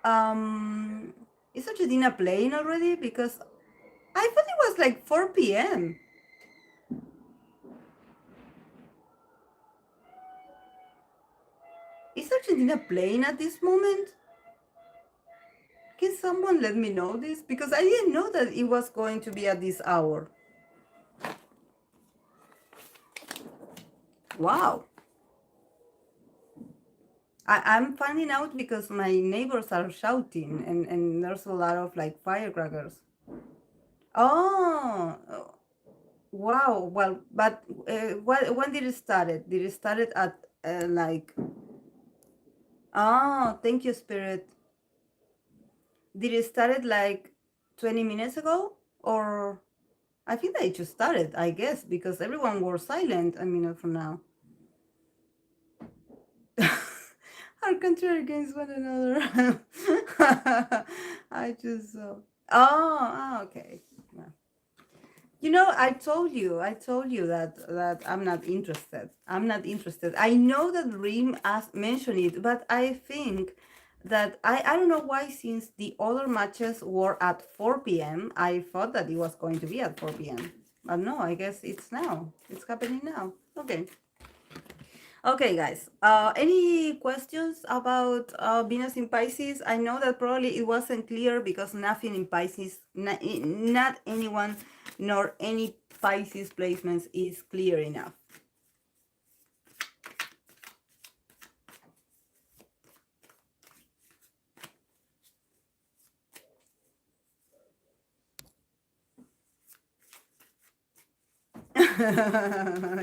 um, is Argentina playing already? Because I thought it was like 4 p.m. Is Argentina playing at this moment? Can someone let me know this? Because I didn't know that it was going to be at this hour. Wow. I'm finding out because my neighbors are shouting, and there's a lot of like firecrackers. Oh, wow. Well, but when did it start? Did it start at like? Oh, thank you, Spirit. Did it started like 20 minutes ago? Or I think that it just started, I guess, because everyone was silent a minute from now. Our country against one another. I just okay. Well, I told you that I'm not interested. I know that Reem mentioned it, but I think that I don't know why, since the other matches were at 4 p.m., I thought that it was going to be at 4 p.m. But no, I guess it's now. It's happening now. Okay. Okay, guys. Any questions about Venus in Pisces? I know that probably it wasn't clear because nothing in Pisces, not anyone nor any Pisces placements is clear enough.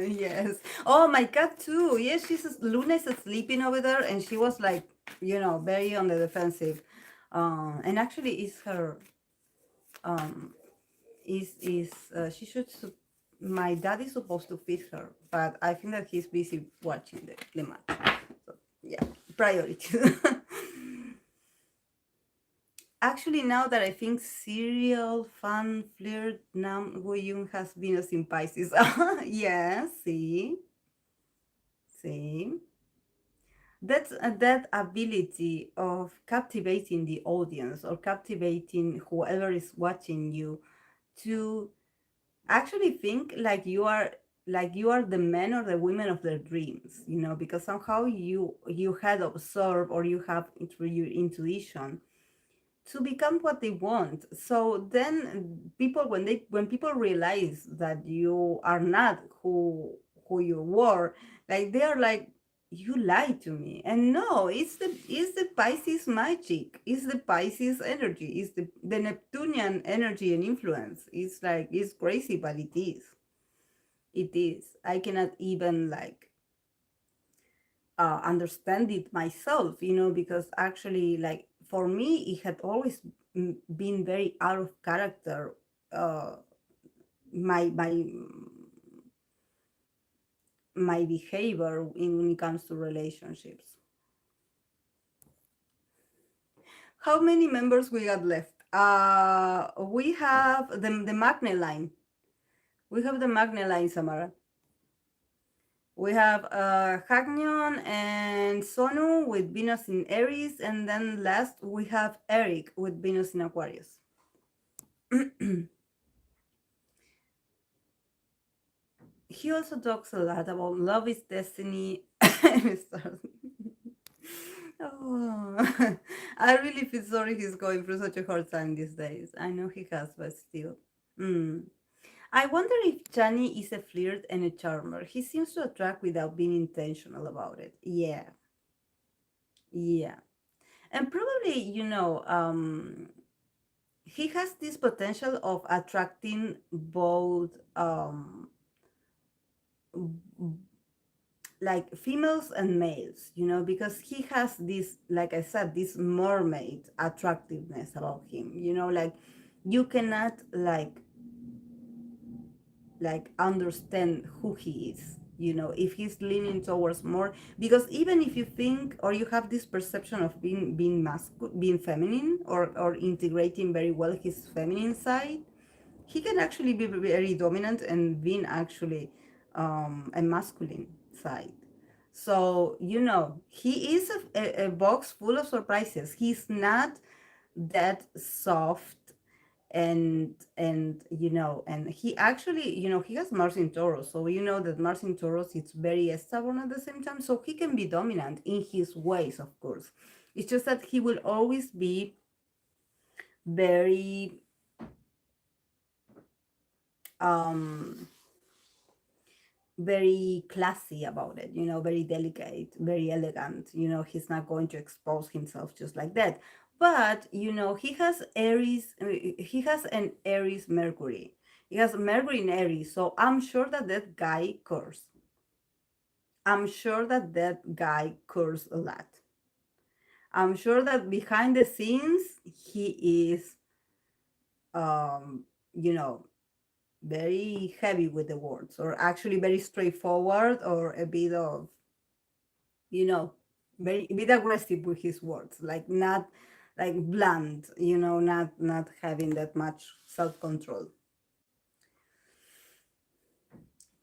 Yes. Oh, my cat too. Yes, Luna is sleeping over there, and she was like, very on the defensive. And actually, it's her. Um, is she should my dad is supposed to feed her, but I think that he's busy watching the match. So yeah, priority. Actually, now that I think serial fan flirt Nam Woyun has Venus in Pisces. Yeah, see, that ability of captivating the audience or captivating whoever is watching you to actually think like you are the men or the women of their dreams, because somehow you had observed or you have through your intuition to become what they want. So then people, when people realize that you are not who you were, like they are like, you lied to me. And no, it's the Pisces magic, it's the Pisces energy, it's the Neptunian energy and influence. It's like, it's crazy, but it is. I cannot even like understand it myself, because actually, like, for me, it had always been very out of character. Uh, my behavior when it comes to relationships. How many members we got left? We have the Magne line. We have the Magne line, Samara. We have Hagnon and Sonu with Venus in Aries, and then last we have Eric with Venus in Aquarius. He also talks a lot about love is destiny. Oh, I really feel sorry he's going through such a hard time these days. I know he has, but still. Mm. I wonder if Johnny is a flirt and a charmer. He seems to attract without being intentional about it. Yeah, yeah. And probably, he has this potential of attracting both like females and males, because he has this, like I said, this mermaid attractiveness about him, like you cannot like understand who he is, if he's leaning towards more, because even if you think or you have this perception of being feminine, or integrating very well his feminine side, he can actually be very dominant and being actually a masculine side. So, he is a box full of surprises. He's not that soft, and he actually, he has Mars in Taurus. So that Mars in Taurus, it's very stubborn at the same time. So he can be dominant in his ways, of course. It's just that he will always be very very classy about it, very delicate, very elegant. He's not going to expose himself just like that. But, he has Aries, he has an Aries Mercury. He has Mercury in Aries. So I'm sure that guy curse. I'm sure that guy curse a lot. I'm sure that behind the scenes, he is, you know, very heavy with the words, or actually very straightforward, or a bit of, very a bit aggressive with his words, like not like blunt, not having that much self-control.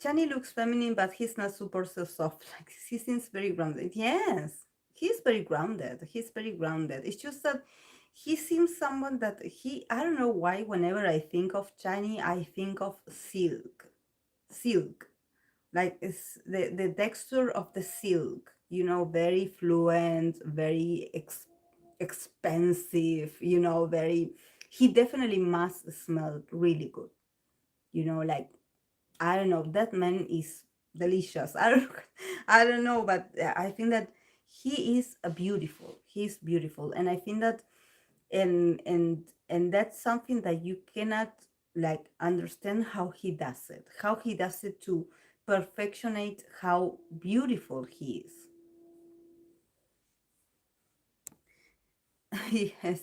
Chani looks feminine, but he's not super so soft. Like he seems very grounded. Yes, he's very grounded. He's very grounded. It's just that he seems someone that I don't know why. Whenever I think of Chani, I think of silk. Like it's the texture of the silk. Very fluent, very expensive. Very. He definitely must smell really good. Like I don't know. That man is delicious. I don't know, but I think that he is a beautiful. He's beautiful, and I think that and that's something that you cannot like understand how he does it. How he does it to perfectionate how beautiful he is. Yes,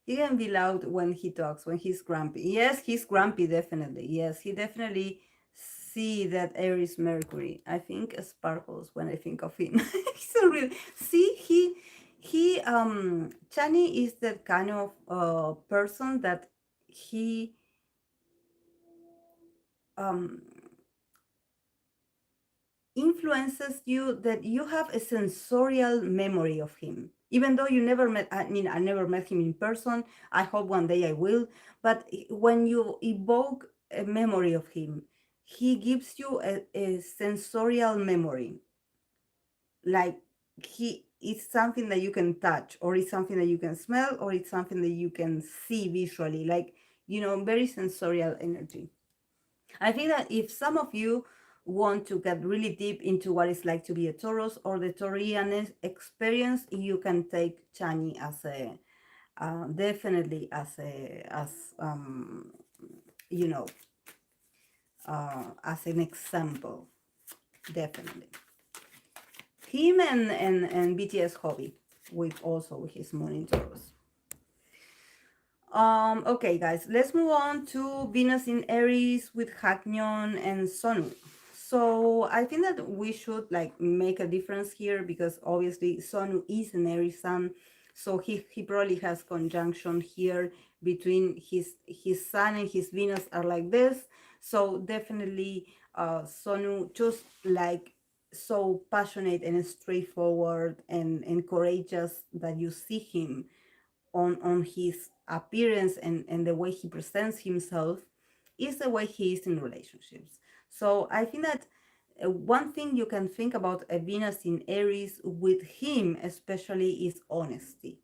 he can be loud when he talks, when he's grumpy. Yes, he's grumpy, definitely. Yes, he definitely see that Aries Mercury. I think sparkles when I think of him. He's a real see Chani is that kind of person that he um influences you, that you have a sensorial memory of him, even though you never met. I mean, I never met him in person. I hope one day I will. But when you evoke a memory of him, he gives you a sensorial memory. Like it's something that you can touch, or it's something that you can smell, or it's something that you can see visually, like very sensorial energy. I think that if some of you want to get really deep into what it's like to be a Taurus or the Taurian experience, you can take Chani as a definitely as you know as an example. Definitely him and BTS hobby with also his moon in Taurus. Okay, guys, let's move on to Venus in Aries with Haknyeon and Sonu. So I think that we should like make a difference here, because obviously Sonu is an Aries sun, so he probably has conjunction here between his sun and his Venus are like this. So definitely Sonu just like so passionate and straightforward and courageous that you see him on his appearance and the way he presents himself is the way he is in relationships. So I think that one thing you can think about a Venus in Aries with him especially is honesty.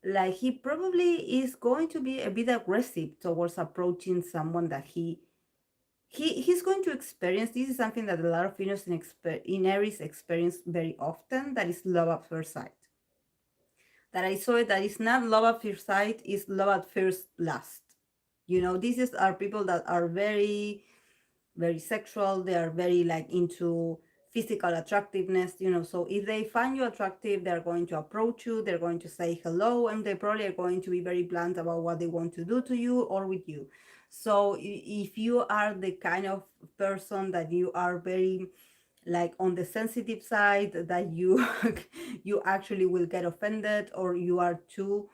Like he probably is going to be a bit aggressive towards approaching someone that he's going to experience. This is something that a lot of Venus in Aries experience very often, that is love at first sight. That I saw it, that is not love at first sight, is love at first lust. These are people that are very, very sexual. They are very like into physical attractiveness. So if they find you attractive, they're going to approach you, they're going to say hello, and they probably are going to be very blunt about what they want to do to you or with you. So if you are the kind of person that you are very like on the sensitive side, that you you actually will get offended, or you are too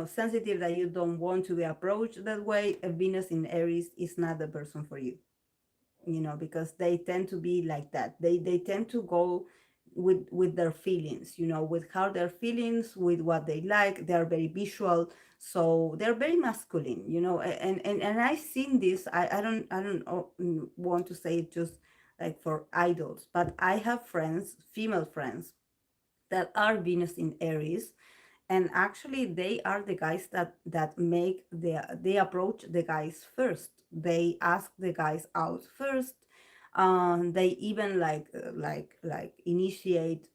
sensitive that you don't want to be approached that way, a Venus in Aries is not the person for you. Because they tend to be like that. They tend to go with their feelings, with how their feelings, with what they like. They are very visual, so they're very masculine, and I've seen this. I don't want to say it just like for idols, but I have friends, female friends, that are Venus in Aries, and actually they are the guys that make they approach the guys first. They ask the guys out first. They even like initiate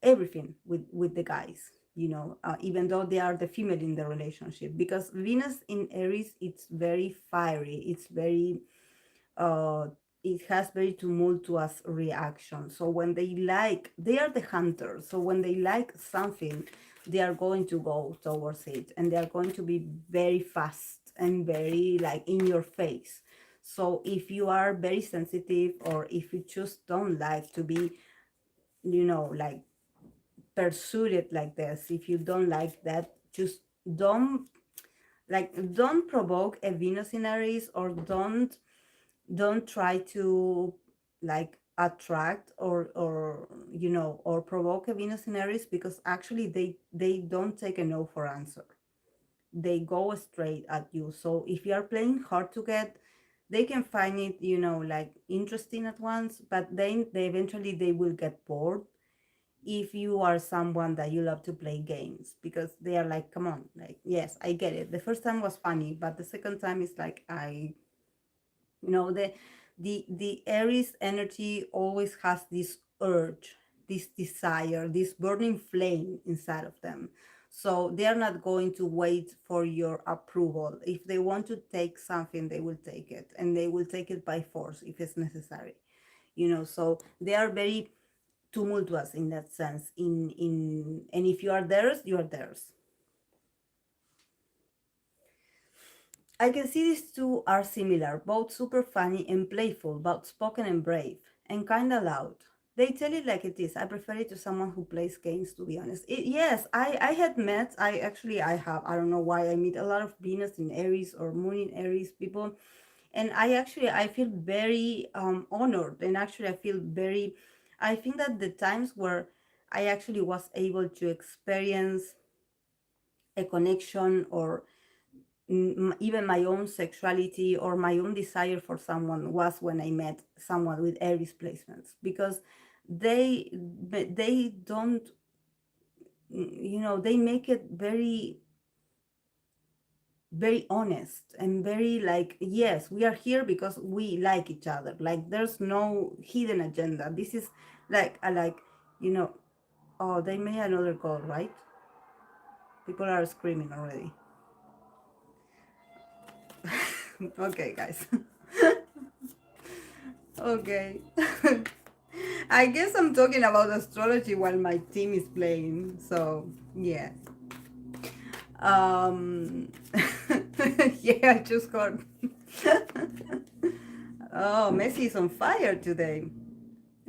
everything with the guys, even though they are the female in the relationship, because Venus in Aries, it's very fiery, it's very uh it has very tumultuous reaction. So when they are the hunters, so when they like something, they are going to go towards it, and they are going to be very fast and very like in your face. So if you are very sensitive, or if you just don't like to be like pursued like this, if you don't like that, just don't provoke a Venus in Aries, or don't try to like attract or or provoke a Venus in Aries, because actually they don't take a no for answer. They go straight at you. So if you are playing hard to get, they can find it, like interesting at once, but then they eventually they will get bored if you are someone that you love to play games, because they are like, come on, like, yes, I get it. The first time was funny, but the second time is like, the Aries energy always has this urge, this desire, this burning flame inside of them. So they are not going to wait for your approval. If they want to take something, they will take it, and they will take it by force if it's necessary. So they are very tumultuous in that sense. And if you are theirs, you are theirs. I can see these two are similar, both super funny and playful, but spoken and brave, and kinda loud. They tell it like it is. I prefer it to someone who plays games, to be honest. Yes, I had met, I don't know why, I meet a lot of Venus in Aries or Moon in Aries people. And I feel very honored. And actually, I think that the times where I actually was able to experience a connection, or even my own sexuality or my own desire for someone, was when I met someone with Aries placements, because they don't, they make it very, very honest and very like, yes, we are here because we like each other. Like, there's no hidden agenda. This is like a, like, you know oh, they made another call, right? People are screaming already. Okay, guys. Okay. I guess I'm talking about astrology while my team is playing. So, yeah. Um, yeah, I just got. Oh, Messi is on fire today.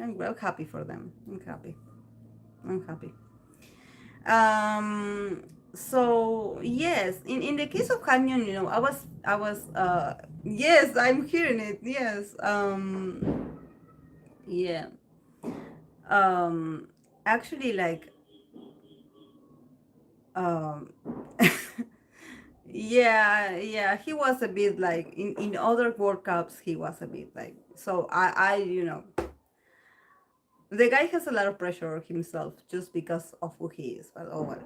I'm well happy for them. I'm happy. I'm happy. So yes, in the case of Canyon, yes, I'm hearing it. Yes. Yeah. Um, Actually, like, um, yeah, he was a bit like, in other World Cups, he was a bit like, so the guy has a lot of pressure on himself just because of who he is, but oh well.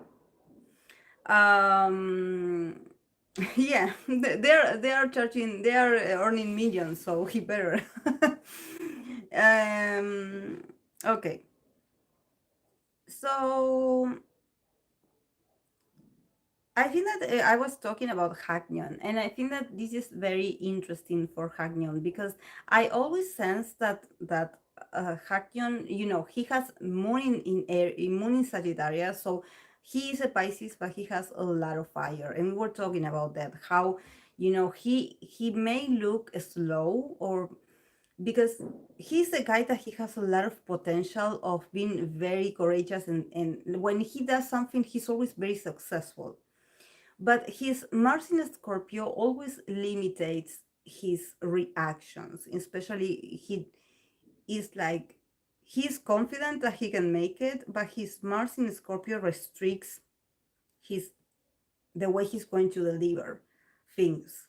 Um, yeah, they are earning millions, so he better. um, okay, so I think that I was talking about Hagnon, and I think that this is very interesting for Hagnon, because I always sense that Hagnon, he has moon in air, moon in Sagittarius, so he is a Pisces, but he has a lot of fire, and we were talking about that, how he may look slow, or because he's a guy that he has a lot of potential of being very courageous, and when he does something, he's always very successful, but his Mars in Scorpio always limits his reactions, especially he is like, he's confident that he can make it, but his Mars in Scorpio restricts his the way he's going to deliver things,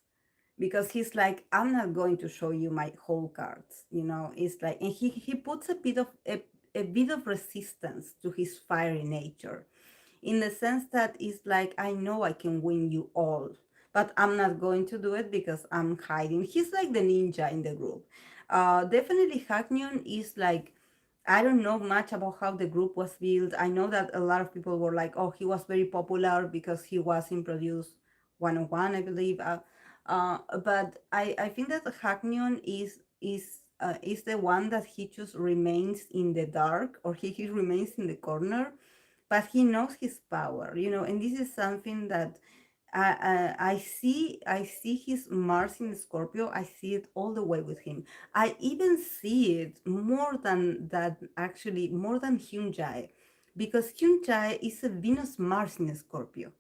because he's like, I'm not going to show you my whole cards, it's like, and he puts a bit of resistance to his fiery nature, in the sense that it's like, I know I can win you all, but I'm not going to do it because I'm hiding. He's like the ninja in the group. Definitely Hagnon is like, I don't know much about how the group was built. I know that a lot of people were like, oh, he was very popular because he was in Produce 101, I believe. But I think that Hagnon is the one that he just remains in the dark, or he remains in the corner, but he knows his power, and this is something that I see his Mars in Scorpio. I see it all the way with him. I even see it more than that, actually, more than Hyunjae, because Hyunjae is a Venus Mars in Scorpio,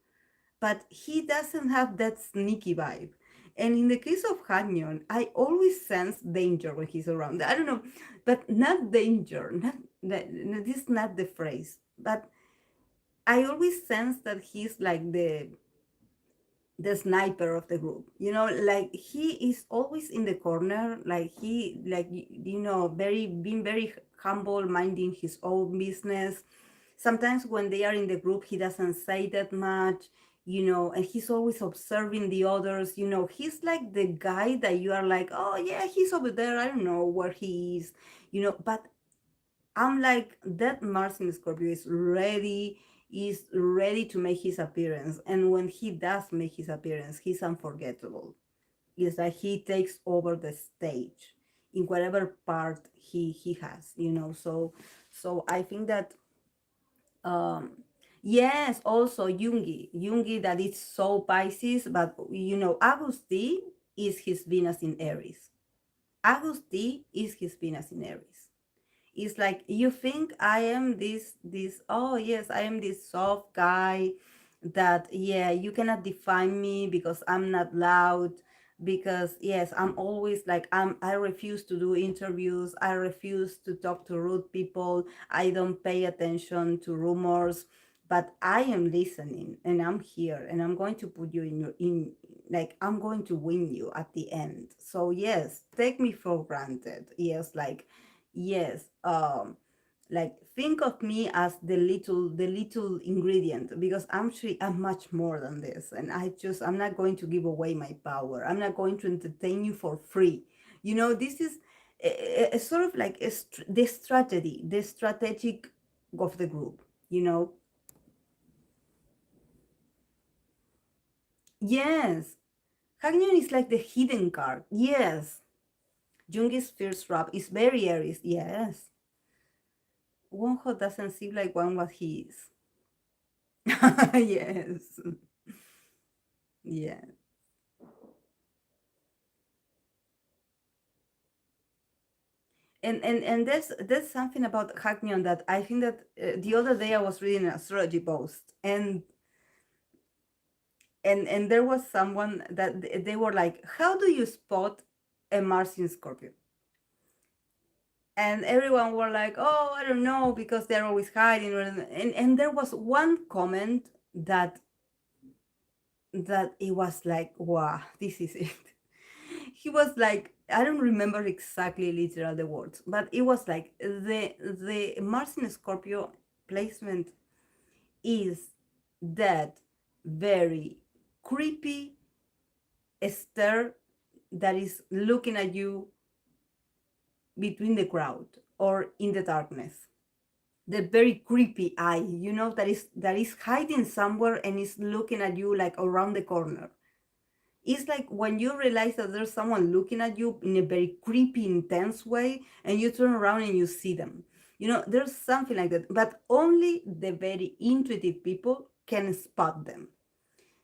but he doesn't have that sneaky vibe. And in the case of Hanyon, I always sense danger when he's around. I don't know, but not danger. Not that, this is not the phrase, but I always sense that he's like the sniper of the group, like he is always in the corner, like he, like, very, being very humble, minding his own business. Sometimes when they are in the group, he doesn't say that much, and he's always observing the others. He's like the guy that you are like, oh yeah, he's over there, I don't know where he is, but I'm like, that Mars in Scorpio is ready to make his appearance. And when he does make his appearance, he's unforgettable. It's like he takes over the stage in whatever part he has, so I think that, um yes, also Jungi, that is so Pisces, but Agusti is his Venus in Aries. Agusti is his Venus in Aries. It's like, you think I am this, oh yes, I am this soft guy that, yeah, you cannot define me because I'm not loud, because yes, I'm always like, I refuse to do interviews, I refuse to talk to rude people, I don't pay attention to rumors, but I am listening, and I'm here, and I'm going to put you in, like, I'm going to win you at the end. So yes, take me for granted. Yes, like, yes, like, think of me as the little ingredient, because I'm much more than this, and I'm not going to give away my power, I'm not going to entertain you for free. This is a sort of like the strategic of the group, you know yes. Hagnion is like the hidden card. Yes. Jungi's first rap is very Aries. Yes. Wonho doesn't seem like one what he is. Yes. Yeah. And there's something about Hagnion that I think that, the other day I was reading an astrology post, and there was someone that they were like, how do you spot a Mars in Scorpio? And everyone were like, oh, I don't know, because they're always hiding. And there was one comment that it was like, wow, this is it. He was like, I don't remember exactly literal the words, but it was like, the Mars in Scorpio placement is that very creepy stare that is looking at you between the crowd or in the darkness. The very creepy eye, that is hiding somewhere and is looking at you like around the corner. It's like when you realize that there's someone looking at you in a very creepy, intense way, and you turn around and you see them. There's something like that, but only the very intuitive people can spot them.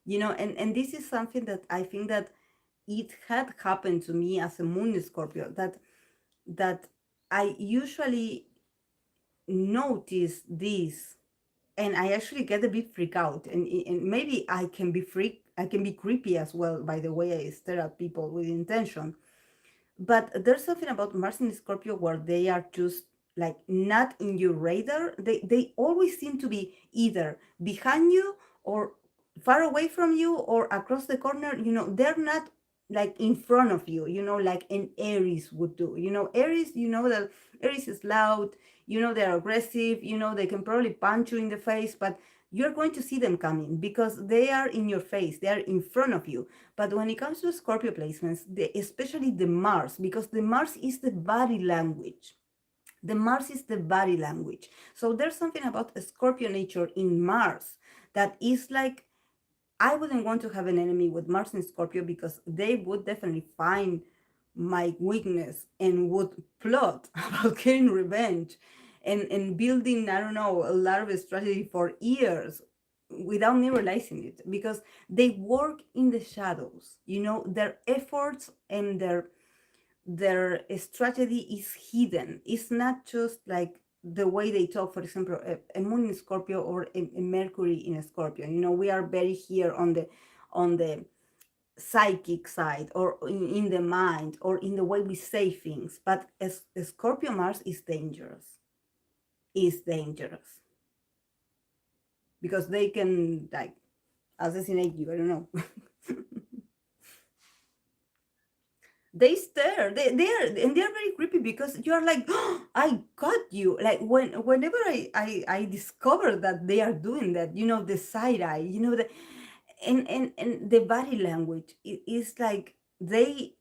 And this is something that I think that it had happened to me as a moon Scorpio, that I usually notice this, and I actually get a bit freaked out, and maybe I can be creepy as well by the way I stare at people with intention. But there's something about Mars in Scorpio where they are just like not in your radar. They always seem to be either behind you or far away from you or across the corner. They're not like in front of you, like an Aries would do. Aries, that Aries is loud, they're aggressive, they can probably punch you in the face, but you're going to see them coming because they are in your face, they are in front of you. But when it comes to Scorpio placements, especially the Mars, because the Mars is the body language. The Mars is the body language. So there's something about a Scorpio nature in Mars that is like, I wouldn't want to have an enemy with Mars and Scorpio because they would definitely find my weakness and would plot about getting revenge and building, I don't know, a lot of strategy for years without me realizing it, because they work in the shadows. Their efforts and their strategy is hidden. It's not just like the way they talk. For example, a moon in Scorpio or a Mercury in a Scorpio. We are very here on the psychic side, or in the mind, or in the way we say things. But as Scorpio Mars is dangerous because they can like assassinate you. I don't know. They stare. They are, and they're very creepy because you're like, oh, I got you. Like whenever I discover that they are doing that, the side eye, the and the body language is like they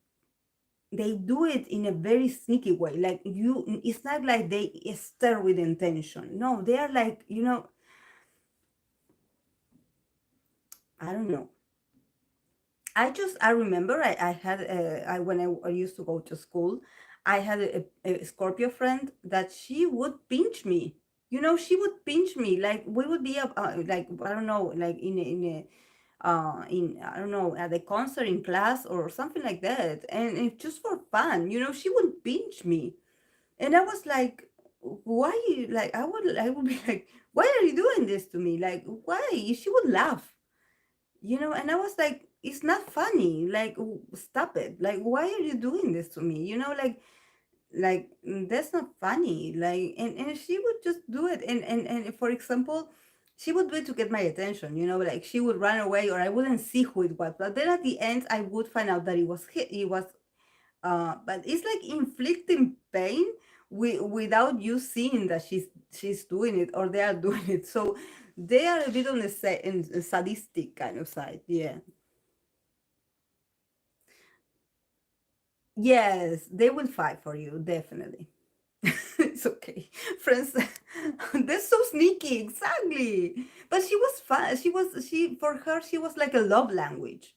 do it in a very sneaky way. Like it's not like they stare with intention. No, they are like, I don't know. I remember I had I when I used to go to school, I had a Scorpio friend that she would pinch me. She would pinch me, like we would be like, I don't know, like in I don't know, at a concert in class or something like that, and just for fun, she would pinch me, and I was like, why? Like I would be like, why are you doing this to me? Like why? She would laugh, and I was like, it's not funny, like stop it, like why are you doing this to me, that's not funny, like, and she would just do it, and for example, she would do it to get my attention, like she would run away or I wouldn't see who it was, but then at the end I would find out that but it's like inflicting pain without you seeing that she's doing it or they are doing it. So they are a bit on the sadistic kind of side. Yeah. Yes, they will fight for you, definitely. It's okay. Friends, they're so sneaky, exactly. But she was fun. For her, she was like a love language,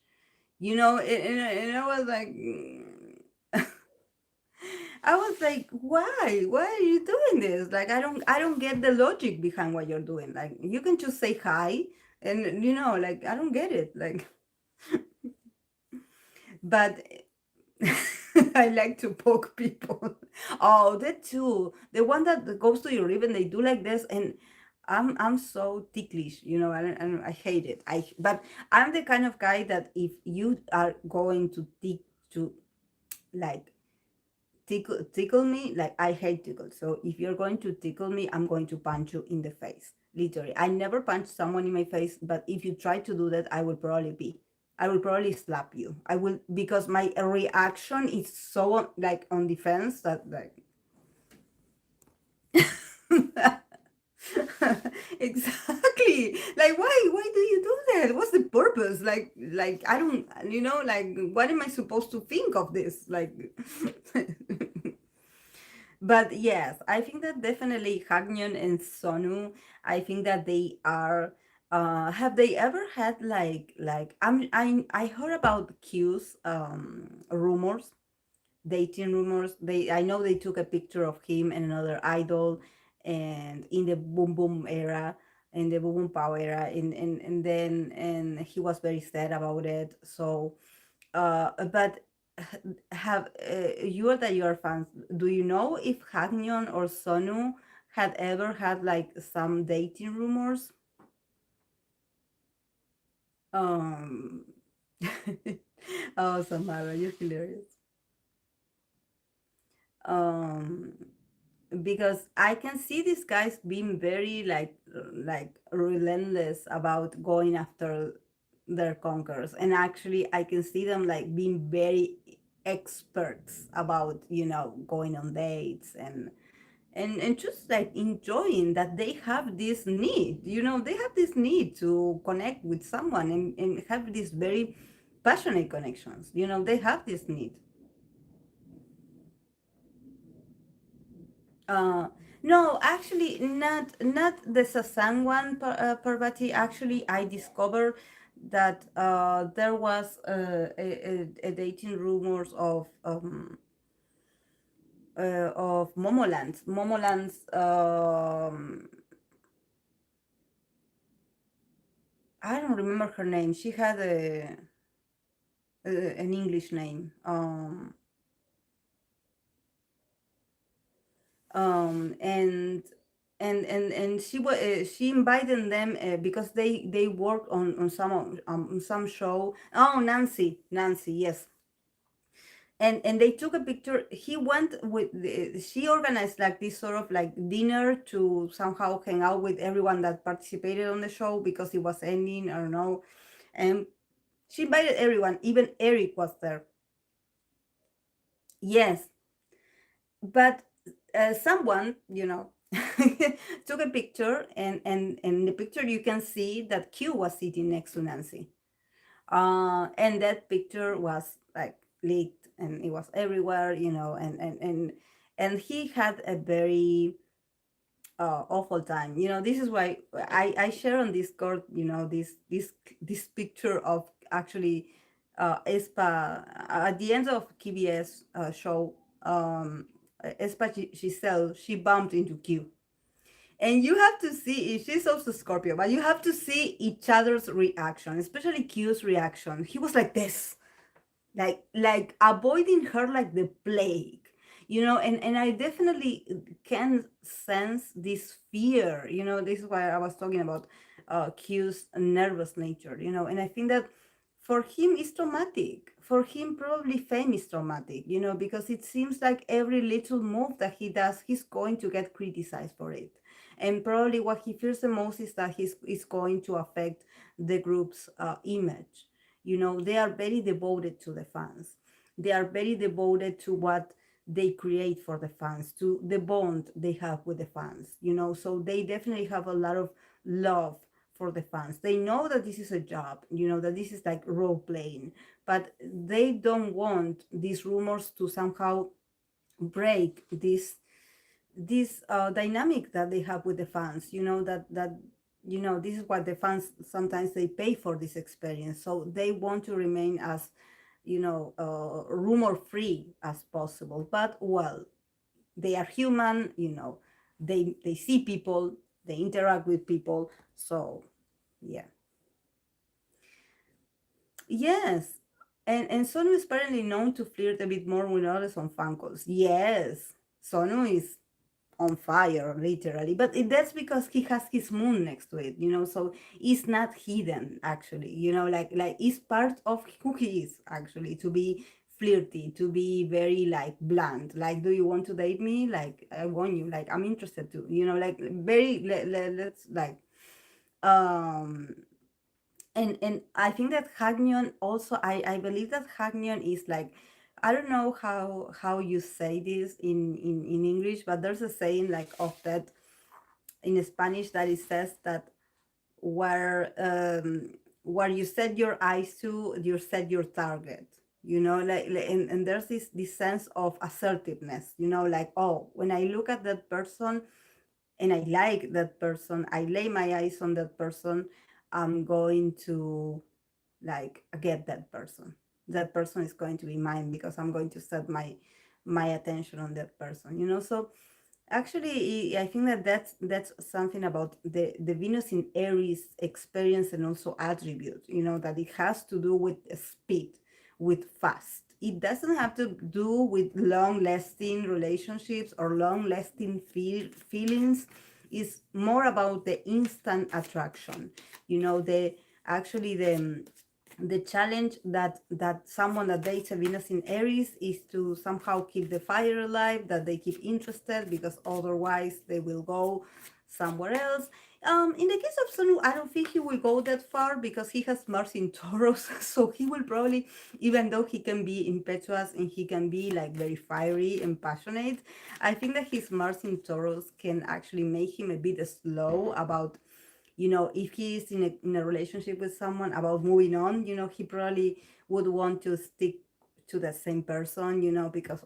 and I was like, I was like, why? Why are you doing this? Like, I don't get the logic behind what you're doing. Like, you can just say hi, and like, I don't get it. Like, but I like to poke people. Oh, that too. The one that goes to your rib and they do like this, and I'm so ticklish. I hate it. But I'm the kind of guy that if you are going to like tickle me, like I hate tickle, so if you're going to tickle me, I'm going to punch you in the face, literally. I never punch someone in my face, but if you try to do that, I will probably slap you. I will, because my reaction is so like on defense that like exactly, like why do you do that? What's the purpose? Like I don't, like what am I supposed to think of this, like But yes, I think that definitely Hagnon and Sonu, I think that they are. Have they ever had I heard about Q's rumors, dating rumors. I know they took a picture of him and another idol, and in the boom boom era, in the boom boom pow era, and he was very sad about it. So but have you that you are fans, do you know if Hagnon or Sonu had ever had like some dating rumors? Um oh, Samara, you're hilarious. Um because I can see these guys being very like relentless about going after their conquerors, and actually I can see them like being very experts about going on dates, and just like enjoying that they have this need, they have this need to connect with someone, and have these very passionate connections, they have this need. Uh, no, actually, not the Sasan one, Parvati. Actually, I discovered that there was a dating rumors of Momoland's. I don't remember her name. She had an English name. And and she invited them because they work on some show. Oh, Nancy, yes. And they took a picture. He went with she organized like this sort of like dinner to somehow hang out with everyone that participated on the show because it was ending, I don't know. And she invited everyone, even Eric was there. Yes, but someone, took a picture, and in the picture you can see that Q was sitting next to Nancy. And that picture was like leaked and it was everywhere, and he had a very awful time. This is why I share on Discord, this picture of actually Espa at the end of KBS show. Espa Giselle, she bumped into Q, and you have to see, she's also Scorpio, but you have to see each other's reaction, especially Q's reaction. He was like this, like avoiding her like the plague, and I definitely can sense this fear. This is why I was talking about Q's nervous nature, and I think that for him it's traumatic. For him, probably fame is traumatic, because it seems like every little move that he does, he's going to get criticized for it. And probably what he fears the most is that is going to affect the group's image. They are very devoted to the fans. They are very devoted to what they create for the fans, to the bond they have with the fans. So they definitely have a lot of love for the fans. They know that this is a job, that this is like role playing, but they don't want these rumors to somehow break this dynamic that they have with the fans. This is what the fans sometimes they pay for this experience, so they want to remain as rumor free as possible. But well, they are human. They see people, they interact with people. So yeah. Yes. And Sonu is apparently known to flirt a bit more with others on fan calls. Yes, Sonu is on fire, literally. But that's because he has his moon next to it, so it's not hidden, actually, like it's part of who he is, actually, to be flirty, to be very like blunt, like, do you want to date me? Like, I want you, like, I'm interested to, like very let's like um and I think that Hagnion also, I believe that Hagnion is like, I don't know how you say this in English, but there's a saying like of that in Spanish that it says that where you set your eyes to, you set your target. And there's this sense of assertiveness, like, oh, when I look at that person and I like that person, I lay my eyes on that person, I'm going to like get that person. That person is going to be mine because I'm going to set my attention on that person. So actually, I think that that's something about the Venus in Aries experience and also attribute. That it has to do with speed, with fast. It doesn't have to do with long-lasting relationships or long-lasting feelings. It's more about the instant attraction. The actually the challenge that someone that dates a Venus in Aries is to somehow keep the fire alive, that they keep interested, because otherwise they will go somewhere else. In the case of Sonu, I don't think he will go that far because he has Mars in Taurus, so he will probably, even though he can be impetuous and he can be like very fiery and passionate, I think that his Mars in Taurus can actually make him a bit slow about, if he is in a relationship with someone, about moving on. He probably would want to stick to the same person, because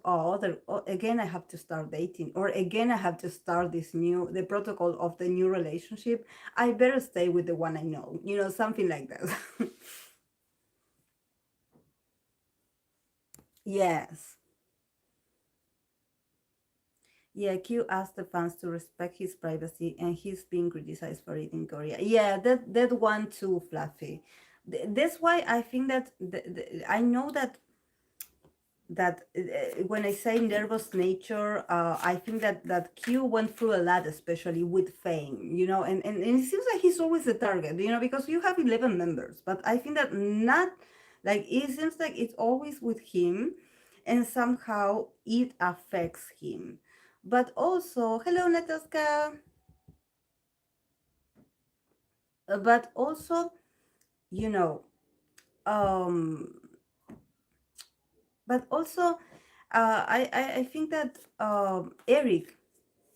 again I have to start dating, or again I have to start the protocol of the new relationship. I better stay with the one I know, something like that. Yes. Yeah, Q asked the fans to respect his privacy, and he's being criticized for it in Korea. Yeah, that one too, Fluffy. That's why I think that I know that when I say nervous nature, I think that Q went through a lot, especially with fame, and it seems like he's always the target, because you have 11 members, but I think that not like it seems like it's always with him, and somehow it affects him. But also, hello, Nataska. But also, you know, um, but also, I think that Eric,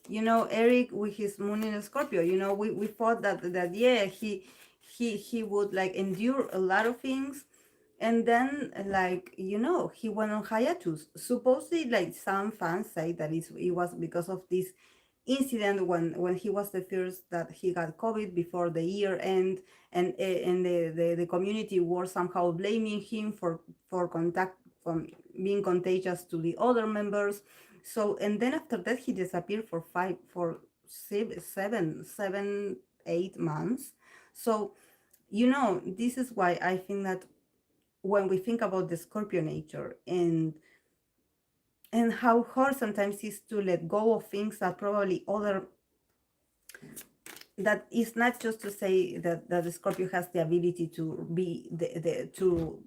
Eric with his moon in Scorpio, we thought that yeah, he would like endure a lot of things, and then like he went on hiatus. Supposedly, like some fans say that it was because of this incident when he was the first that he got COVID before the year end, and the community was somehow blaming him for contact from being contagious to the other members. So, and then after that he disappeared for 8 months. So this is why I think that when we think about the Scorpio nature and how hard sometimes is to let go of things that probably other, that is not just to say that the Scorpio has the ability to be to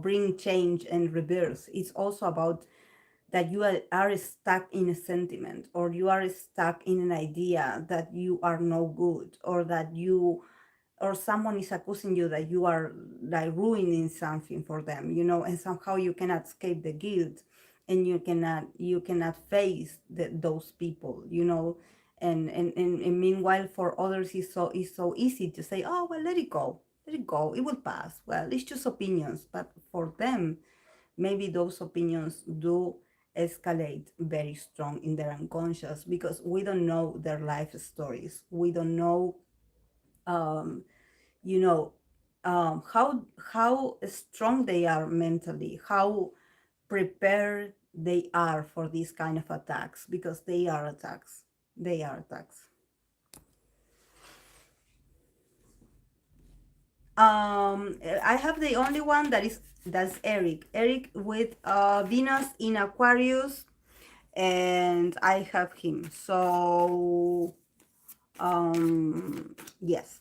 bring change and rebirth. It's also about that you are stuck in a sentiment, or you are stuck in an idea that you are no good, or that you, or someone is accusing you that you are like ruining something for them, and somehow you cannot escape the guilt, and you cannot face those people, and meanwhile for others it's so easy to say, oh well, let it go, it will pass, well, it's just opinions. But for them, maybe those opinions do escalate very strong in their unconscious, because we don't know their life stories, we don't know um, you know how strong they are mentally, how prepared they are for these kind of attacks, because they are attacks. I have the only one that's Eric with Venus in Aquarius, and I have him. So yes.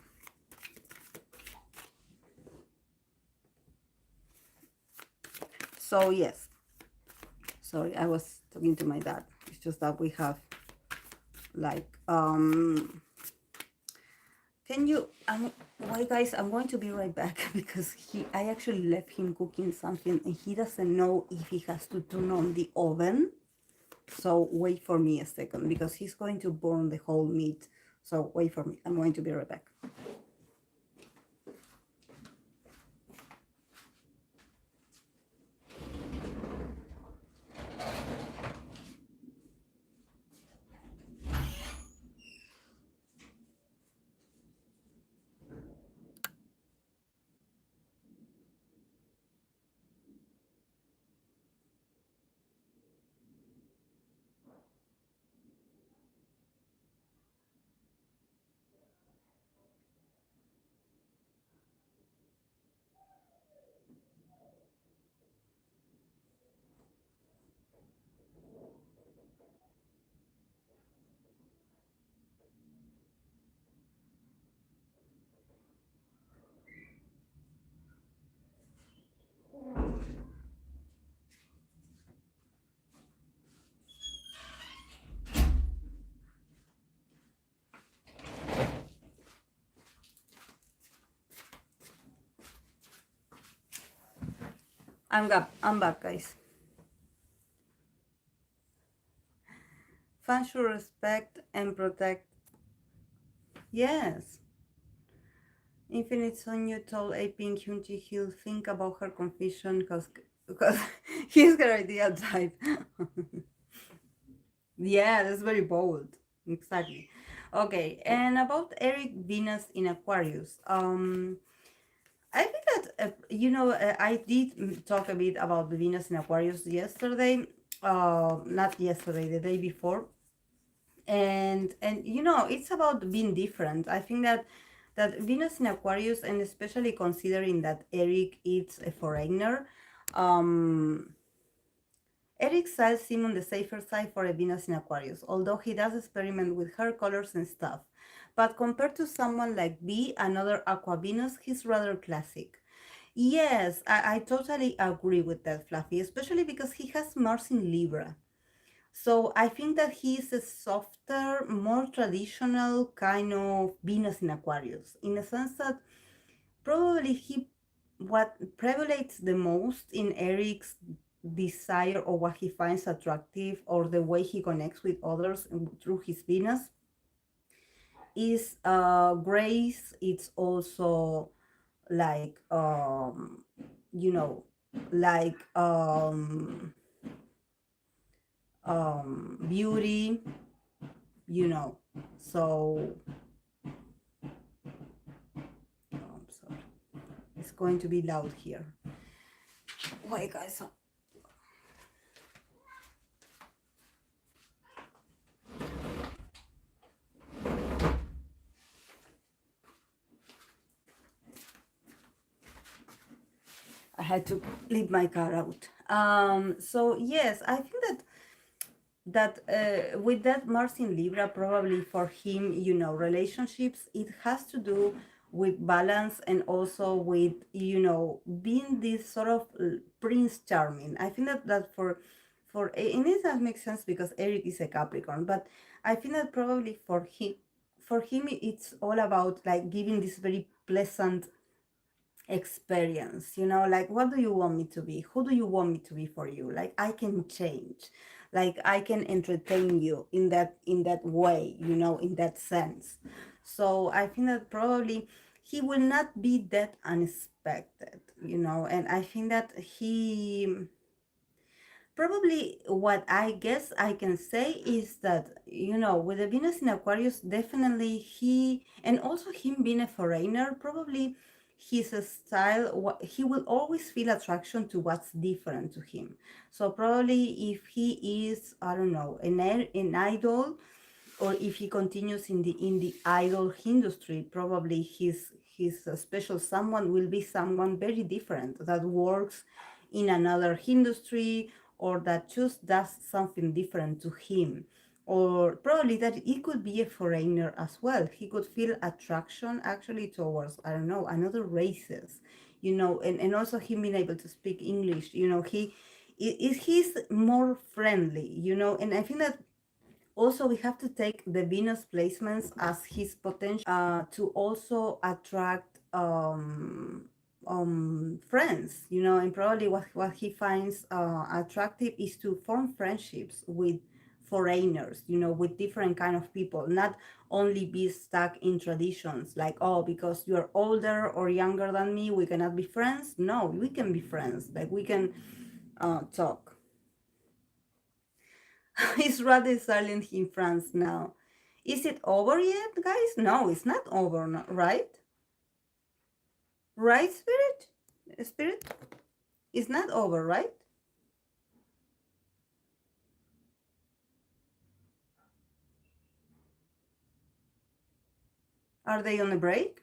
So yes. Sorry, I was talking to my dad. It's just that we have like can you wait, guys, I'm going to be right back because I actually left him cooking something and he doesn't know if he has to turn on the oven. So wait for me a second because he's going to burn the whole meat. So wait for me. I'm going to be right back. I'm back, guys. Fans should respect and protect. Yes. Infinite Sonyu told A Pink Hyunji he'll think about her confession because he's her ideal type. Yeah, that's very bold. Exactly. Okay, and about Eric Venus in Aquarius. I think that I did talk a bit about the Venus in Aquarius yesterday. Not yesterday, the day before, and it's about being different. I think that Venus in Aquarius, and especially considering that Eric is a foreigner, um Eric's style seems on the safer side for a Venus in Aquarius, although he does experiment with hair colors and stuff. But compared to someone like B, another Aqua Venus, he's rather classic. Yes, I totally agree with that, Fluffy, especially because he has Mars in Libra. So I think that he's a softer, more traditional kind of Venus in Aquarius, in the sense that probably he what prevails the most in Eric's desire or what he finds attractive or the way he connects with others through his Venus is grace. It's also like you know like beauty, you know. So I'm sorry, it's going to be loud here. Wait, guys. I had to leave my car out. So yes, I think that with that Mars in Libra, probably for him, relationships, it has to do with balance and also with being this sort of Prince Charming. I think that for in this that makes sense because Eric is a Capricorn, but I think that probably for him it's all about like giving this very pleasant experience, like what do you want me to be, who do you want me to be for you, like I can change, like I can entertain you in that way, in that sense. So I think that probably he will not be that unexpected, and I think that he probably what I guess I can say is that, with the Venus in Aquarius, definitely he, and also him being a foreigner, probably his style, he will always feel attraction to what's different to him. So probably if he is, I don't know, an idol, or if he continues in the idol industry, probably his special someone will be someone very different that works in another industry or that just does something different to him. Or probably that it could be a foreigner as well. He could feel attraction actually towards, I don't know, another races, and also him being able to speak English, he's more friendly, and I think that also we have to take the Venus placements as his potential to also attract friends, and probably what he finds attractive is to form friendships with foreigners, with different kind of people, not only be stuck in traditions like, oh, because you're older or younger than me we cannot be friends. No, we can be friends, like we can talk. It's rather silent in France now. Is it over yet, guys? No, it's not over, right? Right, Spirit? Spirit? It's not over, right? Are they on a break?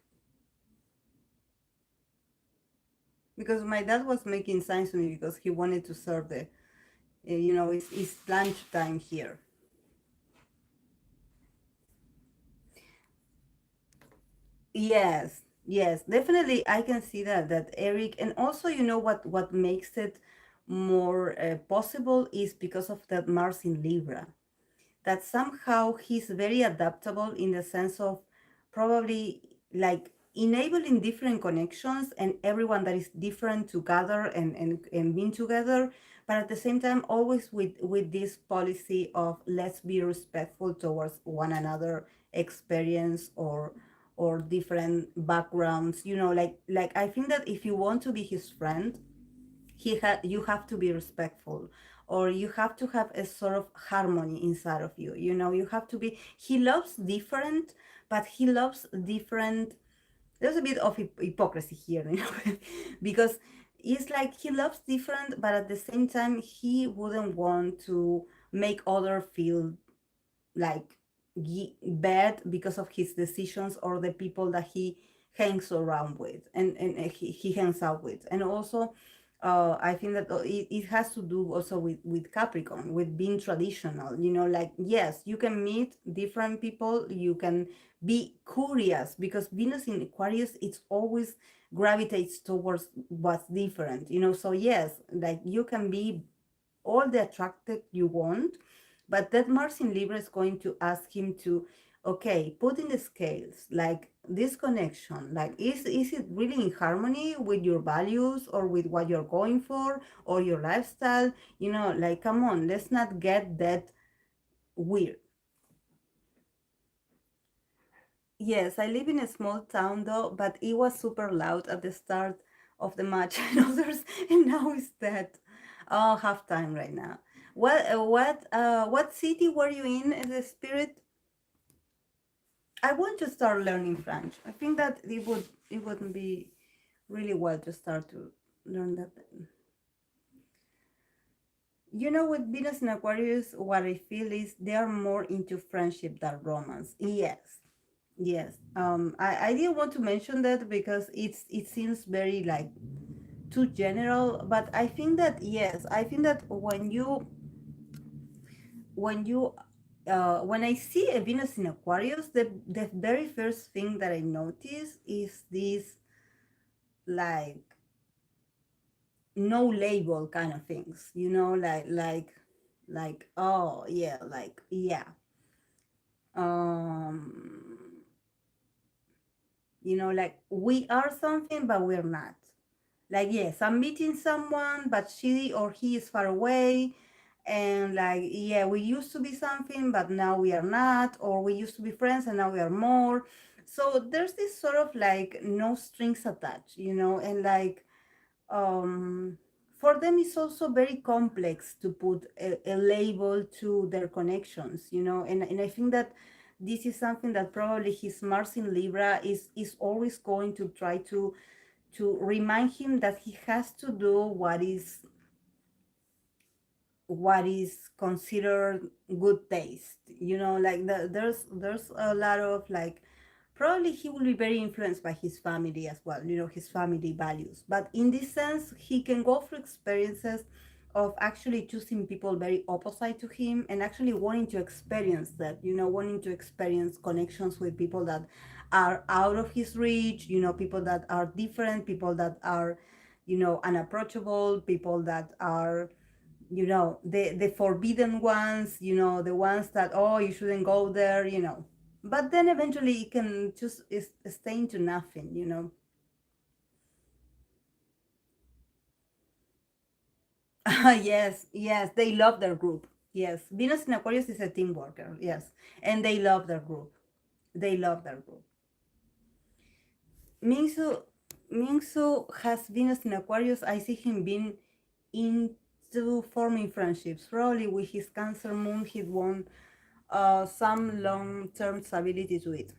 Because my dad was making signs to me because he wanted to serve it's lunch time here. Yes, yes, definitely. I can see that Eric, and also what makes it more possible is because of that Mars in Libra. That somehow he's very adaptable in the sense of probably like enabling different connections and everyone that is different to gather and being together, but at the same time always with this policy of let's be respectful towards one another experience or different backgrounds, like I think that if you want to be his friend, you have to be respectful, or you have to have a sort of harmony inside of you, you have to be, he loves different, but he loves different. There's a bit of hypocrisy here, because it's like he loves different, but at the same time he wouldn't want to make other feel like bad because of his decisions or the people that he hangs around with and he hangs out with. And also I think that it has to do also with Capricorn, with being traditional. You know, like, yes, you can meet different people, you can be curious, because Venus in Aquarius, it's always gravitates towards what's different, you know. So, yes, like you can be all the attracted you want, but that Mars in Libra is going to ask him to, okay, put in the scales, like this connection, like is it really in harmony with your values or with what you're going for or your lifestyle? You know, like, come on, let's not get that weird. Yes, I live in a small town though, but it was super loud at the start of the match and others, and now it's dead. Oh, halftime right now. What city were you in the spirit? I want to start learning French. I think that it wouldn't be really well to start to learn that. You know, with Venus and Aquarius, what I feel is they are more into friendship than romance. Yes, yes. I didn't want to mention that because it seems very like too general, but I think that yes, I think that when you when I see a Venus in Aquarius, the very first thing that I notice is this like no label kind of things, you know, like oh yeah, like yeah, um, you know, like we are something but we're not. Like, yes, I'm meeting someone, but she or he is far away. And like, yeah, we used to be something, but now we are not. Or we used to be friends and now we are more. So there's this sort of like no strings attached, you know, and like, um, for them it's also very complex to put a label to their connections, you know, and I think that this is something that probably his Mars in Libra is always going to try to remind him that he has to do what is considered good taste, you know, like there's a lot of like, probably he will be very influenced by his family as well, you know, his family values, but in this sense he can go through experiences of actually choosing people very opposite to him and actually wanting to experience that, you know, wanting to experience connections with people that are out of his reach, you know, people that are different, people that are, you know, unapproachable, people that are, you know, the forbidden ones, you know, the ones that, oh, you shouldn't go there, you know, but then eventually it can just stay into nothing, you know. Yes, yes, they love their group. Yes, Venus in Aquarius is a team worker. Yes, and they love their group. They love their group. Mingsu, Mingsu has Venus in Aquarius. I see him being into forming friendships. Probably with his Cancer moon, he'd want some long-term stability to it.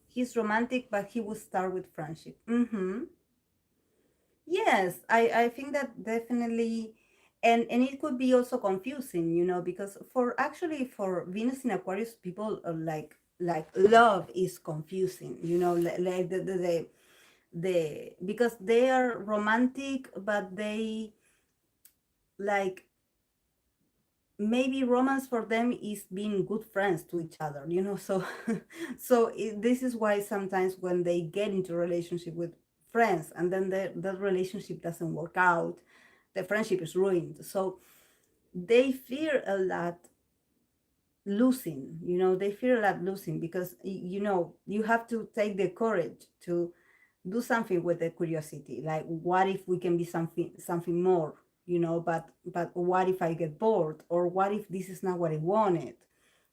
He's romantic, but he will start with friendship. Mm-hmm. Yes, I think that definitely, and it could be also confusing, you know, because for actually for Venus in Aquarius, people are like love is confusing, you know, like the because they are romantic, but they like maybe romance for them is being good friends to each other, you know. So this is why sometimes when they get into a relationship with friends and then that relationship doesn't work out, the friendship is ruined. So they fear a lot losing, you know, they fear a lot losing because you know, you have to take the courage to do something with the curiosity, like what if we can be something more, you know, but what if I get bored, or what if this is not what I wanted,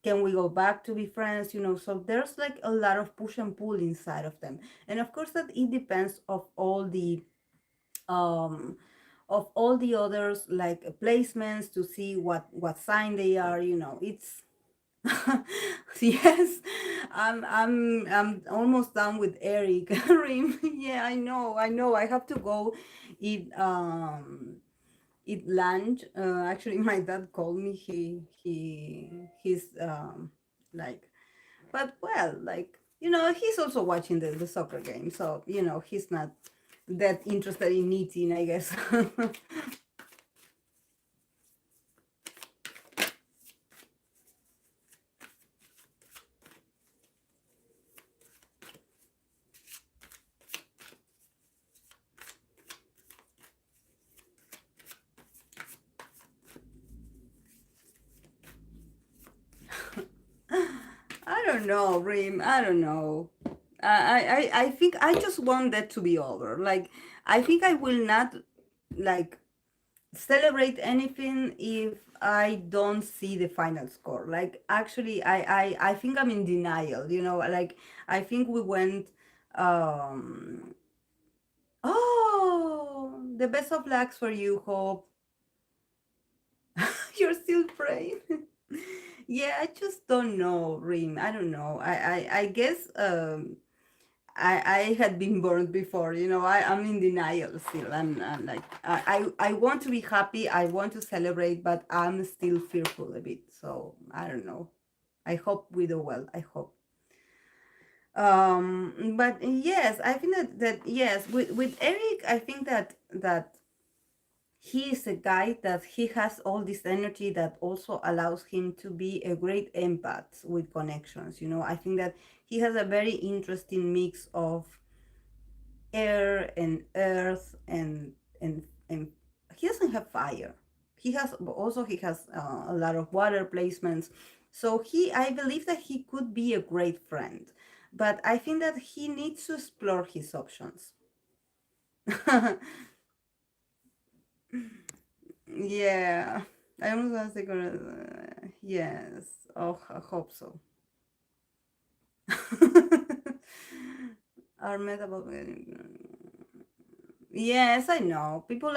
can we go back to be friends, you know. So there's like a lot of push and pull inside of them, and of course that it depends um of all the others, like placements, to see what sign they are, you know. It's yes, I'm almost done with Eric. Rim. Yeah, I know. I have to go eat eat lunch. Actually, my dad called me. He's like, but well, like, you know, he's also watching the soccer game, so you know he's not that interested in eating, I guess. I don't know, Rim. I don't know. I think I just want that to be over. Like, I think I will not like celebrate anything if I don't see the final score. Like, actually, I think I'm in denial. Like I think we went. Um, oh, the best of lucks for you, Hope. You're still praying. Yeah, I just don't know, Rim. I don't know. I guess I had been burned before. I'm in denial still. I'm like I want to be happy. I want to celebrate, but I'm still fearful a bit. So I don't know. I hope we do well. I hope. But yes, I think that yes, with Eric, I think that he is a guy that he has all this energy that also allows him to be a great empath with connections. I think that he has a very interesting mix of air and earth and he doesn't have fire. He has a lot of water placements. So I believe that he could be a great friend, but I think that he needs to explore his options. Yeah, I almost want to say yes. Oh, I hope so. Our metabolic. Yes, I know. People.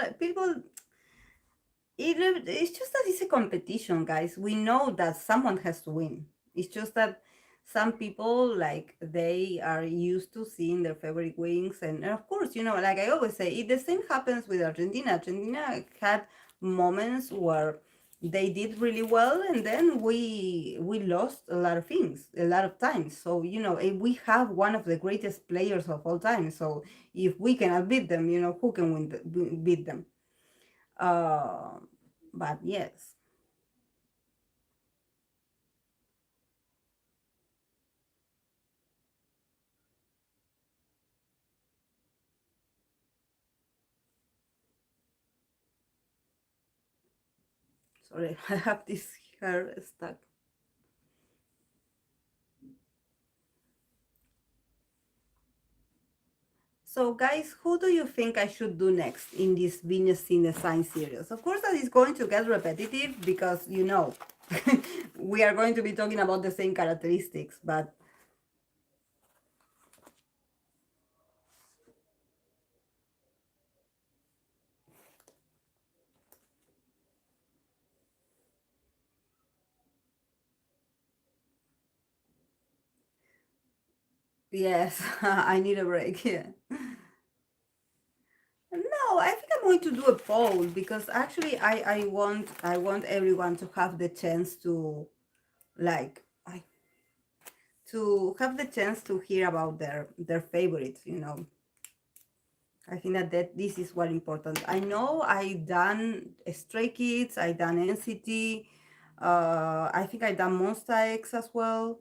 It's just that it's a competition, guys. We know that someone has to win. It's just that some people, like, they are used to seeing their favorite wins, and of course, like I always say, the same happens with Argentina. Argentina had moments where they did really well, and then we lost a lot of things, a lot of times. So we have one of the greatest players of all time. So if we cannot beat them, who can beat them? Uh, but yes, sorry, I have this hair stuck. So, guys, who do you think I should do next in this Venus in the Sign series? Of course, that is going to get repetitive because we are going to be talking about the same characteristics, but yes, I need a break. Yeah. No, I think I'm going to do a poll because actually I want everyone to have the chance to like to have the chance to hear about their favorites. I think that this is what important. I know I done Stray Kids, I done NCT, I think I done Monsta X as well,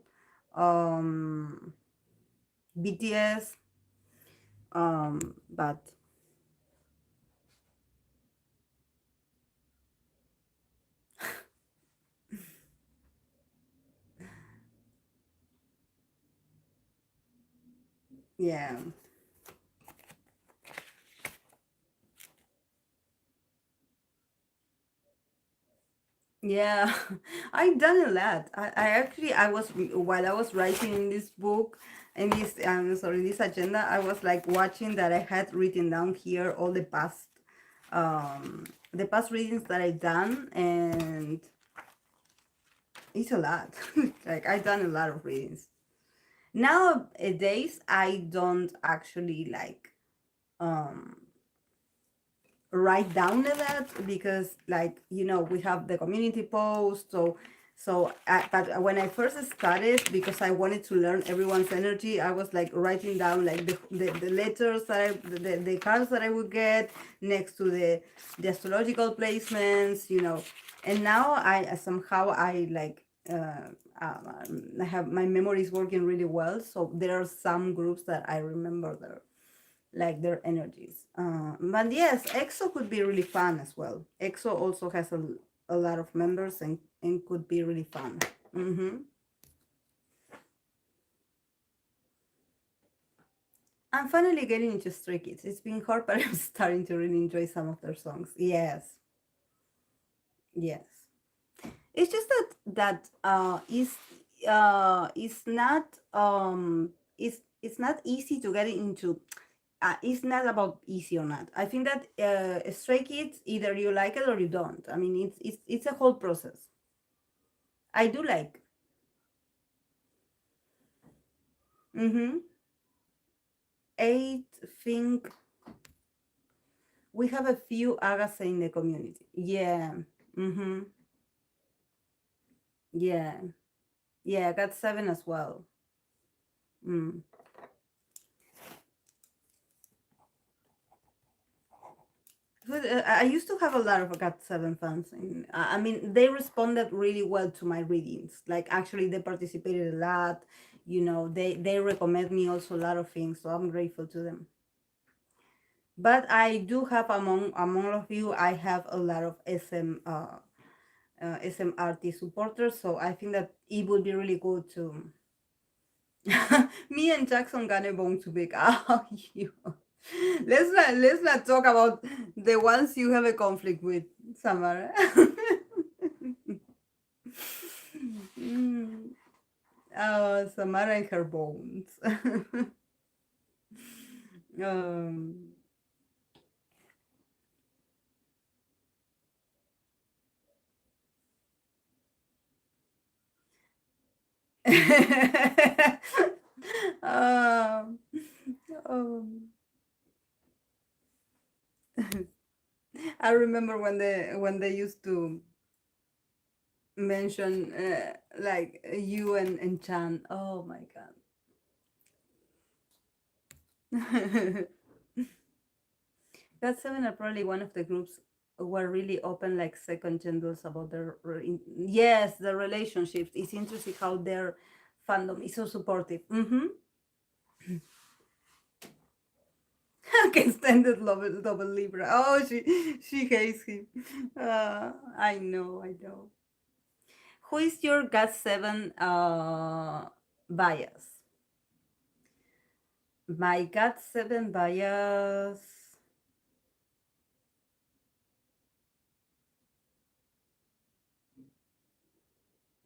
um, BTS, but yeah. Yeah, I've done a lot. I actually I was while I was writing in this book and this agenda, I was like watching that I had written down here all the past readings that I've done, and it's a lot. Like I've done a lot of readings. Nowadays I don't actually like um write down a lot because, like, we have the community post, so So, but when I first started, because I wanted to learn everyone's energy, I was like writing down like the letters that the cards that I would get next to the astrological placements, you know. And now I somehow I like I have my memory is working really well. So there are some groups that I remember their energies. But yes, EXO could be really fun as well. EXO also has a lot of members and could be really fun. Hmm. I'm finally getting into Stray Kids. It's been hard, but I'm starting to really enjoy some of their songs. Yes, yes. It's just is not it's not easy to get into. It's not about easy or not. I think that Stray Kids, either you like it or you don't. I mean, it's a whole process. I do like. Mm-hmm. I think we have a few Agase in the community. Yeah. Mm-hmm. Yeah. Yeah, I got seven as well. Mm. But, I used to have a lot of Got Seven fans, and I mean, they responded really well to my readings. Like, actually, they participated a lot. You know, they recommend me also a lot of things, so I'm grateful to them. But I do have among of you, I have a lot of SMRT supporters, so I think that it would be really good to me and Jackson got a bone to pick. Oh, you. Let's not talk about the ones you have a conflict with, Samara. Mm. Oh, Samara and her bones. um, um, um, I remember when they used to mention like you and Chan. Oh my god. That seven are probably one of the groups who are really open, like second genders about yes, the relationships. It's interesting how their fandom is so supportive. Mm-hmm. Can stand it, double Libra. Oh, she hates him. I know, I know. Who is your God seven bias? My God seven bias.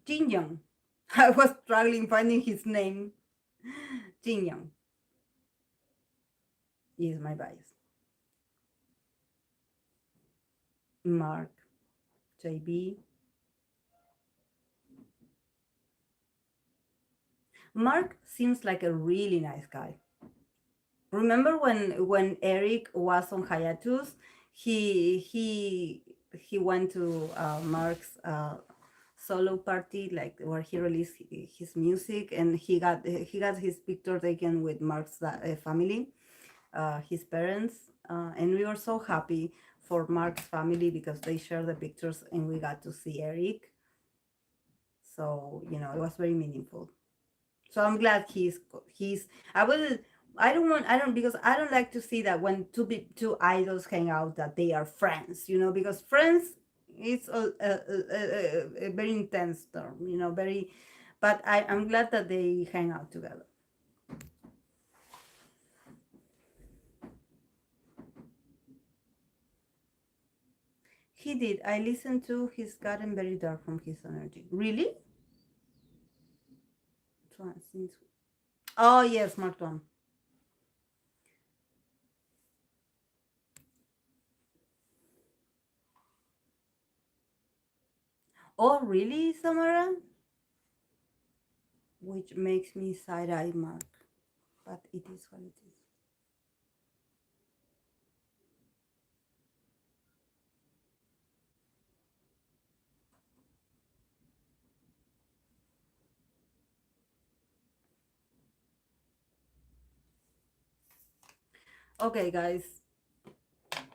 Jin Young. I was struggling finding his name. Jin Young is my bias. Mark, JB. Mark seems like a really nice guy. Remember when Eric was on hiatus, he went to Mark's solo party, like where he released his music, and he got his picture taken with Mark's family, his parents, and we were so happy for Mark's family because they shared the pictures and we got to see Eric. So it was very meaningful. So I'm glad he's. I will. I don't want. I don't because I don't like to see that when two idols hang out that they are friends. Because friends it's a very intense term. Very. But I'm glad that they hang out together. He did. I listened to. He's gotten very dark from his energy. Really? Oh yes, Mark Twain. Oh really, Samara? Which makes me side eye Mark, but it is what it is. Okay, guys,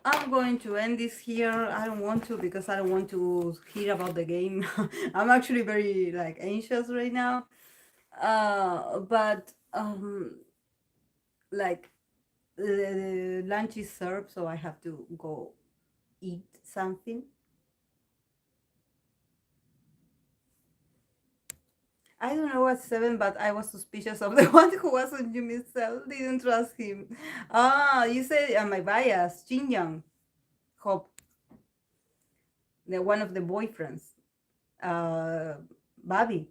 I'm going to end this here. I don't want to because I don't want to hear about the game. I'm actually very like anxious right now. But like lunch is served, so I have to go eat something. I don't know what's seven, but I was suspicious of the one who was on Yumi's cell. Didn't trust him. Ah, you said my bias, Jin Young, Hope, the one of the boyfriends. Uh, Bobby.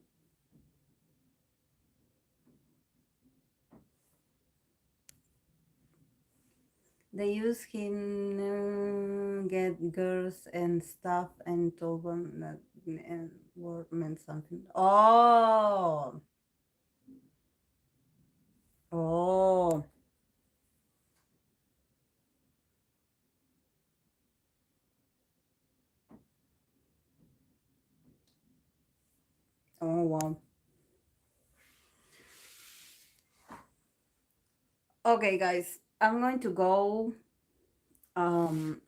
They use him get girls and stuff and told them that word meant something. Oh, oh, oh, wow. Okay, guys, I'm going to go. Um,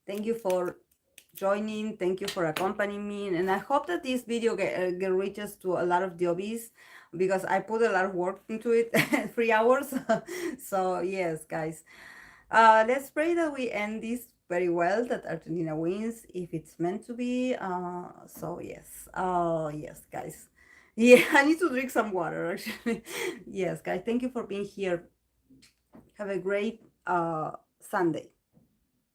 Thank you for joining. Thank you for accompanying me. And I hope that this video get reaches to a lot of jobbies because I put a lot of work into it, 3 hours. So yes, guys, let's pray that we end this very well, that Argentina wins if it's meant to be. So yes, yes, guys. Yeah, I need to drink some water actually. Yes, guys, thank you for being here. Have a great Sunday.